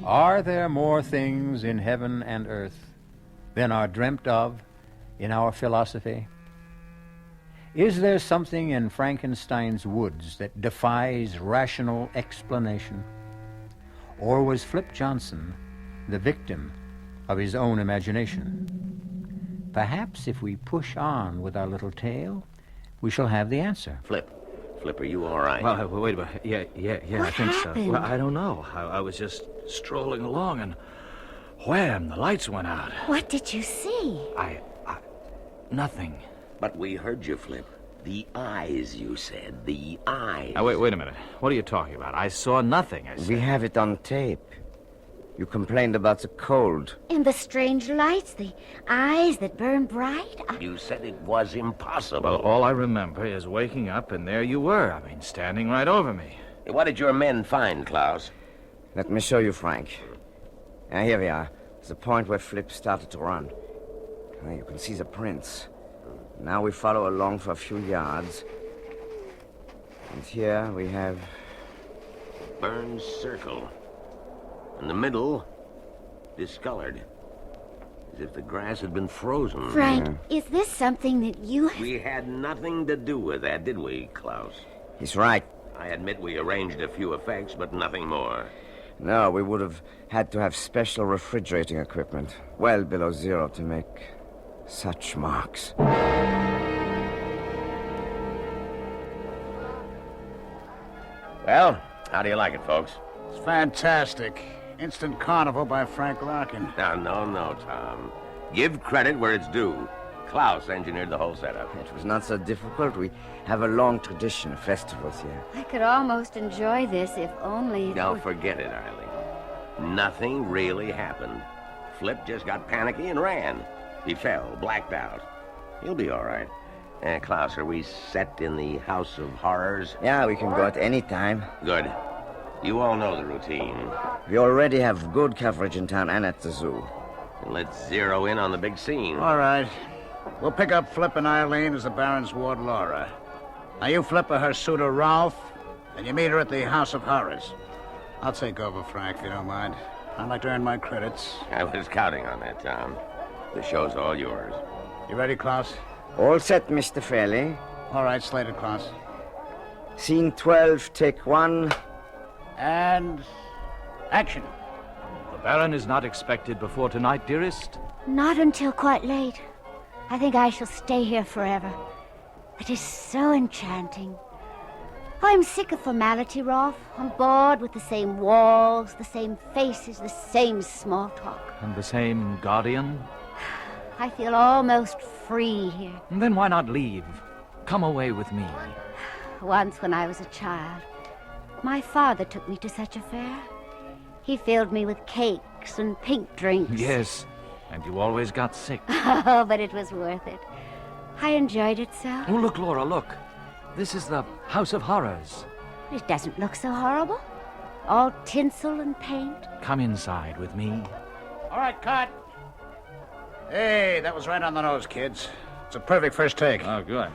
Are there more things in heaven and earth than are dreamt of in our philosophy? Is there something in Frankenstein's woods that defies rational explanation? Or was Flip Johnson the victim of his own imagination? Perhaps if we push on with our little tale, we shall have the answer. Flip, are you all right? Well, wait a minute. Yeah, I think so. Well, I don't know. I was just strolling along, and wham, the lights went out. What did you see? Nothing. But we heard you, Flip. The eyes, you said. The eyes. Now, wait a minute. What are you talking about? I saw nothing, I said. We have it on tape. You complained about the cold. And the strange lights, the eyes that burn bright. You said it was impossible. Well, all I remember is waking up, and there you were. I mean, standing right over me. What did your men find, Klaus? Let me show you, Frank. Now, here we are. The point where Flip started to run. Now, you can see the prints. Now we follow along for a few yards. And here we have... Burned circle. In the middle, discolored. As if the grass had been frozen. Frank, is this something that you... We had nothing to do with that, did we, Klaus? He's right. I admit we arranged a few effects, but nothing more. No, we would have had to have special refrigerating equipment, well below zero, to make such marks. Well, how do you like it, folks? It's fantastic. Instant Carnival by Frank Larkin. No, Tom. Give credit where it's due. Klaus engineered the whole setup. It was not so difficult. We have a long tradition of festivals here. I could almost enjoy this if only... Now, forget it, Eileen. Nothing really happened. Flip just got panicky and ran. He fell, blacked out. He'll be all right. Klaus, are we set in the House of Horrors? Yeah, we can go at any time. Good. You all know the routine. We already have good coverage in town and at the zoo. And let's zero in on the big scene. All right. We'll pick up Flip and Eileen as the Baron's ward Laura. Now you Flip her suitor Ralph, and you meet her at the House of Horrors. I'll take over, Frank, if you don't mind. I'd like to earn my credits. I was counting on that, Tom. The show's all yours. You ready, Klaus? All set, Mr. Fairley. All right, slated, Klaus. Scene 12, take 1. And... action. The Baron is not expected before tonight, dearest? Not until quite late. I think I shall stay here forever. It is so enchanting. I'm sick of formality, Rolf. I'm bored with the same walls, the same faces, the same small talk. And the same guardian? I feel almost free here. Then why not leave? Come away with me. Once when I was a child, my father took me to such a fair. He filled me with cakes and pink drinks. Yes, and you always got sick. Oh, but it was worth it. I enjoyed it so. Oh, look, Laura, look. This is the House of Horrors. It doesn't look so horrible. All tinsel and paint. Come inside with me. All right, cut. Hey, that was right on the nose, kids. It's a perfect first take. Oh, good.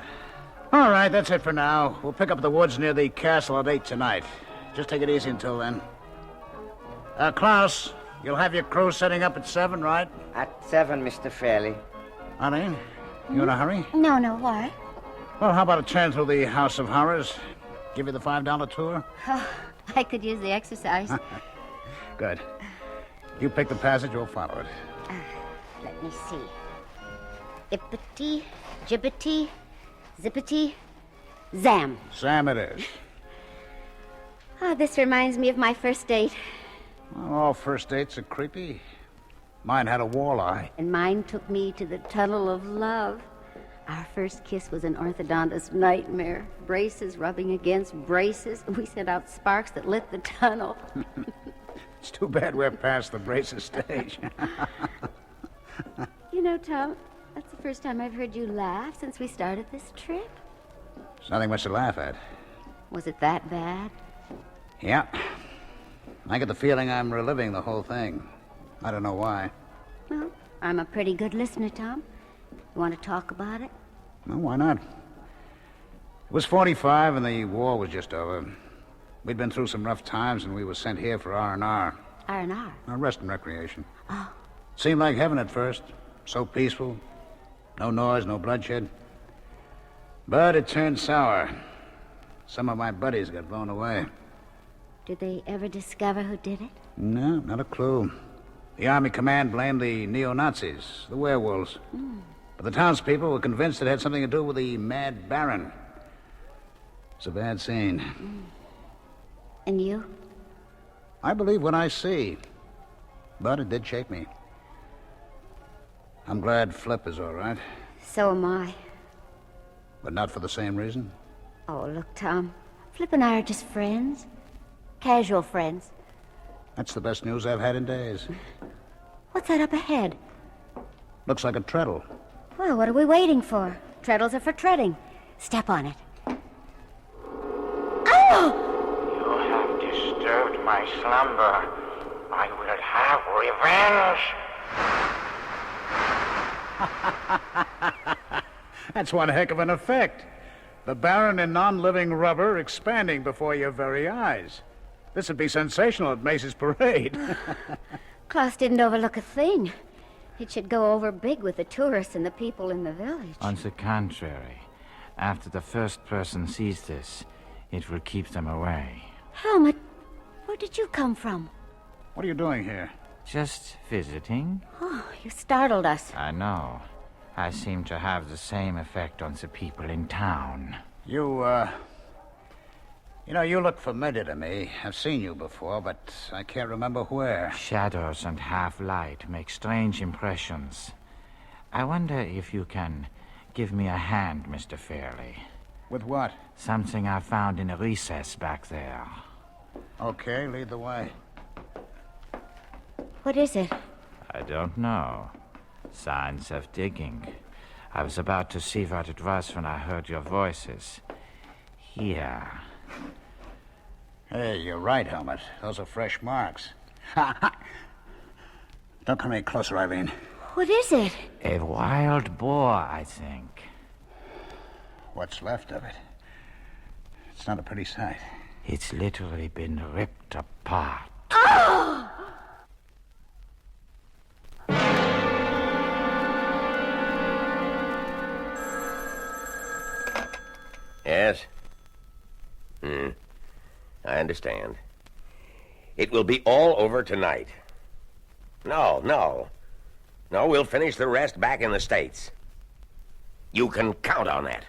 All right, that's it for now. We'll pick up the woods near the castle at 8 tonight. Just take it easy until then. Klaus, you'll have your crew setting up at 7, right? At 7, Mr. Fairley. Honey, you in a hurry? No, why? Well, how about a turn through the House of Horrors? Give you the $5 tour? Oh, I could use the exercise. Good. You pick the passage, we'll follow it. Let me see. Ippity, jibbity, zippity, zam. Sam it is. Oh, this reminds me of my first date. Well, all first dates are creepy. Mine had a walleye. And mine took me to the tunnel of love. Our first kiss was an orthodontist's nightmare. Braces rubbing against braces. We sent out sparks that lit the tunnel. It's too bad we're past the braces stage. You know, Tom, that's the first time I've heard you laugh since we started this trip. There's nothing much to laugh at. Was it that bad? Yeah. I get the feeling I'm reliving the whole thing. I don't know why. Well, I'm a pretty good listener, Tom. You want to talk about it? Well, why not? It was 45 and the war was just over. We'd been through some rough times and we were sent here for R&R. R&R? Rest and recreation. Oh. Seemed like heaven at first. So peaceful. No noise, no bloodshed. But it turned sour. Some of my buddies got blown away. Did they ever discover who did it? No, not a clue. The Army command blamed the neo-Nazis, the werewolves. But the townspeople were convinced it had something to do with the Mad Baron. It's a bad scene. And you? I believe what I see. But it did shake me. I'm glad Flip is all right. So am I. But not for the same reason? Oh, look, Tom. Flip and I are just friends. Casual friends. That's the best news I've had in days. What's that up ahead? Looks like a treadle. Well, what are we waiting for? Treadles are for treading. Step on it. Oh! You have disturbed my slumber. I will have revenge. That's one heck of an effect. The Baron in non-living rubber expanding before your very eyes. This would be sensational at Macy's Parade. Klaus didn't overlook a thing. It should go over big with the tourists and the people in the village. On the contrary, after the first person sees this, it will keep them away. Helmut, where did you come from? What are you doing here? Just visiting. Oh, you startled us. I know. I seem to have the same effect on the people in town. You look familiar to me. I've seen you before, but I can't remember where. Shadows and half-light make strange impressions. I wonder if you can give me a hand, Mr. Fairley. With what? Something I found in a recess back there. Okay, lead the way. What is it? I don't know. Signs of digging. I was about to see what it was when I heard your voices. Here. Hey, you're right, Helmut. Those are fresh marks. Don't come any closer, Eileen. What is it? A wild boar, I think. What's left of it? It's not a pretty sight. It's literally been ripped apart. Oh! Yes? I understand. It will be all over tonight. No, we'll finish the rest back in the States. You can count on that.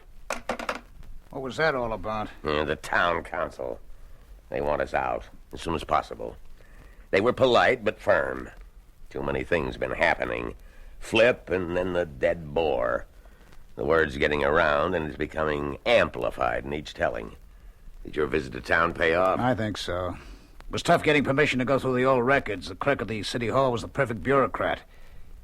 What was that all about? The town council. They want us out as soon as possible. They were polite but firm. Too many things been happening. Flip and then the dead boar. The word's getting around and it's becoming amplified in each telling. Did your visit to town pay off? I think so. It was tough getting permission to go through the old records. The clerk of the city hall was the perfect bureaucrat.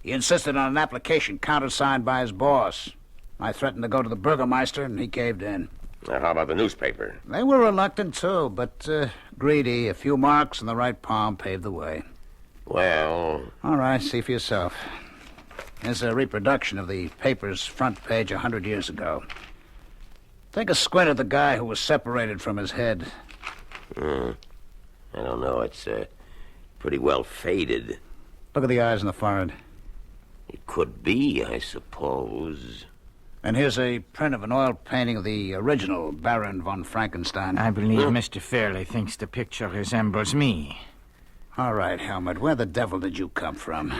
He insisted on an application countersigned by his boss. I threatened to go to the burgomaster, and he caved in. Now, how about the newspaper? They were reluctant, too, but greedy. A few marks in the right palm paved the way. Well... All right, see for yourself. Here's a reproduction of the paper's front page 100 years ago. Take a squint at the guy who was separated from his head. I don't know. It's pretty well faded. Look at the eyes and the forehead. It could be, I suppose. And here's a print of an oil painting of the original Baron von Frankenstein. I believe Mr. Fairley thinks the picture resembles me. All right, Helmut, where the devil did you come from?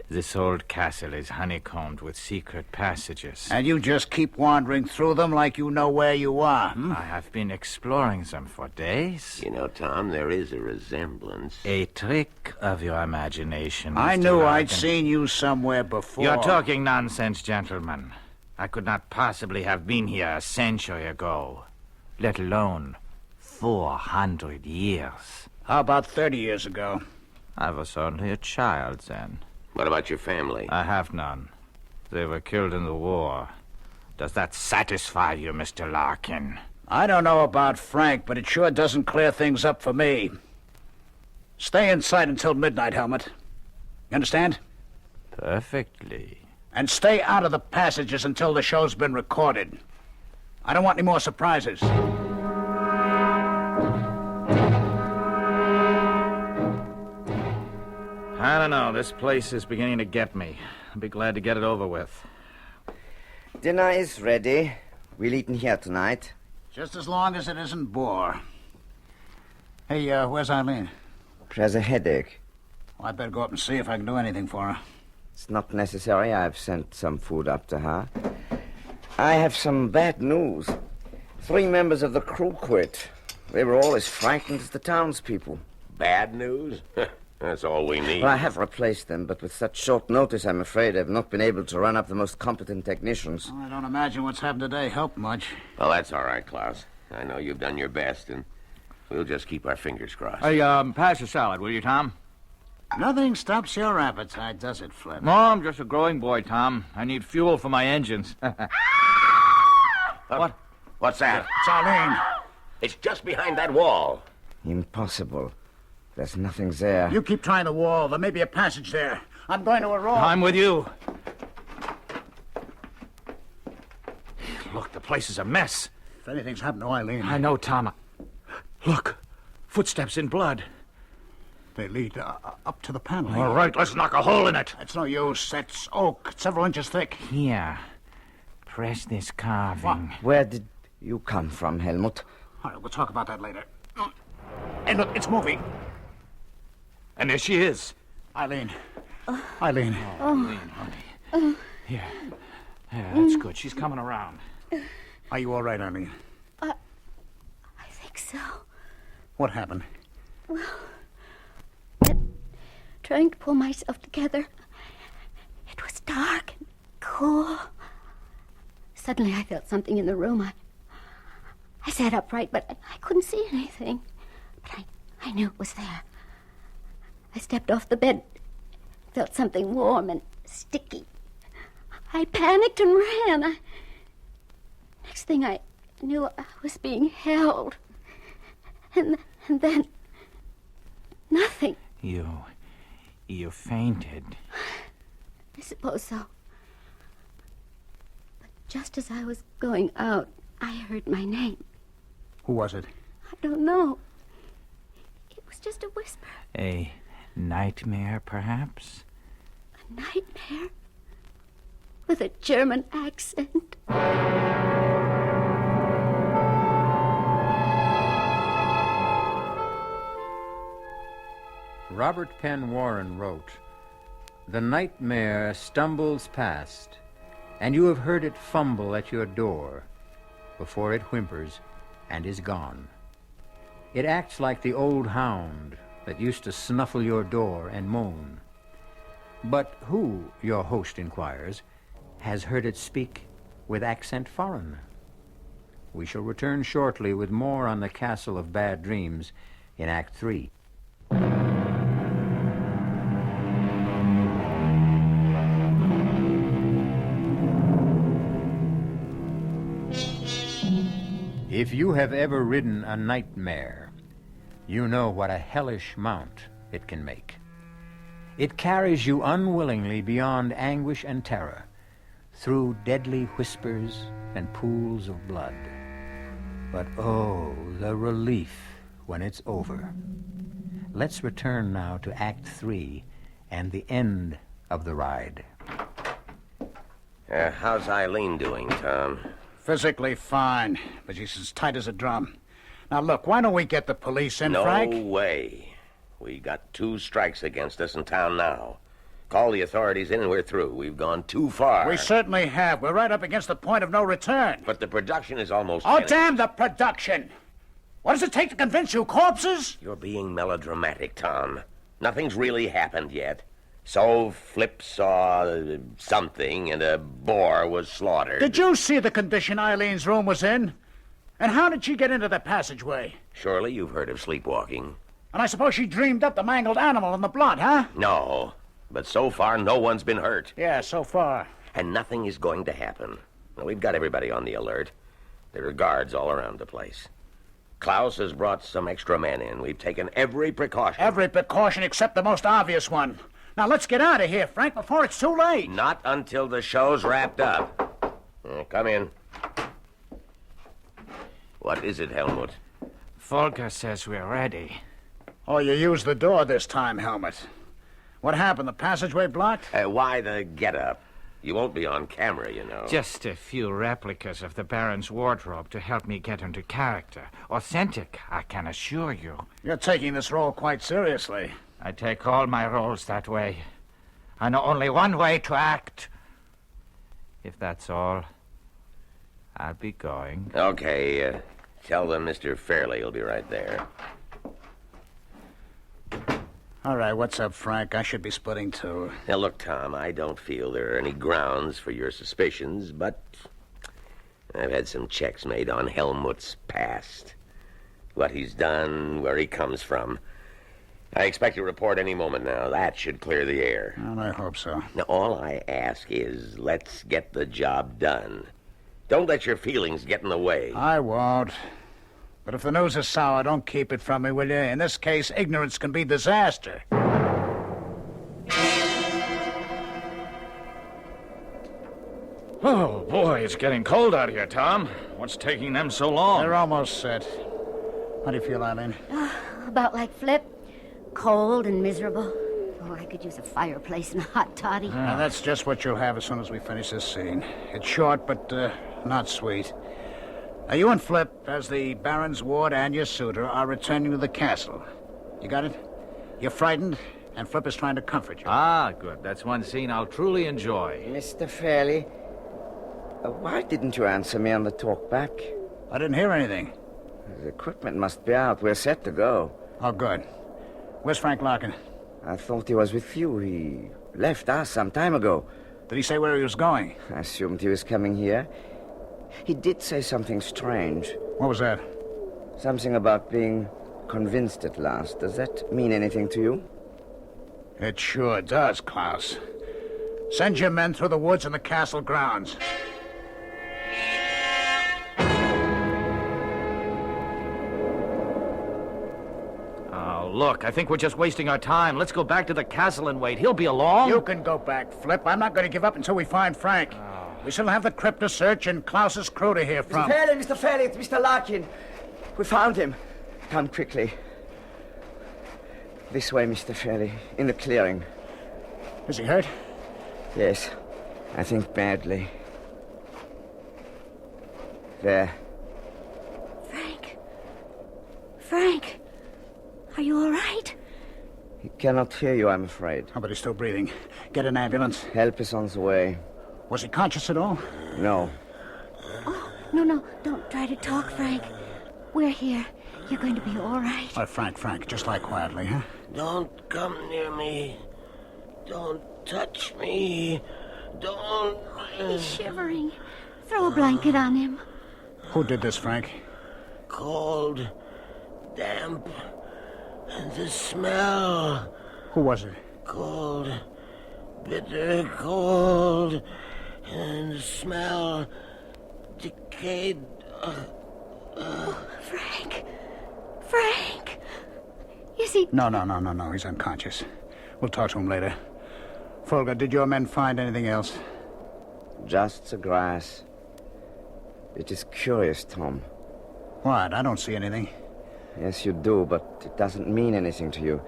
This old castle is honeycombed with secret passages. And you just keep wandering through them like you know where you are, I have been exploring them for days. You know, Tom, there is a resemblance. A trick of your imagination, Mr. I knew Larkin. I'd seen you somewhere before. You're talking nonsense, gentlemen. I could not possibly have been here a century ago, let alone 400 years. How about 30 years ago? I was only a child then. What about your family? I have none. They were killed in the war. Does that satisfy you, Mr. Larkin? I don't know about Frank, but it sure doesn't clear things up for me. Stay inside until midnight, Helmut. You understand? Perfectly. And stay out of the passages until the show's been recorded. I don't want any more surprises. I don't know. This place is beginning to get me. I'll be glad to get it over with. Dinner is ready. We'll eat in here tonight. Just as long as it isn't boar. Hey, where's Eileen? She has a headache. Well, I'd better go up and see if I can do anything for her. It's not necessary. I've sent some food up to her. I have some bad news. 3 members of the crew quit. They were all as frightened as the townspeople. Bad news? That's all we need. Well, I have replaced them, but with such short notice, I'm afraid I've not been able to run up the most competent technicians. I don't imagine what's happened today helped much. Well, that's all right, Klaus. I know you've done your best, and we'll just keep our fingers crossed. Hey, pass the salad, will you, Tom? Nothing stops your appetite, does it, Flip? No, I'm just a growing boy, Tom. I need fuel for my engines. What? What's that? It's Arlene. It's just behind that wall. Impossible. There's nothing there. You keep trying the wall. There may be a passage there. I'm going to a roll. I'm with you. Look, the place is a mess. If anything's happened to Eileen... I know, Tom. Look, footsteps in blood. They lead up to the paneling. All right, let's knock a hole in it. It's no use. It's oak. It's several inches thick. Here. Press this carving. What? Where did you come from, Helmut? All right, we'll talk about that later. Hey, look, it's moving. And there she is. Eileen. Eileen. Oh, Eileen, honey. Here. Yeah, that's good. She's coming around. Are you all right, Eileen? I think so. What happened? Well, trying to pull myself together. It was dark and cool. Suddenly I felt something in the room. I sat upright, but I couldn't see anything. But I knew it was there. I stepped off the bed, felt something warm and sticky. I panicked and ran. Next thing I knew, I was being held. And then... nothing. You fainted. I suppose so. But just as I was going out, I heard my name. Who was it? I don't know. It was just a whisper. A nightmare, perhaps? A nightmare? With a German accent. Robert Penn Warren wrote, "The nightmare stumbles past, and you have heard it fumble at your door before it whimpers and is gone. It acts like the old hound that used to snuffle your door and moan. But who, your host inquires, has heard it speak with accent foreign?" We shall return shortly with more on the Castle of Bad Dreams in Act 3. If you have ever ridden a nightmare, you know what a hellish mount it can make. It carries you unwillingly beyond anguish and terror, through deadly whispers and pools of blood. But oh, the relief when it's over. Let's return now to Act 3 and the end of the ride. How's Eileen doing, Tom? Physically fine, but she's as tight as a drum. Now, look, why don't we get the police in, No Frank? way. We got 2 strikes against us in town now. Call the authorities in and we're through. We've gone too far. We certainly have. We're right up against the point of no return. But the production is almost Oh, finished. damn the production! What does it take to convince you? Corpses? You're being melodramatic, Tom. Nothing's really happened yet. So Flip saw something and a boar was slaughtered. Did you see the condition Eileen's room was in? And how did she get into the passageway? Surely you've heard of sleepwalking. And I suppose she dreamed up the mangled animal and the blood, huh? No, but so far no one's been hurt. Yeah, so far. And nothing is going to happen. Well, we've got everybody on the alert. There are guards all around the place. Klaus has brought some extra men in. We've taken every precaution. Every precaution except the most obvious one. Now, let's get out of here, Frank, before it's too late. Not until the show's wrapped up. Come in. What is it, Helmut? Volker says we're ready. Oh, you used the door this time, Helmut. What happened? The passageway blocked? Why the get-up? You won't be on camera, you know. Just a few replicas of the Baron's wardrobe to help me get into character. Authentic, I can assure you. You're taking this role quite seriously. I take all my roles that way. I know only one way to act. If that's all, I'll be going. Okay, tell them Mr. Fairley will be right there. All right, what's up, Frank? I should be splitting, too. Now, look, Tom, I don't feel there are any grounds for your suspicions, but I've had some checks made on Helmut's past. What he's done, where he comes from. I expect a report any moment now. That should clear the air. Well, I hope so. Now, all I ask is let's get the job done. Don't let your feelings get in the way. I won't. But if the news is sour, don't keep it from me, will you? In this case, ignorance can be disaster. Oh, boy, it's getting cold out here, Tom. What's taking them so long? They're almost set. How do you feel, Eileen? About like Flip. Cold and miserable. Oh, I could use a fireplace and a hot toddy. Now, that's just what you'll have as soon as we finish this scene. It's short, but not sweet. Now, you and Flip, as the Baron's ward and your suitor, are returning to the castle. You got it? You're frightened, and Flip is trying to comfort you. Ah, good. That's one scene I'll truly enjoy. Mr. Fairley, why didn't you answer me on the talk back? I didn't hear anything. The equipment must be out. We're set to go. Oh, good. Where's Frank Larkin? I thought he was with you. He left us some time ago. Did he say where he was going? I assumed he was coming here. He did say something strange. What was that? Something about being convinced at last. Does that mean anything to you? It sure does, Klaus. Send your men through the woods and the castle grounds. Look, I think we're just wasting our time. Let's go back to the castle and wait. He'll be along. You can go back, Flip. I'm not going to give up until we find Frank. We still have the crypt to search and Klaus's crew to hear from. Mr. Fairley, it's Mr. Larkin. We found him. Come quickly. This way, Mr. Fairley, in the clearing. Is he hurt? Yes, I think badly. There. Frank, are you all right? He cannot hear you, I'm afraid. Oh, but he's still breathing. Get an ambulance. Help is on the way. Was he conscious at all? No. Oh, no, don't try to talk, Frank. We're here. You're going to be all right. Oh, Frank, just lie quietly, huh? Don't come near me. Don't touch me. Don't... He's shivering. Throw a blanket on him. Who did this, Frank? Cold, damp, and the smell. Who was it? Cold, bitter cold, and the smell, decayed. Frank! Is he... No. He's unconscious. We'll talk to him later. Folger, did your men find anything else? Just the grass. It is curious, Tom. What? I don't see anything. Yes, you do, but it doesn't mean anything to you.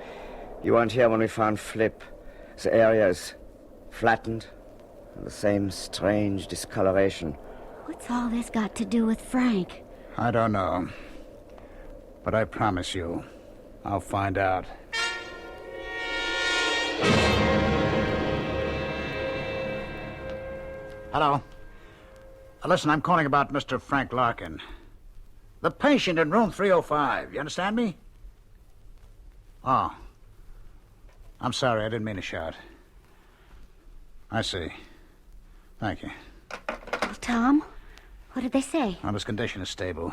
You weren't here when we found Flip. The area is flattened, and the same strange discoloration. What's all this got to do with Frank? I don't know. But I promise you, I'll find out. Hello. Listen, I'm calling about Mr. Frank Larkin. The patient in room 305. You understand me? Oh. I'm sorry, I didn't mean to shout. I see. Thank you. Well, Tom, what did they say? Well, his condition is stable.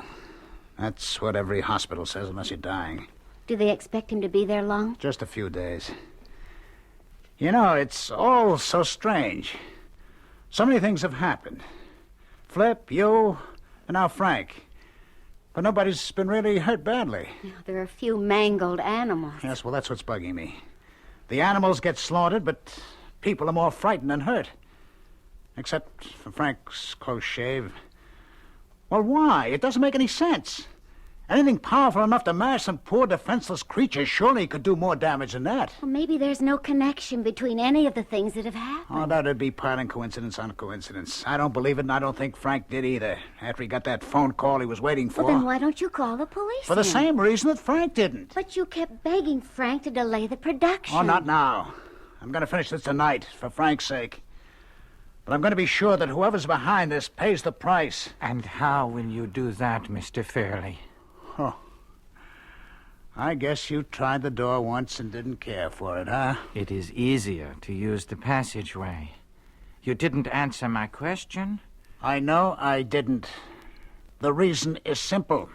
That's what every hospital says, unless you're dying. Do they expect him to be there long? Just a few days. You know, it's all so strange. So many things have happened. Flip, you, and now Frank. But nobody's been really hurt badly. There are a few mangled animals. Yes, well, that's what's bugging me. The animals get slaughtered, but people are more frightened than hurt. Except for Frank's close shave. Well, why? It doesn't make any sense. Anything powerful enough to mash some poor defenseless creature surely could do more damage than that. Well, maybe there's no connection between any of the things that have happened. Oh, that'd be piling coincidence on coincidence. I don't believe it, and I don't think Frank did either. After he got that phone call he was waiting for. Well, then why don't you call the police? For the same reason that Frank didn't. But you kept begging Frank to delay the production. Oh, not now. I'm going to finish this tonight, for Frank's sake. But I'm going to be sure that whoever's behind this pays the price. And how will you do that, Mr. Fairley? Oh. I guess you tried the door once and didn't care for it, huh? It is easier to use the passageway. You didn't answer my question? I know I didn't. The reason is simple.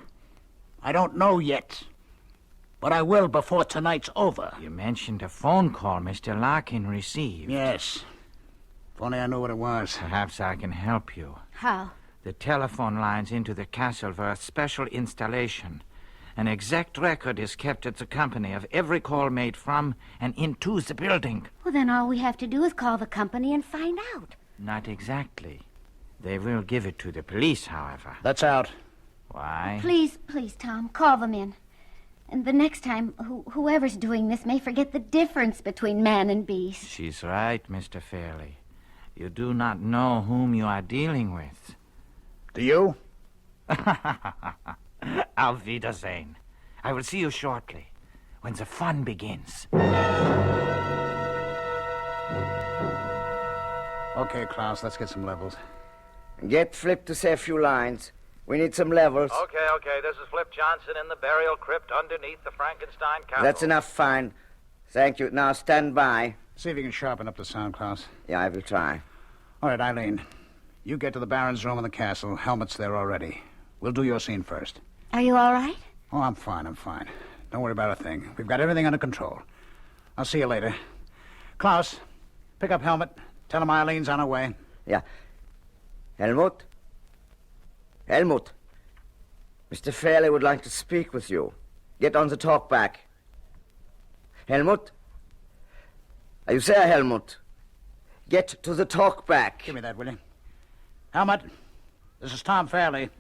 I don't know yet. But I will before tonight's over. You mentioned a phone call Mr. Larkin received. Yes. If only I knew what it was. Perhaps I can help you. How? The telephone lines into the castle were a special installation. An exact record is kept at the company of every call made from and into the building. Well, then all we have to do is call the company and find out. Not exactly. They will give it to the police, however. That's out. Why? Please, Tom, call them in. And the next time, whoever's doing this may forget the difference between man and beast. She's right, Mr. Fairley. You do not know whom you are dealing with. Do you? Auf Wiedersehen. I will see you shortly, when the fun begins. Okay, Klaus, let's get some levels. Get Flip to say a few lines. We need some levels. Okay. This is Flip Johnson in the burial crypt underneath the Frankenstein castle. That's enough, fine. Thank you. Now stand by. See if you can sharpen up the sound, Klaus. Yeah, I will try. All right, Eileen. You get to the Baron's room in the castle. Helmet's there already. We'll do your scene first. Are you all right? Oh, I'm fine. Don't worry about a thing. We've got everything under control. I'll see you later. Klaus, pick up Helmet. Tell him Eileen's on her way. Yeah. Helmut? Helmut. Mr. Fairley would like to speak with you. Get on the talk back. Helmut? Are you there, Helmut? Get to the talk back. Give me that, will you? Helmut, this is Tom Fairley.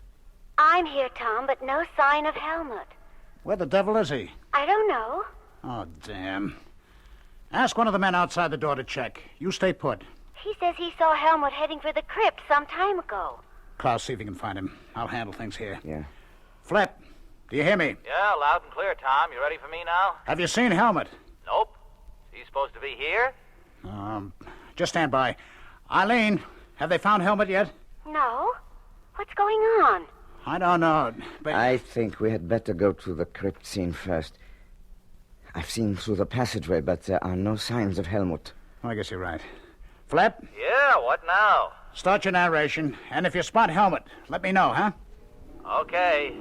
I'm here, Tom, but no sign of Helmut. Where the devil is he? I don't know. Oh, damn. Ask one of the men outside the door to check. You stay put. He says he saw Helmut heading for the crypt some time ago. Klaus, see if you can find him. I'll handle things here. Yeah. Flip, do you hear me? Yeah, loud and clear, Tom. You ready for me now? Have you seen Helmut? Nope. Is he supposed to be here? Just stand by. Eileen, have they found Helmut yet? No. What's going on? I don't know, but... I think we had better go to the crypt scene first. I've seen through the passageway, but there are no signs of Helmut. I guess you're right. Flip? Yeah, what now? Start your narration, and if you spot Helmut, let me know, huh? Okay.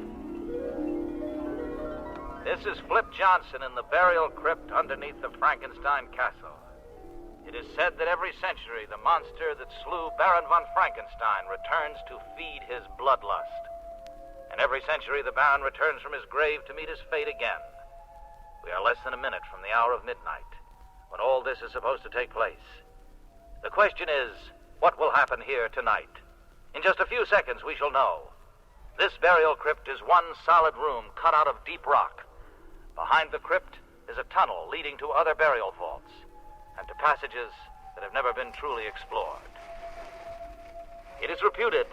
This is Flip Johnson in the burial crypt underneath the Frankenstein castle. It is said that every century the monster that slew Baron von Frankenstein returns to feed his bloodlust. And every century the Baron returns from his grave to meet his fate again. We are less than a minute from the hour of midnight, when all this is supposed to take place. The question is, what will happen here tonight? In just a few seconds we shall know. This burial crypt is one solid room cut out of deep rock. Behind the crypt is a tunnel leading to other burial vaults and to passages that have never been truly explored. It is reputed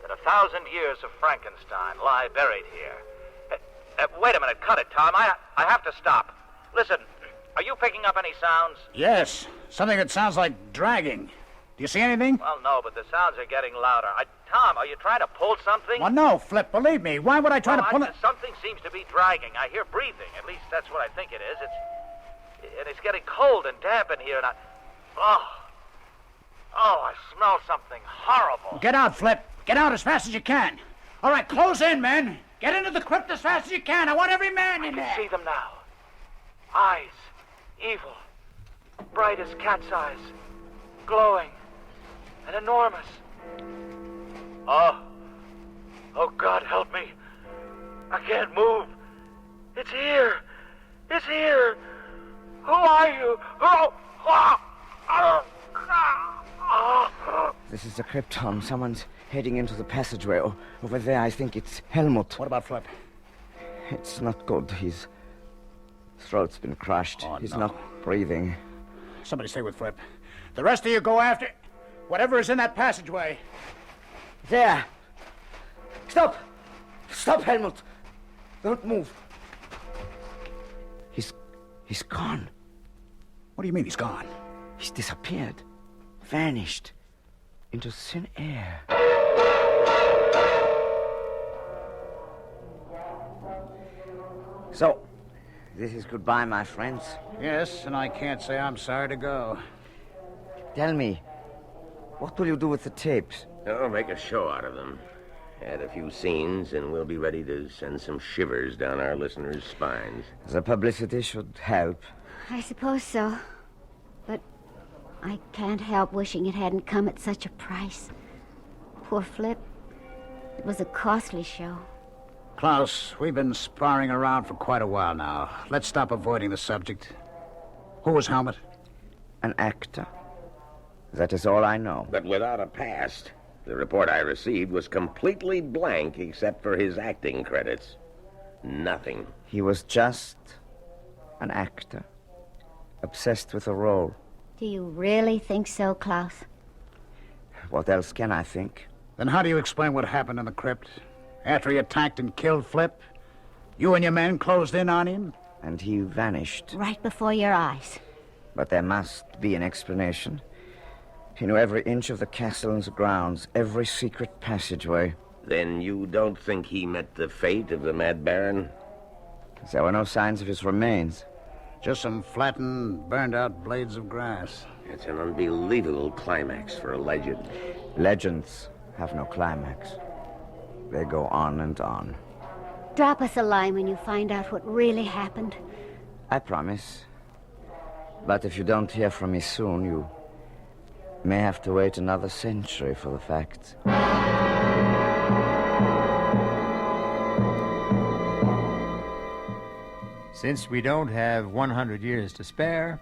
that 1,000 years of Frankenstein lie buried here. Wait a minute, cut it, Tom. I have to stop. Listen, are you picking up any sounds? Yes, something that sounds like dragging. Do you see anything? Well, no, but the sounds are getting louder. Tom, are you trying to pull something? Well, no, Flip, believe me. Why would I try to pull it? Something seems to be dragging. I hear breathing. At least that's what I think it is. It's getting cold and damp in here, and I smell something horrible. Get out, Flip. Get out as fast as you can. All right, close in, men. Get into the crypt as fast as you can. I want every man in there. I can see them now. Eyes, evil, bright as cat's eyes, glowing and enormous. Oh, God, help me. I can't move. It's here. It's here. Who are you? This is the crypt, Tom. Someone's heading into the passageway. Over there, I think it's Helmut. What about Flip? It's not good. His throat's been crushed. Oh, He's no. not breathing. Somebody stay with Flip. The rest of you go after whatever is in that passageway. There! Stop! Stop, Helmut! Don't move. He's gone. What do you mean he's gone? He's disappeared. Vanished. Into thin air. So, This is goodbye, my friends. Yes, and I can't say I'm sorry to go. Tell me, what will you do with the tapes? Oh, make a show out of them. Add a few scenes, and we'll be ready to send some shivers down our listeners' spines. The publicity should help. I suppose so. But I can't help wishing it hadn't come at such a price. Poor Flip. It was a costly show. Klaus, we've been sparring around for quite a while now. Let's stop avoiding the subject. Who was Helmut? An actor. That is all I know. But without a past. The report I received was completely blank except for his acting credits. Nothing. He was just an actor. Obsessed with a role. Do you really think so, Klaus? What else can I think? Then how do you explain what happened in the crypt? After he attacked and killed Flip, you and your men closed in on him? And he vanished. Right before your eyes. But there must be an explanation. He knew every inch of the castle and the grounds, every secret passageway. Then you don't think he met the fate of the Mad Baron? There were no signs of his remains. Just some flattened, burned-out blades of grass. It's an unbelievable climax for a legend. Legends have no climax. They go on and on. Drop us a line when you find out what really happened. I promise. But if you don't hear from me soon, you may have to wait another century for the facts. Since we don't have 100 years to spare,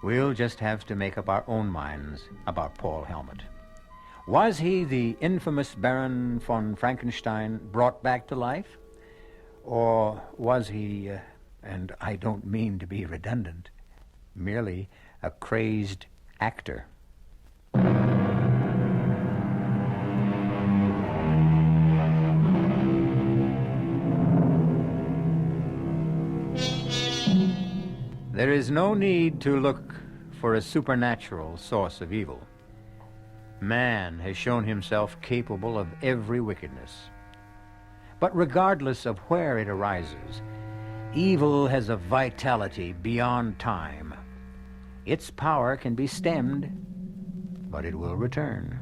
we'll just have to make up our own minds about Paul Helmut. Was he the infamous Baron von Frankenstein brought back to life? Or was he, and I don't mean to be redundant, merely a crazed actor? There is no need to look for a supernatural source of evil. Man has shown himself capable of every wickedness. But regardless of where it arises, evil has a vitality beyond time. Its power can be stemmed, but it will return.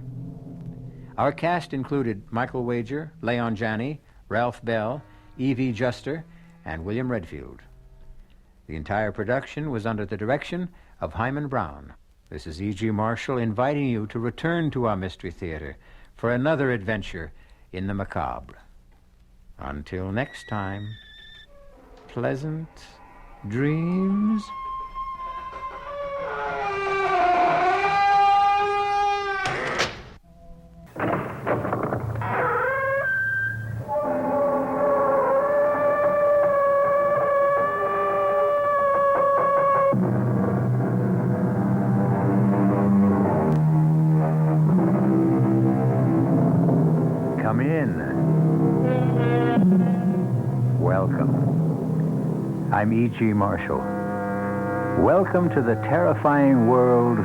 Our cast included Michael Wager, Leon Janney, Ralph Bell, E.V. Juster, and William Redfield. The entire production was under the direction of Hyman Brown. This is E.G. Marshall inviting you to return to our Mystery Theater for another adventure in the macabre. Until next time, pleasant dreams. Come in. Welcome. I'm E.G. Marshall. Welcome to the terrifying world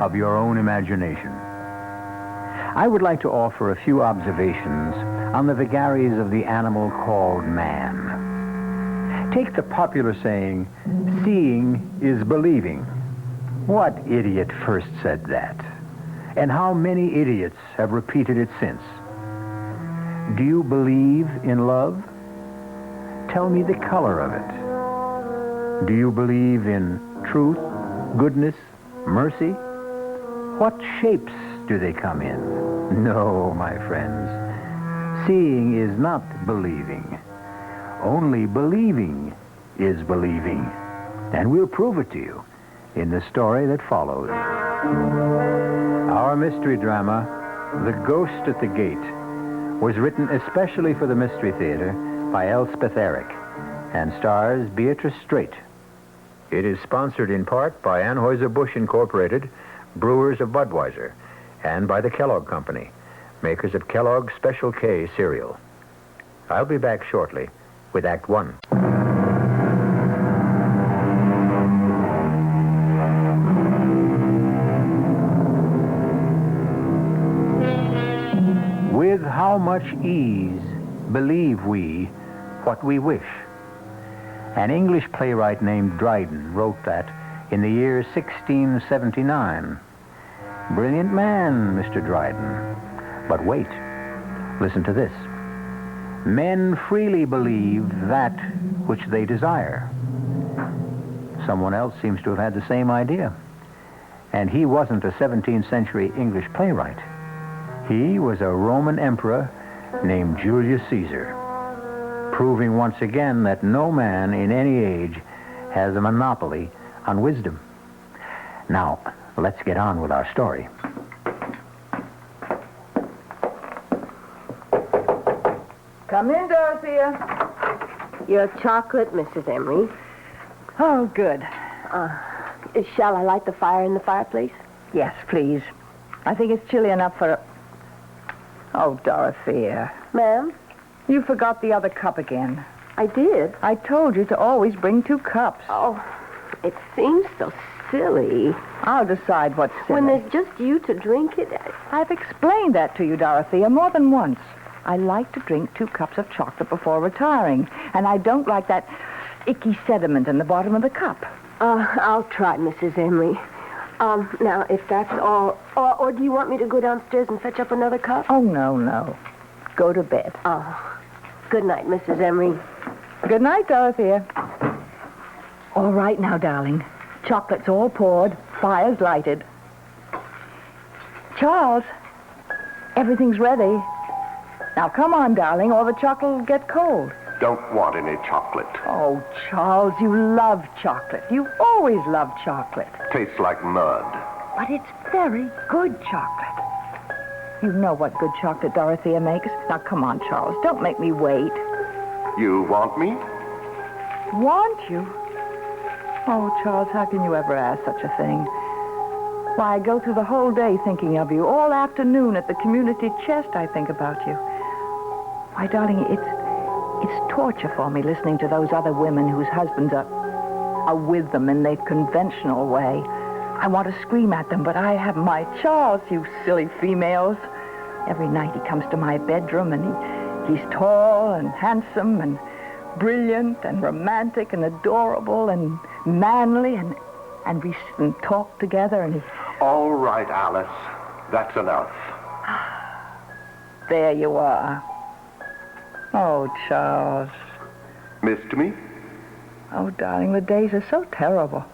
of your own imagination. I would like to offer a few observations on the vagaries of the animal called man. Take the popular saying, seeing is believing. What idiot first said that? And how many idiots have repeated it since? Do you believe in love? Tell me the color of it. Do you believe in truth, goodness, mercy? What shapes do they come in? No, my friends. Seeing is not believing. Only believing is believing. And we'll prove it to you in the story that follows. Our mystery drama, The Ghost at the Gate, was written especially for the Mystery Theater by Elspeth Eric and stars Beatrice Straight. It is sponsored in part by Anheuser-Busch Incorporated, brewers of Budweiser, and by the Kellogg Company, makers of Kellogg's Special K cereal. I'll be back shortly with Act One. With how much ease believe we what we wish? An English playwright named Dryden wrote that in the year 1679. Brilliant man, Mr. Dryden. But wait, listen to this. Men freely believe that which they desire. Someone else seems to have had the same idea. And he wasn't a 17th century English playwright. He was a Roman emperor named Julius Caesar, proving once again that no man in any age has a monopoly on wisdom. Now, let's get on with our story. Come in, Dorothea. Your chocolate, Mrs. Emery. Oh, good. Shall I light the fire in the fireplace? Yes, please. I think it's chilly enough for Oh, Dorothea. Ma'am? You forgot the other cup again. I did. I told you to always bring 2 cups. Oh, it seems so silly. I'll decide what's silly. When there's just you to drink it. I've explained that to you, Dorothea, more than once. I like to drink 2 cups of chocolate before retiring, and I don't like that icky sediment in the bottom of the cup. I'll try, Mrs. Emery. Now, if that's all... Or do you want me to go downstairs and fetch up another cup? Oh, no. Go to bed. Oh. Good night, Mrs. Emery. Good night, Dorothea. All right now, darling. Chocolate's all poured. Fire's lighted. Charles, everything's ready. Now, come on, darling, or the chocolate will get cold. Don't want any chocolate. Oh, Charles, you love chocolate. You always loved chocolate. Tastes like mud. But it's very good chocolate. You know what good chocolate Dorothea makes. Now, come on, Charles. Don't make me wait. You want me? Want you? Oh, Charles, how can you ever ask such a thing? Why, I go through the whole day thinking of you. All afternoon at the community chest, I think about you. Why, darling, it's torture for me listening to those other women whose husbands are with them in the conventional way. I want to scream at them, but I have my Charles, you silly females. Every night he comes to my bedroom, and he's tall and handsome and brilliant and romantic and adorable and manly, and we sit and talk together, and he... All right, Alice. That's enough. There you are. Oh, Charles. Missed me? Oh, darling, the days are so terrible.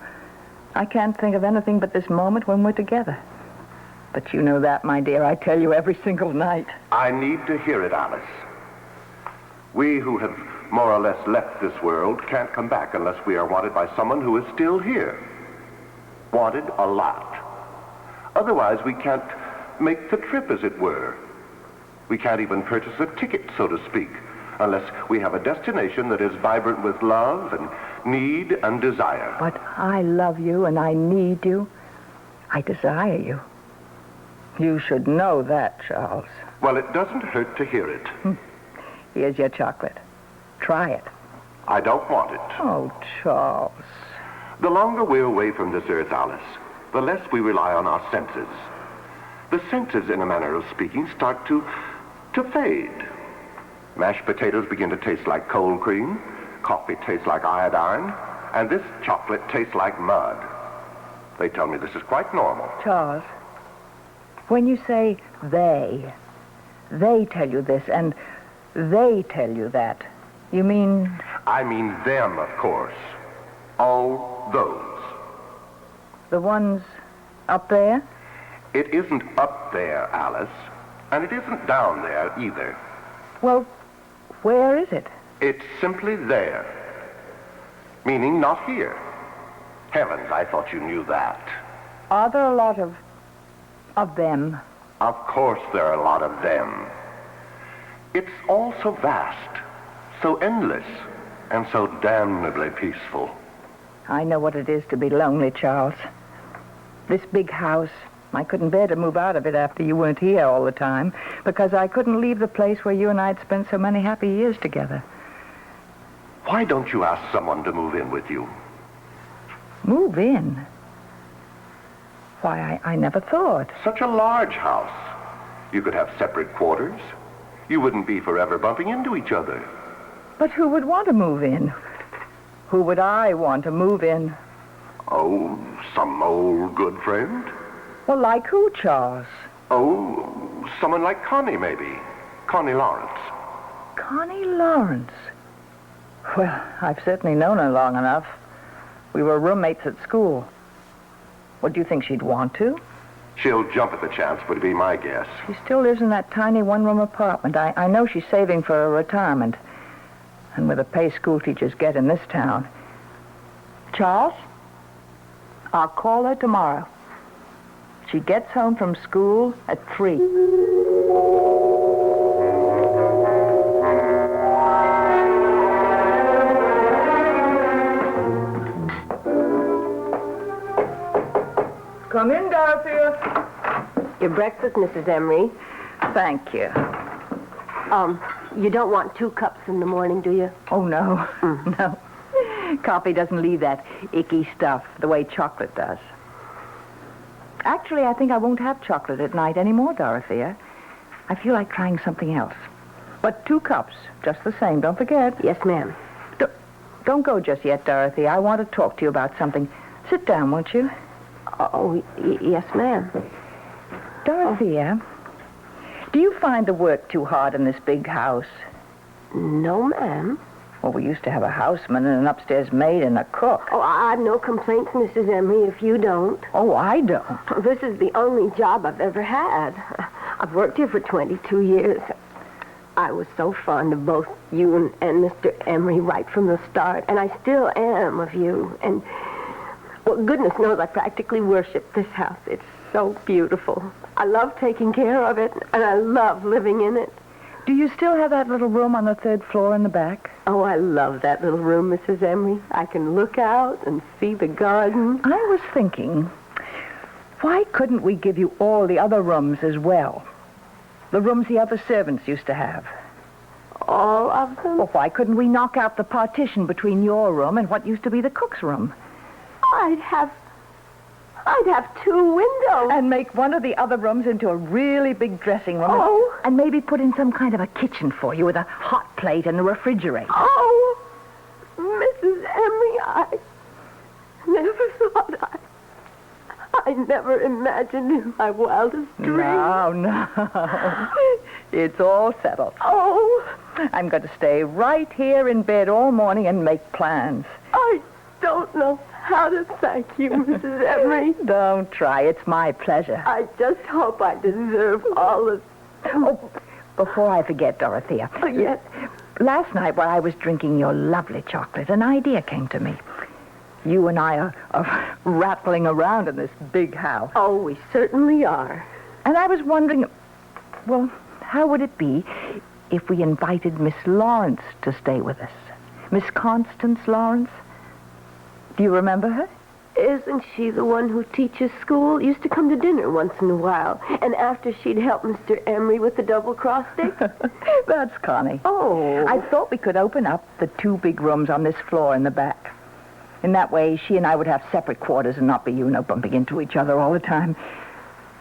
I can't think of anything but this moment when we're together. But you know that, my dear. I tell you every single night. I need to hear it, Alice. We who have more or less left this world can't come back unless we are wanted by someone who is still here. Wanted a lot. Otherwise, we can't make the trip, as it were. We can't even purchase a ticket, so to speak, unless we have a destination that is vibrant with love and need and desire. But I love you and I need you. I desire you. You should know that, Charles. Well, it doesn't hurt to hear it. Here's your chocolate. Try it. I don't want it. Oh, Charles. The longer we're away from this earth, Alice, the less we rely on our senses. The senses, in a manner of speaking, start to fade. Mashed potatoes begin to taste like cold cream, coffee tastes like iodine, and this chocolate tastes like mud. They tell me this is quite normal. Charles, when you say they tell you this and they tell you that, you mean... I mean them, of course. All those. The ones up there? It isn't up there, Alice, and it isn't down there either. Well, where is it? It's simply there. Meaning not here. Heavens, I thought you knew that. Are there a lot of them? Of course there are a lot of them. It's all so vast, so endless, and so damnably peaceful. I know what it is to be lonely, Charles. This big house, I couldn't bear to move out of it after you weren't here all the time, because I couldn't leave the place where you and I had spent so many happy years together. Why don't you ask someone to move in with you? Move in? Why, I never thought. Such a large house. You could have separate quarters. You wouldn't be forever bumping into each other. But who would want to move in? Who would I want to move in? Oh, some old good friend? Well, like who, Charles? Oh, someone like Connie, maybe. Connie Lawrence. Connie Lawrence. Well, I've certainly known her long enough. We were roommates at school. What do you think she'd want to? She'll jump at the chance, would be my guess. She still lives in that tiny one-room apartment. I know she's saving for a retirement. And with the pay school teachers get in this town. Charles, I'll call her tomorrow. She gets home from school at 3. Come in, Dorothea. Your breakfast, Mrs. Emery. Thank you. You don't want 2 cups in the morning, do you? Oh, no. No. Coffee doesn't leave that icky stuff the way chocolate does. Actually, I think I won't have chocolate at night anymore, Dorothea. I feel like trying something else. But 2 cups, just the same, don't forget. Yes, ma'am. Don't go just yet, Dorothea. I want to talk to you about something. Sit down, won't you? Oh, yes, ma'am. Dorothea, do you find the work too hard in this big house? No, ma'am. Well, we used to have a houseman and an upstairs maid and a cook. Oh, I've no complaints, Mrs. Emery, if you don't. Oh, I don't. This is the only job I've ever had. I've worked here for 22 years. I was so fond of both you and Mr. Emery right from the start, and I still am of you. And, well, goodness knows I practically worship this house. It's so beautiful. I love taking care of it, and I love living in it. Do you still have that little room on the 3rd floor in the back? Oh, I love that little room, Mrs. Emery. I can look out and see the garden. I was thinking, why couldn't we give you all the other rooms as well? The rooms the other servants used to have. All of them? Well, why couldn't we knock out the partition between your room and what used to be the cook's room? I'd have 2 windows. And make one of the other rooms into a really big dressing room. Oh. And maybe put in some kind of a kitchen for you with a hot plate and a refrigerator. Oh, Mrs. Emery, I never thought I never imagined in my wildest dreams. No. It's all settled. Oh. I'm going to stay right here in bed all morning and make plans. I don't know how to thank you, Mrs. Emery. Don't try. It's my pleasure. I just hope I deserve all the... Oh, before I forget, Dorothea. Oh, yes? Last night while I was drinking your lovely chocolate, an idea came to me. You and I are rattling around in this big house. Oh, we certainly are. And I was wondering, well, how would it be if we invited Miss Lawrence to stay with us? Miss Constance Lawrence? Do you remember her? Isn't she the one who teaches school? Used to come to dinner once in a while. And after she'd help Mr. Emery with the double-cross stick? That's Connie. Oh. I thought we could open up the 2 big rooms on this floor in the back. In that way, she and I would have separate quarters and not be, bumping into each other all the time.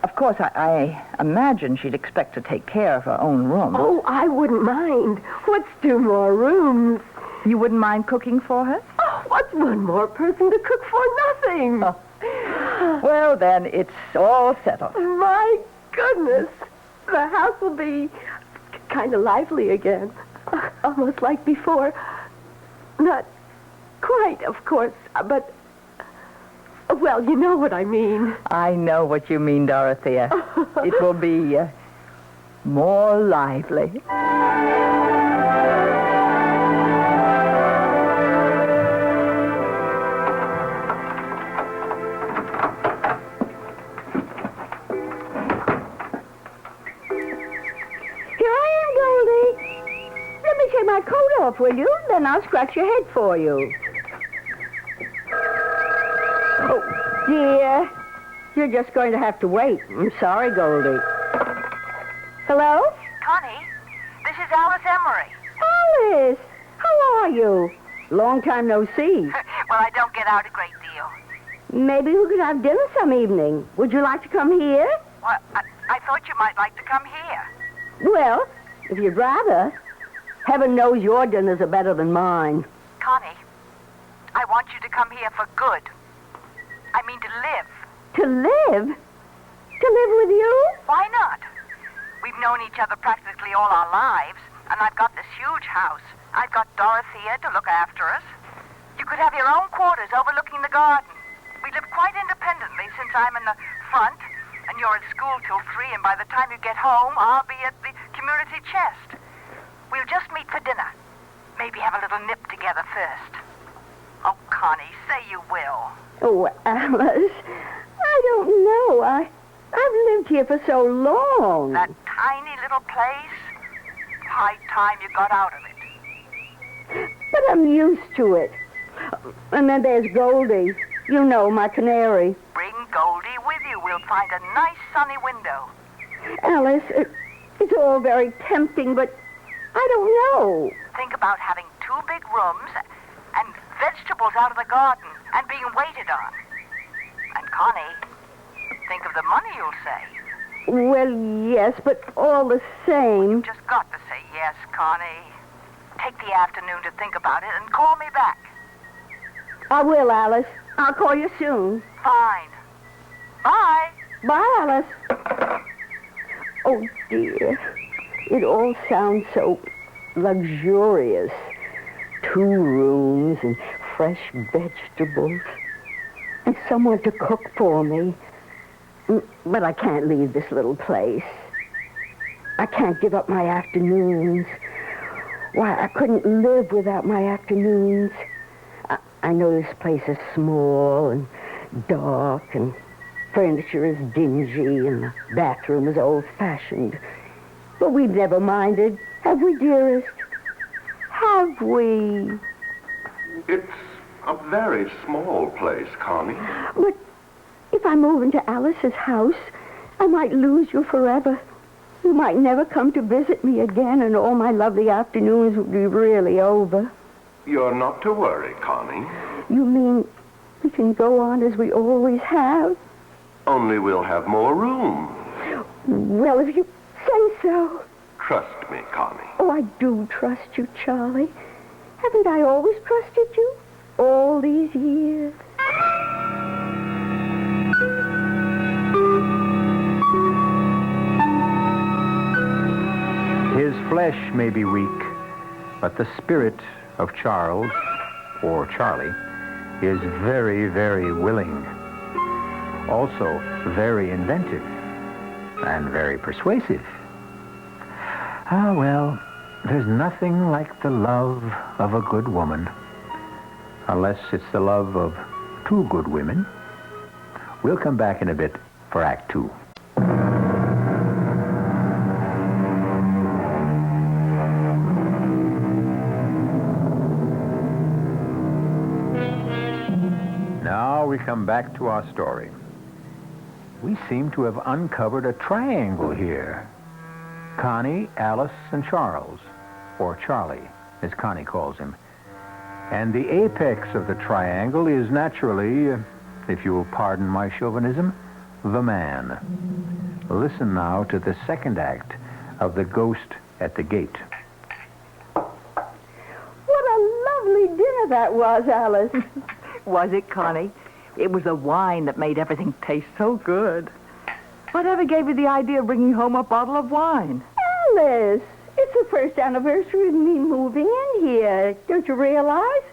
Of course, I imagine she'd expect to take care of her own room. Oh, I wouldn't mind. What's 2 more rooms? You wouldn't mind cooking for her? Oh, what's 1 more person to cook for nothing? Oh. Well, then, it's all settled. My goodness. The house will be kind of lively again. Almost like before. Not quite, of course, but... Well, you know what I mean. I know what you mean, Dorothea. It will be more lively. My coat off, will you? Then I'll scratch your head for you. Oh, dear. You're just going to have to wait. I'm sorry, Goldie. Hello? Connie, this is Alice Emery. Alice, how are you? Long time no see. Well, I don't get out a great deal. Maybe we could have dinner some evening. Would you like to come here? Well, I thought you might like to come here. Well, if you'd rather. Heaven knows your dinners are better than mine. Connie, here for good. I mean to live. To live? To live with you? Why not? We've known each other practically all our lives, and I've got this huge house. I've got Dorothea to look after us. You could have your own quarters overlooking the garden. We live quite independently since I'm in the front, and you're at school till 3, and by the time you get home, I'll be at the community chest. We'll just meet for dinner. Maybe have a little nip together first. Oh, Connie, say you will. Oh, Alice, I don't know. I've lived here for so long. That tiny little place? High time you got out of it. But I'm used to it. And then there's Goldie. You know, my canary. Bring Goldie with you. We'll find a nice sunny window. Alice, it's all very tempting, but I don't know. Think about having 2 big rooms and vegetables out of the garden and being waited on. And Connie, think of the money you'll save. Well, yes, but all the same. You've just got to say yes, Connie. Take the afternoon to think about it and call me back. I will, Alice. I'll call you soon. Fine. Bye. Bye, Alice. Oh, dear. It all sounds so luxurious. 2 rooms and fresh vegetables. And someone to cook for me. But I can't leave this little place. I can't give up my afternoons. Why, I couldn't live without my afternoons. I know this place is small and dark and furniture is dingy and the bathroom is old-fashioned. But we've never minded, have we, dearest? Have we? It's a very small place, Connie. But if I move into Alice's house, I might lose you forever. You might never come to visit me again, and all my lovely afternoons would be really over. You're not to worry, Connie. You mean we can go on as we always have? Only we'll have more room. Well, if you say so. Trust me, Connie. Oh, I do trust you, Charlie. Haven't I always trusted you? All these years. His flesh may be weak, but the spirit of Charles, or Charlie, is very, very willing. Also very inventive and very persuasive. Ah, well, there's nothing like the love of a good woman, unless it's the love of 2 good women. We'll come back in a bit for Act 2. Now we come back to our story. We seem to have uncovered a triangle here. Connie, Alice, and Charles, or Charlie, as Connie calls him. And the apex of the triangle is naturally, if you will pardon my chauvinism, the man. Listen now to the second act of The Ghost at the Gate. What a lovely dinner that was, Alice. Was it, Connie? It was the wine that made everything taste so good. Whatever gave you the idea of bringing home a bottle of wine? Alice, it's the first anniversary of me moving in here. Don't you realize?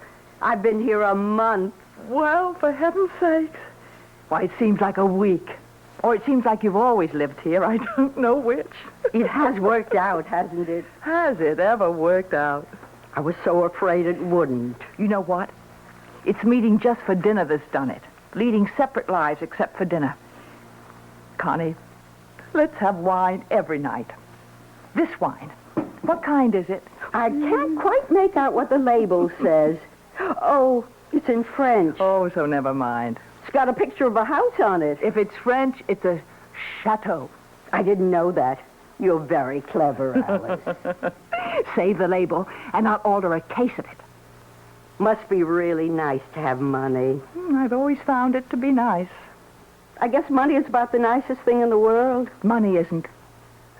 I've been here a month. Well, for heaven's sakes. Why, it seems like a week. Or it seems like you've always lived here. I don't know which. It has worked out, hasn't it? Has it ever worked out? I was so afraid it wouldn't. You know what? It's meeting just for dinner that's done it. Leading separate lives except for dinner. Connie, let's have wine every night. This wine. What kind is it? I can't quite make out what the label says. Oh, it's in French. Oh, so never mind. It's got a picture of a house on it. If it's French, it's a chateau. I didn't know that. You're very clever, Alice. Save the label, and I'll order a case of it. Must be really nice to have money. I've always found it to be nice. I guess money is about the nicest thing in the world. Money isn't.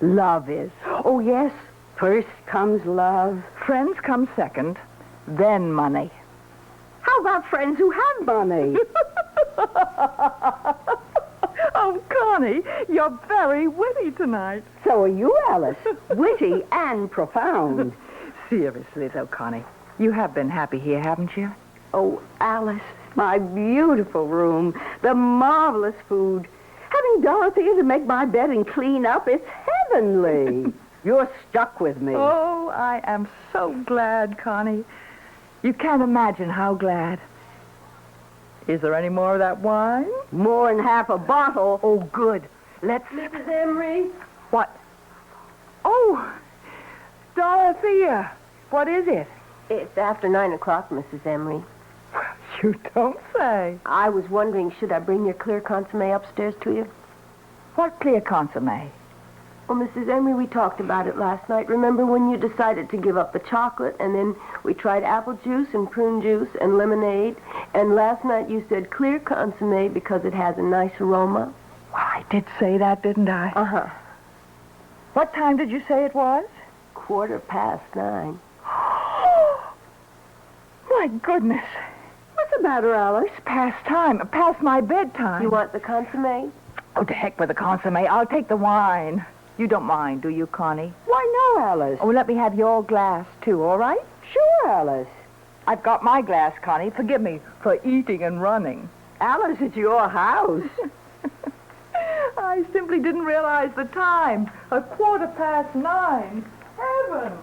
Love is. Oh, yes. First comes love. Friends come second, then money. How about friends who have money? Oh, Connie, you're very witty tonight. So are you, Alice. Witty and profound. Seriously, though, Connie, you have been happy here, haven't you? Oh, Alice, my beautiful room, the marvelous food. Having Dorothea to make my bed and clean up, it's heavenly. You're stuck with me. Oh, I am so glad, Connie. You can't imagine how glad. Is there any more of that wine? More than half a bottle. Oh, good. Let's... Mrs. Emery? What? Oh, Dorothea. What is it? It's after 9 o'clock, Mrs. Emery. You don't say. I was wondering, should I bring your clear consomme upstairs to you? What clear consomme? Well, Mrs. Emery, we talked about it last night. Remember when you decided to give up the chocolate, and then we tried apple juice and prune juice and lemonade, and last night you said clear consomme because it has a nice aroma? Well, I did say that, didn't I? Uh-huh. What time did you say it was? 9:15. My goodness. What's the matter, Alice? It's past time. Past my bedtime. You want the consomme? Oh, to heck with the consomme. I'll take the wine. You don't mind, do you, Connie? Why, no, Alice. Oh, let me have your glass, too, all right? Sure, Alice. I've got my glass, Connie. Forgive me for eating and running. Alice, it's your house. I simply didn't realize the time. 9:15. Heavens.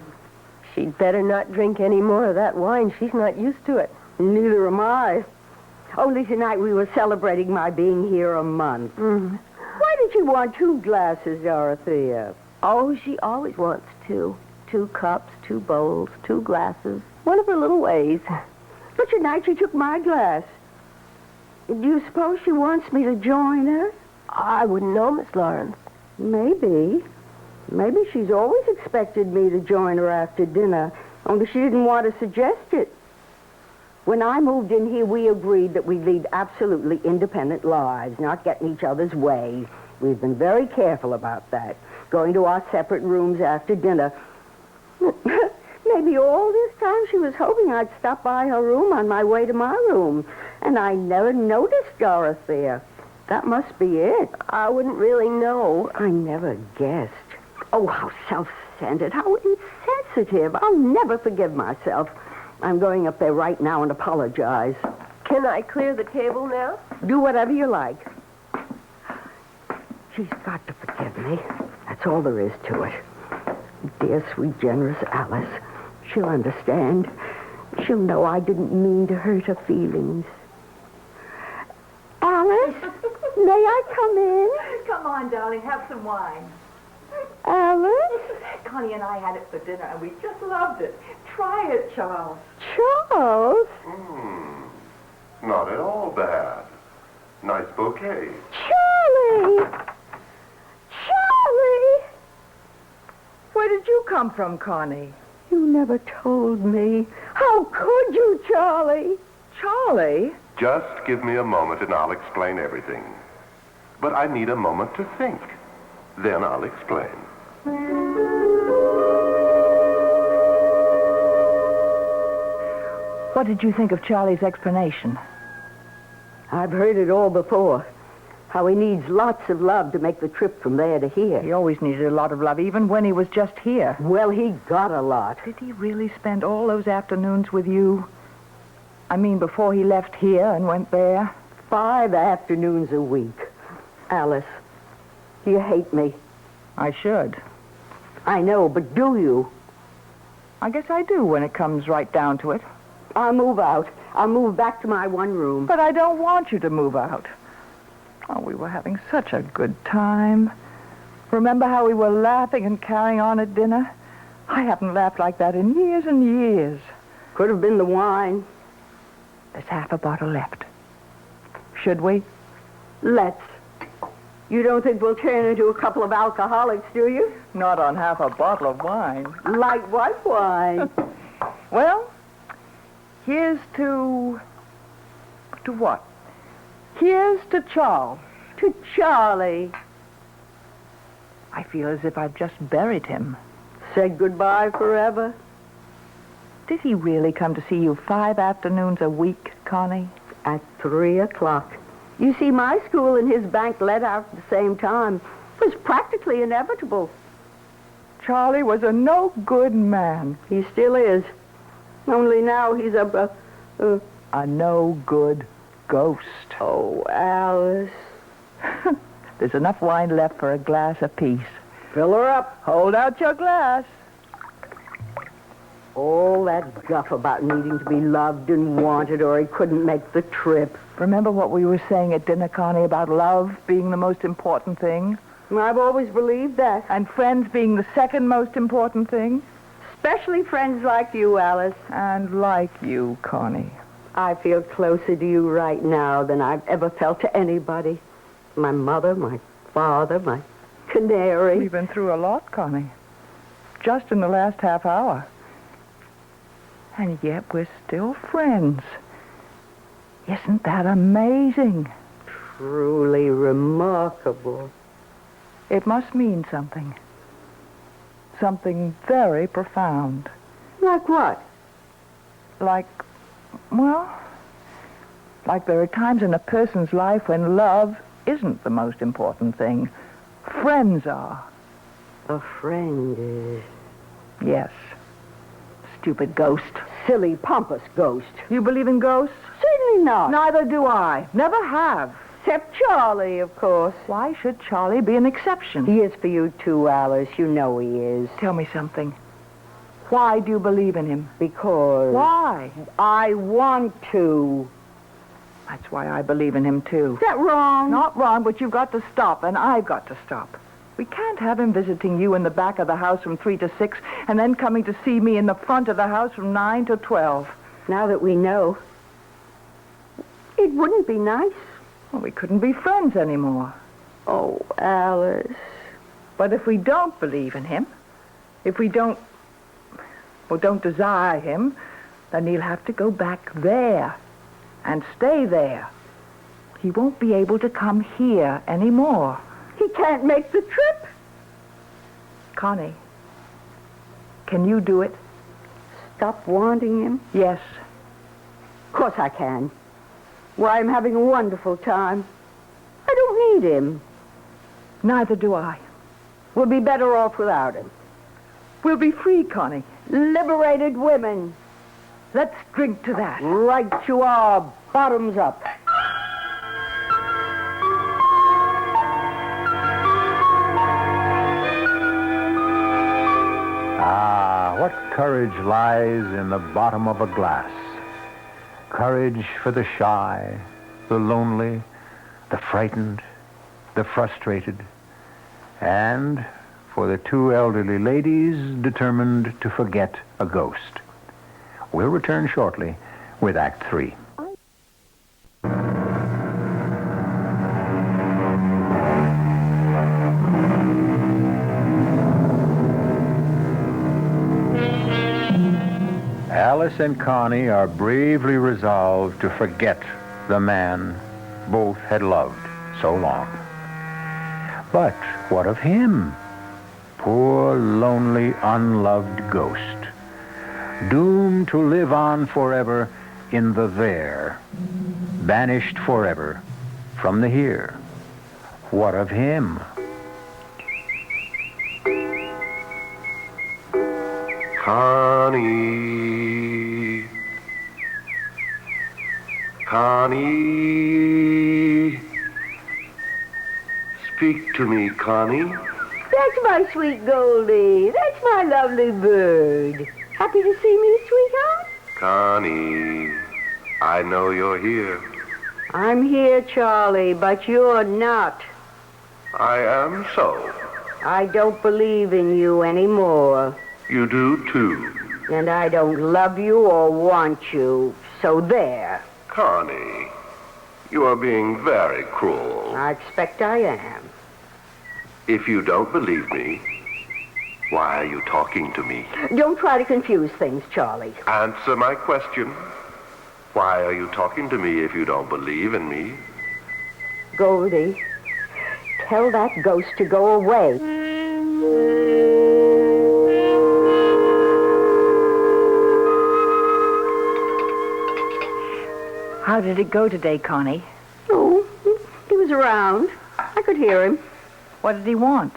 She'd better not drink any more of that wine. She's not used to it. Neither am I. Only tonight we were celebrating my being here a month. Mm. Why did you want 2 glasses, Dorothea? Oh, she always wants 2. 2 cups, 2 bowls, 2 glasses. One of her little ways. But tonight she took my glass. Do you suppose she wants me to join her? I wouldn't know, Miss Lawrence. Maybe. Maybe she's always expected me to join her after dinner, only she didn't want to suggest it. When I moved in here, we agreed that we'd lead absolutely independent lives, not get in each other's way. We've been very careful about that, going to our separate rooms after dinner. Maybe all this time she was hoping I'd stop by her room on my way to my room, and I never noticed Dorothea. That must be it. I wouldn't really know. I never guessed. Oh, how self-centered, how insensitive. I'll never forgive myself. I'm going up there right now and apologize. Can I clear the table now? Do whatever you like. She's got to forgive me. That's all there is to it. Dear, sweet, generous Alice. She'll understand. She'll know I didn't mean to hurt her feelings. Alice, may I come in? Come on, darling, have some wine. Alice? Connie and I had it for dinner, and we just loved it. Try it, Charles. Charles? Not at all bad. Nice bouquet. Charlie! Charlie! Where did you come from, Connie? You never told me. How could you, Charlie? Charlie? Just give me a moment and I'll explain everything. But I need a moment to think. Then I'll explain. What did you think of Charlie's explanation? I've heard it all before. How he needs lots of love to make the trip from there to here. He always needed a lot of love, even when he was just here. Well, he got a lot. Did he really spend all those afternoons with you? I mean, before he left here and went there? 5 afternoons a week. Alice, do you hate me? I should. I know, but do you? I guess I do when it comes right down to it. I'll move out. I'll move back to my one room. But I don't want you to move out. Oh, we were having such a good time. Remember how we were laughing and carrying on at dinner? I haven't laughed like that in years and years. Could have been the wine. There's half a bottle left. Should we? Let's. You don't think we'll turn into a couple of alcoholics, do you? Not on half a bottle of wine. Like what wine? Well, here's to what? Here's to Charles. To Charlie. I feel as if I've just buried him. Said goodbye forever? Did he really come to see you 5 afternoons a week, Connie? At 3 o'clock. You see, my school and his bank let out at the same time. It was practically inevitable. Charlie was a no-good man. He still is. Only now he's a no-good ghost. Oh, Alice. There's enough wine left for a glass apiece. Fill her up. Hold out your glass. All that guff about needing to be loved and wanted or he couldn't make the trip. Remember what we were saying at dinner, Connie, about love being the most important thing? I've always believed that. And friends being the second most important thing? Especially friends like you, Alice. And like you, Connie. I feel closer to you right now than I've ever felt to anybody. My mother, my father, my canary. We've been through a lot, Connie. Just in the last half hour. And yet we're still friends. Isn't that amazing? Truly remarkable. It must mean something. Something very profound. Like what? Like there are times in a person's life when love isn't the most important thing. Friends are. A friend is. Yes. Stupid ghost. Silly, pompous ghost. You believe in ghosts? Certainly not. Neither do I. Never have. Except Charlie, of course. Why should Charlie be an exception? He is for you too, Alice. You know he is. Tell me something. Why do you believe in him? Because... Why? I want to. That's why I believe in him, too. Is that wrong? Not wrong, but you've got to stop, and I've got to stop. We can't have him visiting you in the back of the house from 3 to 6, and then coming to see me in the front of the house from 9 to 12. Now that we know, it wouldn't be nice. Well, we couldn't be friends anymore. Oh, Alice. But if we don't believe in him, if we don't desire him, then he'll have to go back there and stay there. He won't be able to come here anymore. He can't make the trip. Connie, can you do it? Stop wanting him? Yes. Of course I can. Why, I'm having a wonderful time. I don't need him. Neither do I. We'll be better off without him. We'll be free, Connie. Liberated women. Let's drink to that. Right you are. Bottoms up. Ah, what courage lies in the bottom of a glass. Courage for the shy, the lonely, the frightened, the frustrated, and for the 2 elderly ladies determined to forget a ghost. We'll return shortly with Act 3. Alice and Connie are bravely resolved to forget the man both had loved so long. But what of him? Poor, lonely, unloved ghost, doomed to live on forever in the there, banished forever from the here. What of him? Connie. Connie. Speak to me, Connie. That's my sweet Goldie. That's my lovely bird. Happy to see me, sweetheart? Connie, I know you're here. I'm here, Charlie, but you're not. I am so. I don't believe in you anymore. You do, too. And I don't love you or want you. So there. Connie, you are being very cruel. I expect I am. If you don't believe me, why are you talking to me? Don't try to confuse things, Charlie. Answer my question. Why are you talking to me if you don't believe in me? Goldie, tell that ghost to go away. How did it go today, Connie? Oh, he was around. I could hear him. What did he want?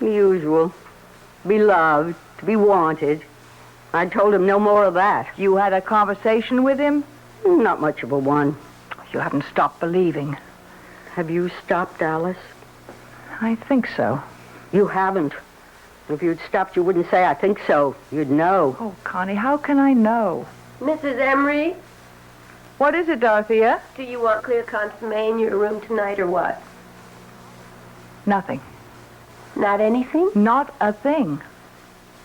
The usual. Be loved, to be wanted. I told him no more of that. You had a conversation with him? Not much of a one. You haven't stopped believing. Have you stopped, Alice? I think so. You haven't. If you'd stopped, you wouldn't say, I think so. You'd know. Oh, Connie, how can I know? Mrs. Emery, What is it, Dorothea? do you want clear consomme in your room tonight or what? Nothing. Not anything? Not a thing.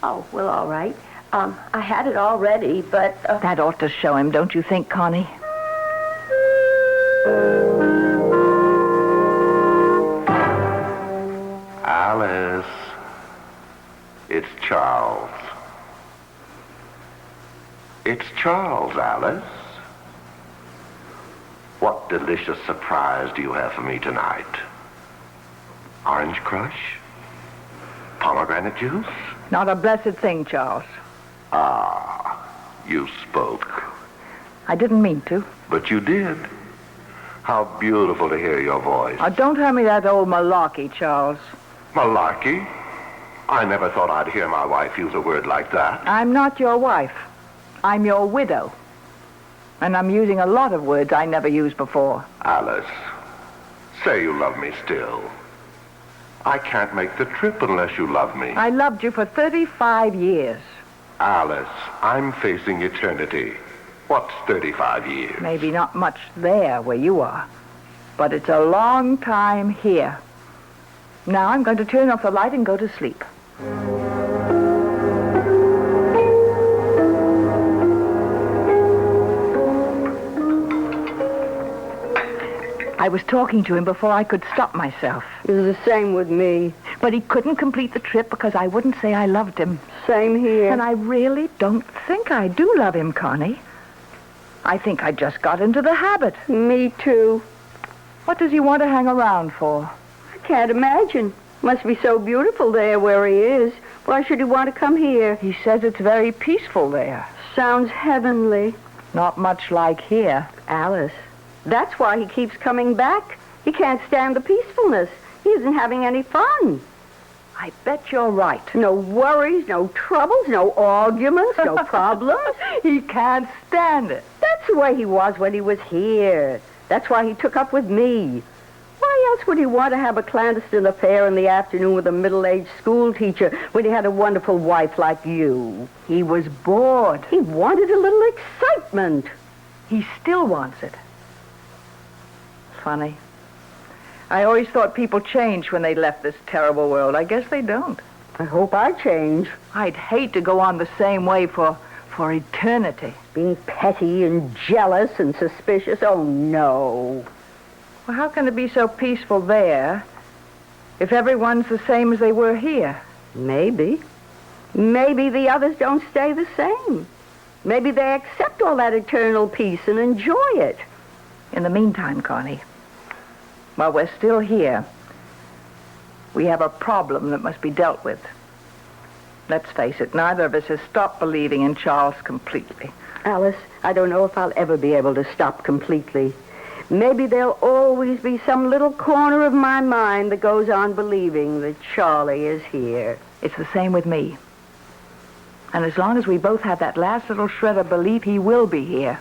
Oh, well, all right. I had it all ready, but... That ought to show him, don't you think, Connie? Alice. It's Charles. It's Charles, Alice. What delicious surprise do you have for me tonight? Orange crush? Pomegranate juice? Not a blessed thing, Charles. Ah, you spoke. I didn't mean to. But you did. How beautiful to hear your voice. Don't tell me that old malarkey, Charles. Malarkey? I never thought I'd hear my wife use a word like that. I'm not your wife. I'm your widow. And I'm using a lot of words I never used before. Alice, say you love me still. I can't make the trip unless you love me. I loved you for 35 years. Alice, I'm facing eternity. What's 35 years? Maybe not much there where you are. But it's a long time here. Now I'm going to turn off the light and go to sleep. I was talking to him before I could stop myself. It was the same with me. But he couldn't complete the trip because I wouldn't say I loved him. Same here. And I really don't think I do love him, Connie. I think I just got into the habit. Me too. What does he want to hang around for? I can't imagine. Must be so beautiful there where he is. Why should he want to come here? He says it's very peaceful there. Sounds heavenly. Not much like here. Alice, that's why he keeps coming back. He can't stand the peacefulness. He isn't having any fun. I bet you're right. No worries, no troubles, no arguments, no problems. He can't stand it. That's the way he was when he was here. That's why he took up with me. Why else would he want to have a clandestine affair in the afternoon with a middle-aged school teacher when he had a wonderful wife like you? He was bored. He wanted a little excitement. He still wants it. Funny. I always thought people changed when they left this terrible world. I guess they don't. I hope I change. I'd hate to go on the same way for eternity. Being petty and jealous and suspicious. Oh, no. Well, how can it be so peaceful there if everyone's the same as they were here? Maybe. Maybe the others don't stay the same. Maybe they accept all that eternal peace and enjoy it. In the meantime, Connie, while we're still here, we have a problem that must be dealt with. Let's face it, neither of us has stopped believing in Charles completely. Alice, I don't know if I'll ever be able to stop completely. Maybe there'll always be some little corner of my mind that goes on believing that Charlie is here. It's the same with me. And as long as we both have that last little shred of belief he will be here,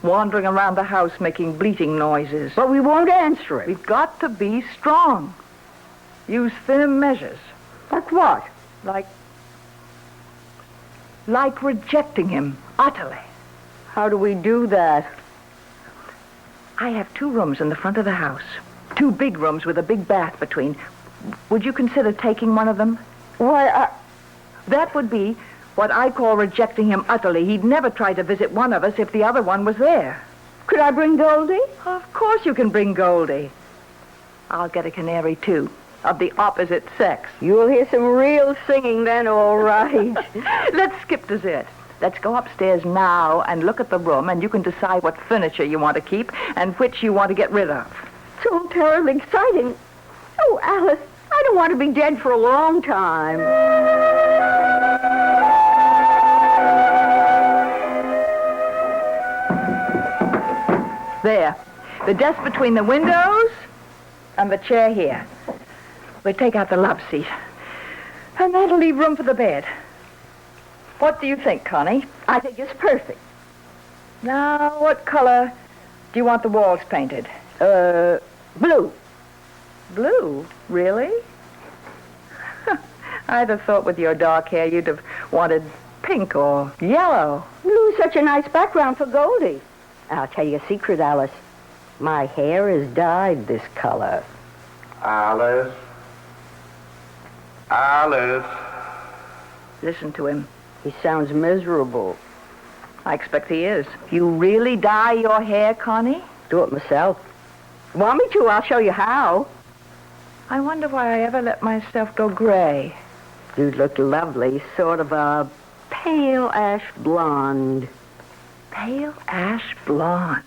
wandering around the house making bleating noises. But we won't answer it. We've got to be strong. Use firm measures. Like what? Like rejecting him utterly. How do we do that? I have 2 rooms in the front of the house. 2 big rooms with a big bath between. Would you consider taking one of them? Why, That would be what I call rejecting him utterly. He'd never try to visit one of us if the other one was there. Could I bring Goldie? Of course you can bring Goldie. I'll get a canary, too, of the opposite sex. You'll hear some real singing then, all right. Let's skip dessert. Let's go upstairs now and look at the room, and you can decide what furniture you want to keep and which you want to get rid of. It's all terribly exciting. Oh, Alice, I don't want to be dead for a long time. There. The desk between the windows and the chair here. We'll take out the love seat. And that'll leave room for the bed. What do you think, Connie? I think it's perfect. Now, what color do you want the walls painted? Blue. Blue? Really? I'd have thought with your dark hair you'd have wanted pink or yellow. Blue's such a nice background for Goldie. I'll tell you a secret, Alice. My hair is dyed this color. Alice. Alice. Listen to him. He sounds miserable. I expect he is. You really dye your hair, Connie? Do it myself. Want me to? I'll show you how. I wonder why I ever let myself go gray. You'd look lovely, sort of a pale ash blonde. Pale ash blonde.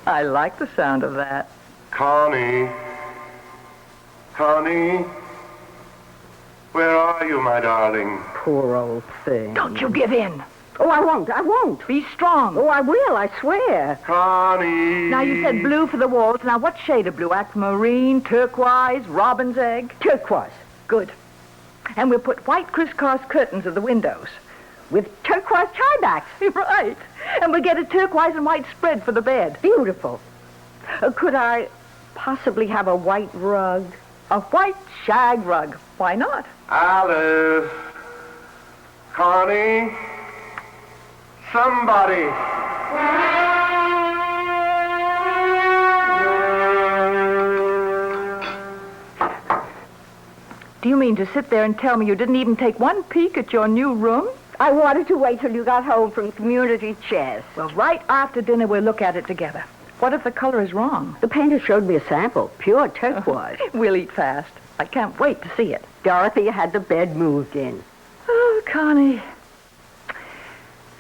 I like the sound of that. Connie. Connie. Where are you, my darling? Poor old thing. Don't you give in. Oh, I won't. I won't. Be strong. Oh, I will. I swear. Connie. Now, you said blue for the walls. Now, what shade of blue? Aquamarine, turquoise, robin's egg? Turquoise. Good. And we'll put white crisscross curtains at the windows. With turquoise tie-backs. Right. And we'll get a turquoise and white spread for the bed. Beautiful. Could I possibly have a white rug? A white shag rug. Why not? Alice. Connie. Somebody. Do you mean to sit there and tell me you didn't even take one peek at your new room? I wanted to wait till you got home from community chess. Well, right after dinner, we'll look at it together. What if the color is wrong? The painter showed me a sample. Pure turquoise. We'll eat fast. I can't wait to see it. Dorothy had the bed moved in. Oh, Connie.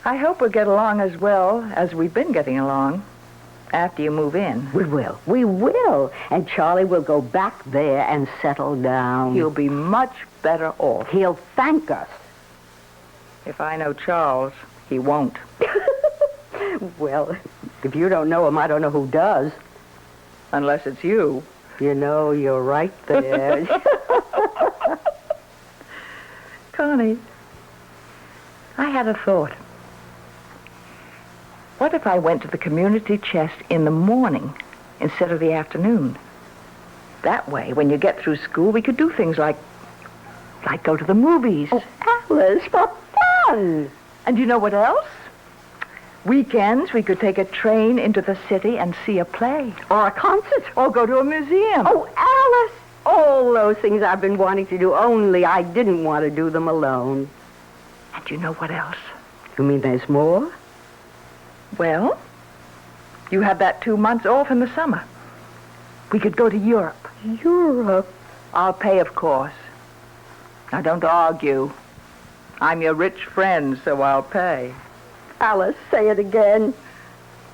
I hope we'll get along as well as we've been getting along after you move in. We will. We will. And Charlie will go back there and settle down. He'll be much better off. He'll thank us. If I know Charles, he won't. Well, if you don't know him, I don't know who does. Unless it's you. You know, you're right there. Connie, I had a thought. What if I went to the community chest in the morning instead of the afternoon? That way, when you get through school, we could do things like go to the movies. Oh, Alice, for fun! And you know what else? Weekends, we could take a train into the city and see a play. Or a concert. Or go to a museum. Oh, Alice! All those things I've been wanting to do, only I didn't want to do them alone. And you know what else? You mean there's more? Well, you have that 2 months off in the summer. We could go to Europe. Europe? I'll pay, of course. Now, don't argue. I'm your rich friend, so I'll pay. Alice, say it again.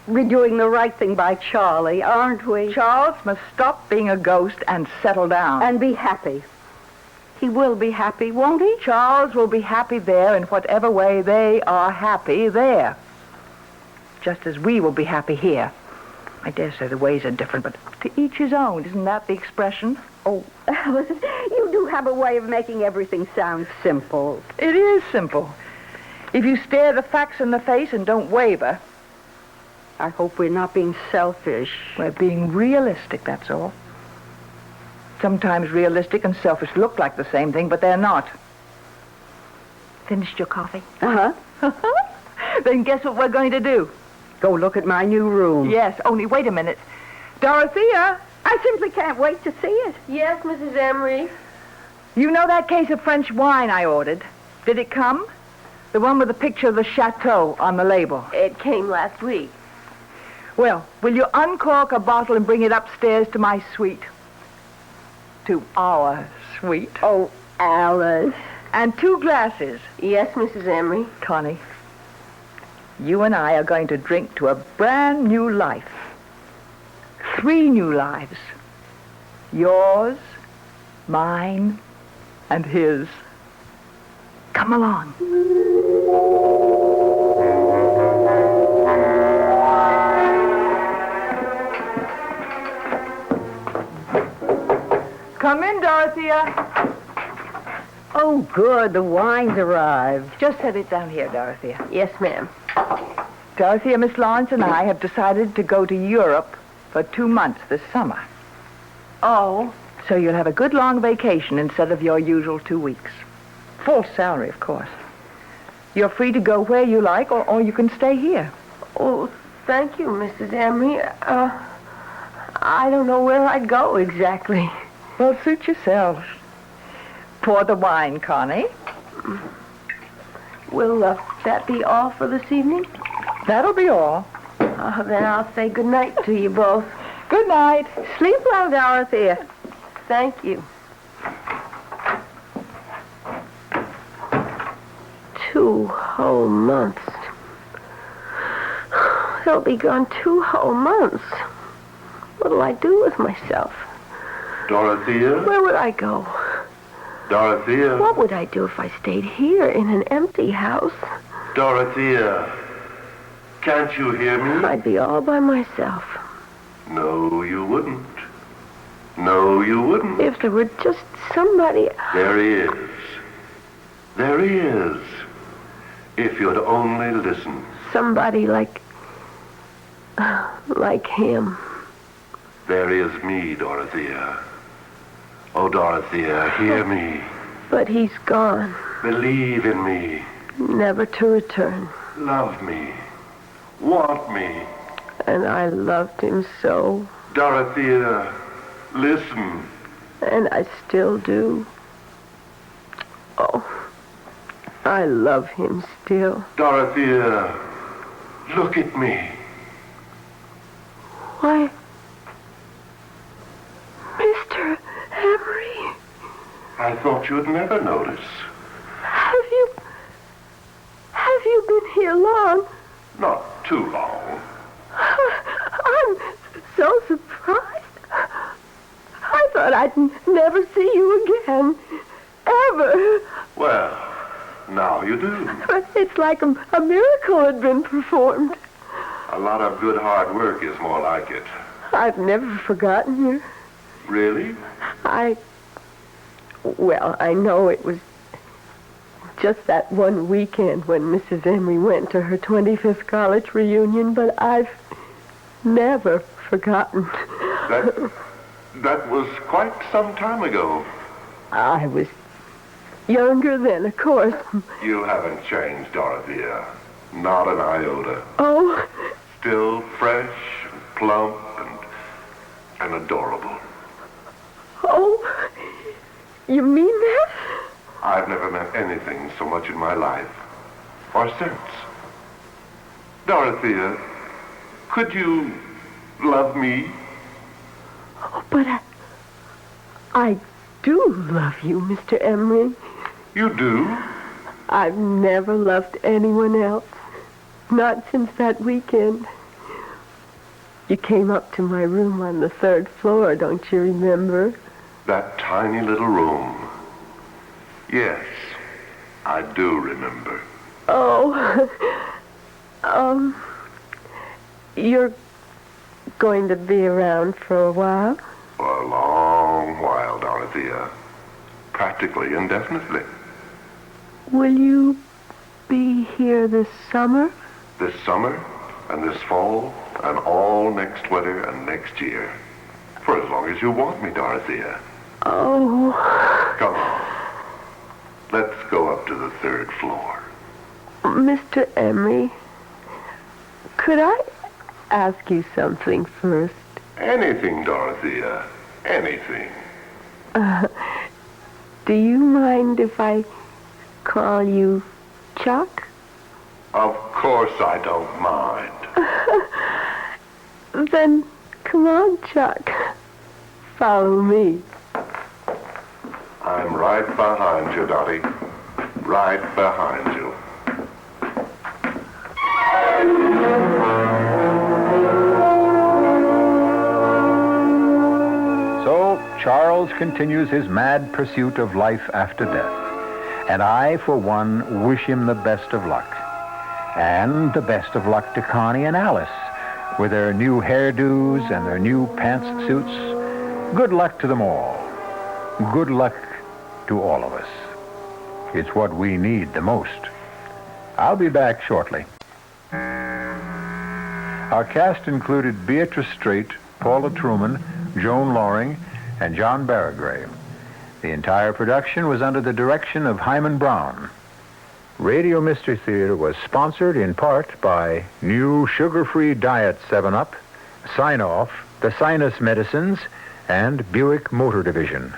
We're doing the right thing by Charlie, aren't we? Charles must stop being a ghost and settle down. And be happy. He will be happy, won't he? Charles will be happy there in whatever way they are happy there. Just as we will be happy here. I dare say the ways are different, but to each his own. Isn't that the expression? Oh, Alice, you do have a way of making everything sound simple. It is simple. If you stare the facts in the face and don't waver. I hope we're not being selfish. We're being realistic, that's all. Sometimes realistic and selfish look like the same thing, but they're not. Finished your coffee? Uh-huh. Then guess what we're going to do? Go look at my new room. Yes, only wait a minute. Dorothea! I simply can't wait to see it. Yes, Mrs. Emery. You know that case of French wine I ordered? Did it come? The one with the picture of the chateau on the label. It came last week. Well, will you uncork a bottle and bring it upstairs to my suite? To our suite. Oh, Alice. And 2 glasses. Yes, Mrs. Emery. Connie, you and I are going to drink to a brand new life. 3 new lives. Yours, mine, and his. Come along. Come in, Dorothea. Oh, good. The wine's arrived. Just set it down here, Dorothea. Yes, ma'am. Dorothea, Miss Lawrence and I have decided to go to Europe for 2 months this summer. Oh. So you'll have a good long vacation instead of your usual 2 weeks. Full salary, of course. You're free to go where you like, or you can stay here. Oh, thank you, Mrs. Emery. I don't know where I'd go exactly. Well, suit yourselves. Pour the wine, Connie. Will that be all for this evening? That'll be all. Then I'll say good night to you both. Good night. Sleep well, Dorothea. Thank you. 2 whole months. They'll be gone 2 whole months. What'll I do with myself? Dorothea? Where would I go? Dorothea? What would I do if I stayed here in an empty house? Dorothea, can't you hear me? I'd be all by myself. No, you wouldn't. No, you wouldn't. If there were just somebody... There is. There is. If you'd only listen. Somebody like him. There is me, Dorothea. Oh, Dorothea, hear me. But he's gone. Believe in me. Never to return. Love me. Want me. And I loved him so. Dorothea, listen. And I still do. Oh, I love him still. Dorothea, look at me. Why, Mr. Emery. I thought you'd never notice. Have you been here long? Not too long. I'm so surprised. I thought I'd never see you again. Ever. Well, now you do. It's like a miracle had been performed. A lot of good hard work is more like it. I've never forgotten you. Really? Well, I know it was just that one weekend when Mrs. Emery went to her 25th college reunion, but I've never forgotten. That was quite some time ago. I was younger then, of course. You haven't changed, Dorothea. Not an iota. Oh. Still fresh, and plump, and adorable. Oh, you mean that? I've never met anything so much in my life. Or since. Dorothea, could you love me? Oh, but I do love you, Mr. Emery. You do? I've never loved anyone else. Not since that weekend. You came up to my room on the 3rd floor, don't you remember? That tiny little room. Yes, I do remember. Oh, you're going to be around for a while? For a long while, Dorothea. Practically indefinitely. Will you be here this summer? This summer, and this fall, and all next winter and next year. For as long as you want me, Dorothea. Oh. Come on. Let's go up to the 3rd floor. Mr. Emery, could I ask you something first? Anything, Dorothea. Anything. Do you mind if I call you Chuck? Of course I don't mind. Then come on, Chuck. Follow me. I'm right behind you, Dottie. Right behind you. So Charles continues his mad pursuit of life after death. And I, for one, wish him the best of luck. And the best of luck to Connie and Alice with their new hairdos and their new pantsuits. Good luck to them all. good luck to all of us. It's what we need the most. I'll be back shortly. Our cast included Beatrice Straight, Paula Truman, Joan Loring, and John Barragray. The entire production was under the direction of Hyman Brown. Radio Mystery Theater was sponsored in part by new sugar-free diet 7-Up, Sign-Off, the Sinus Medicines, and Buick Motor Division.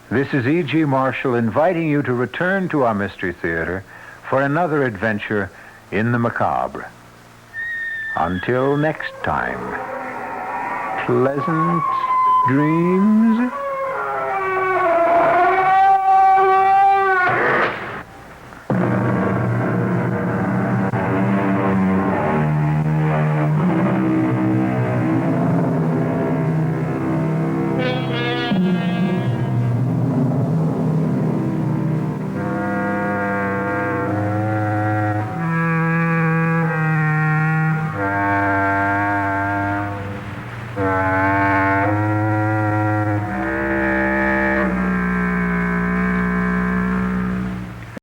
This is E.G. Marshall inviting you to return to our Mystery Theater for another adventure in the macabre. Until next time, pleasant dreams.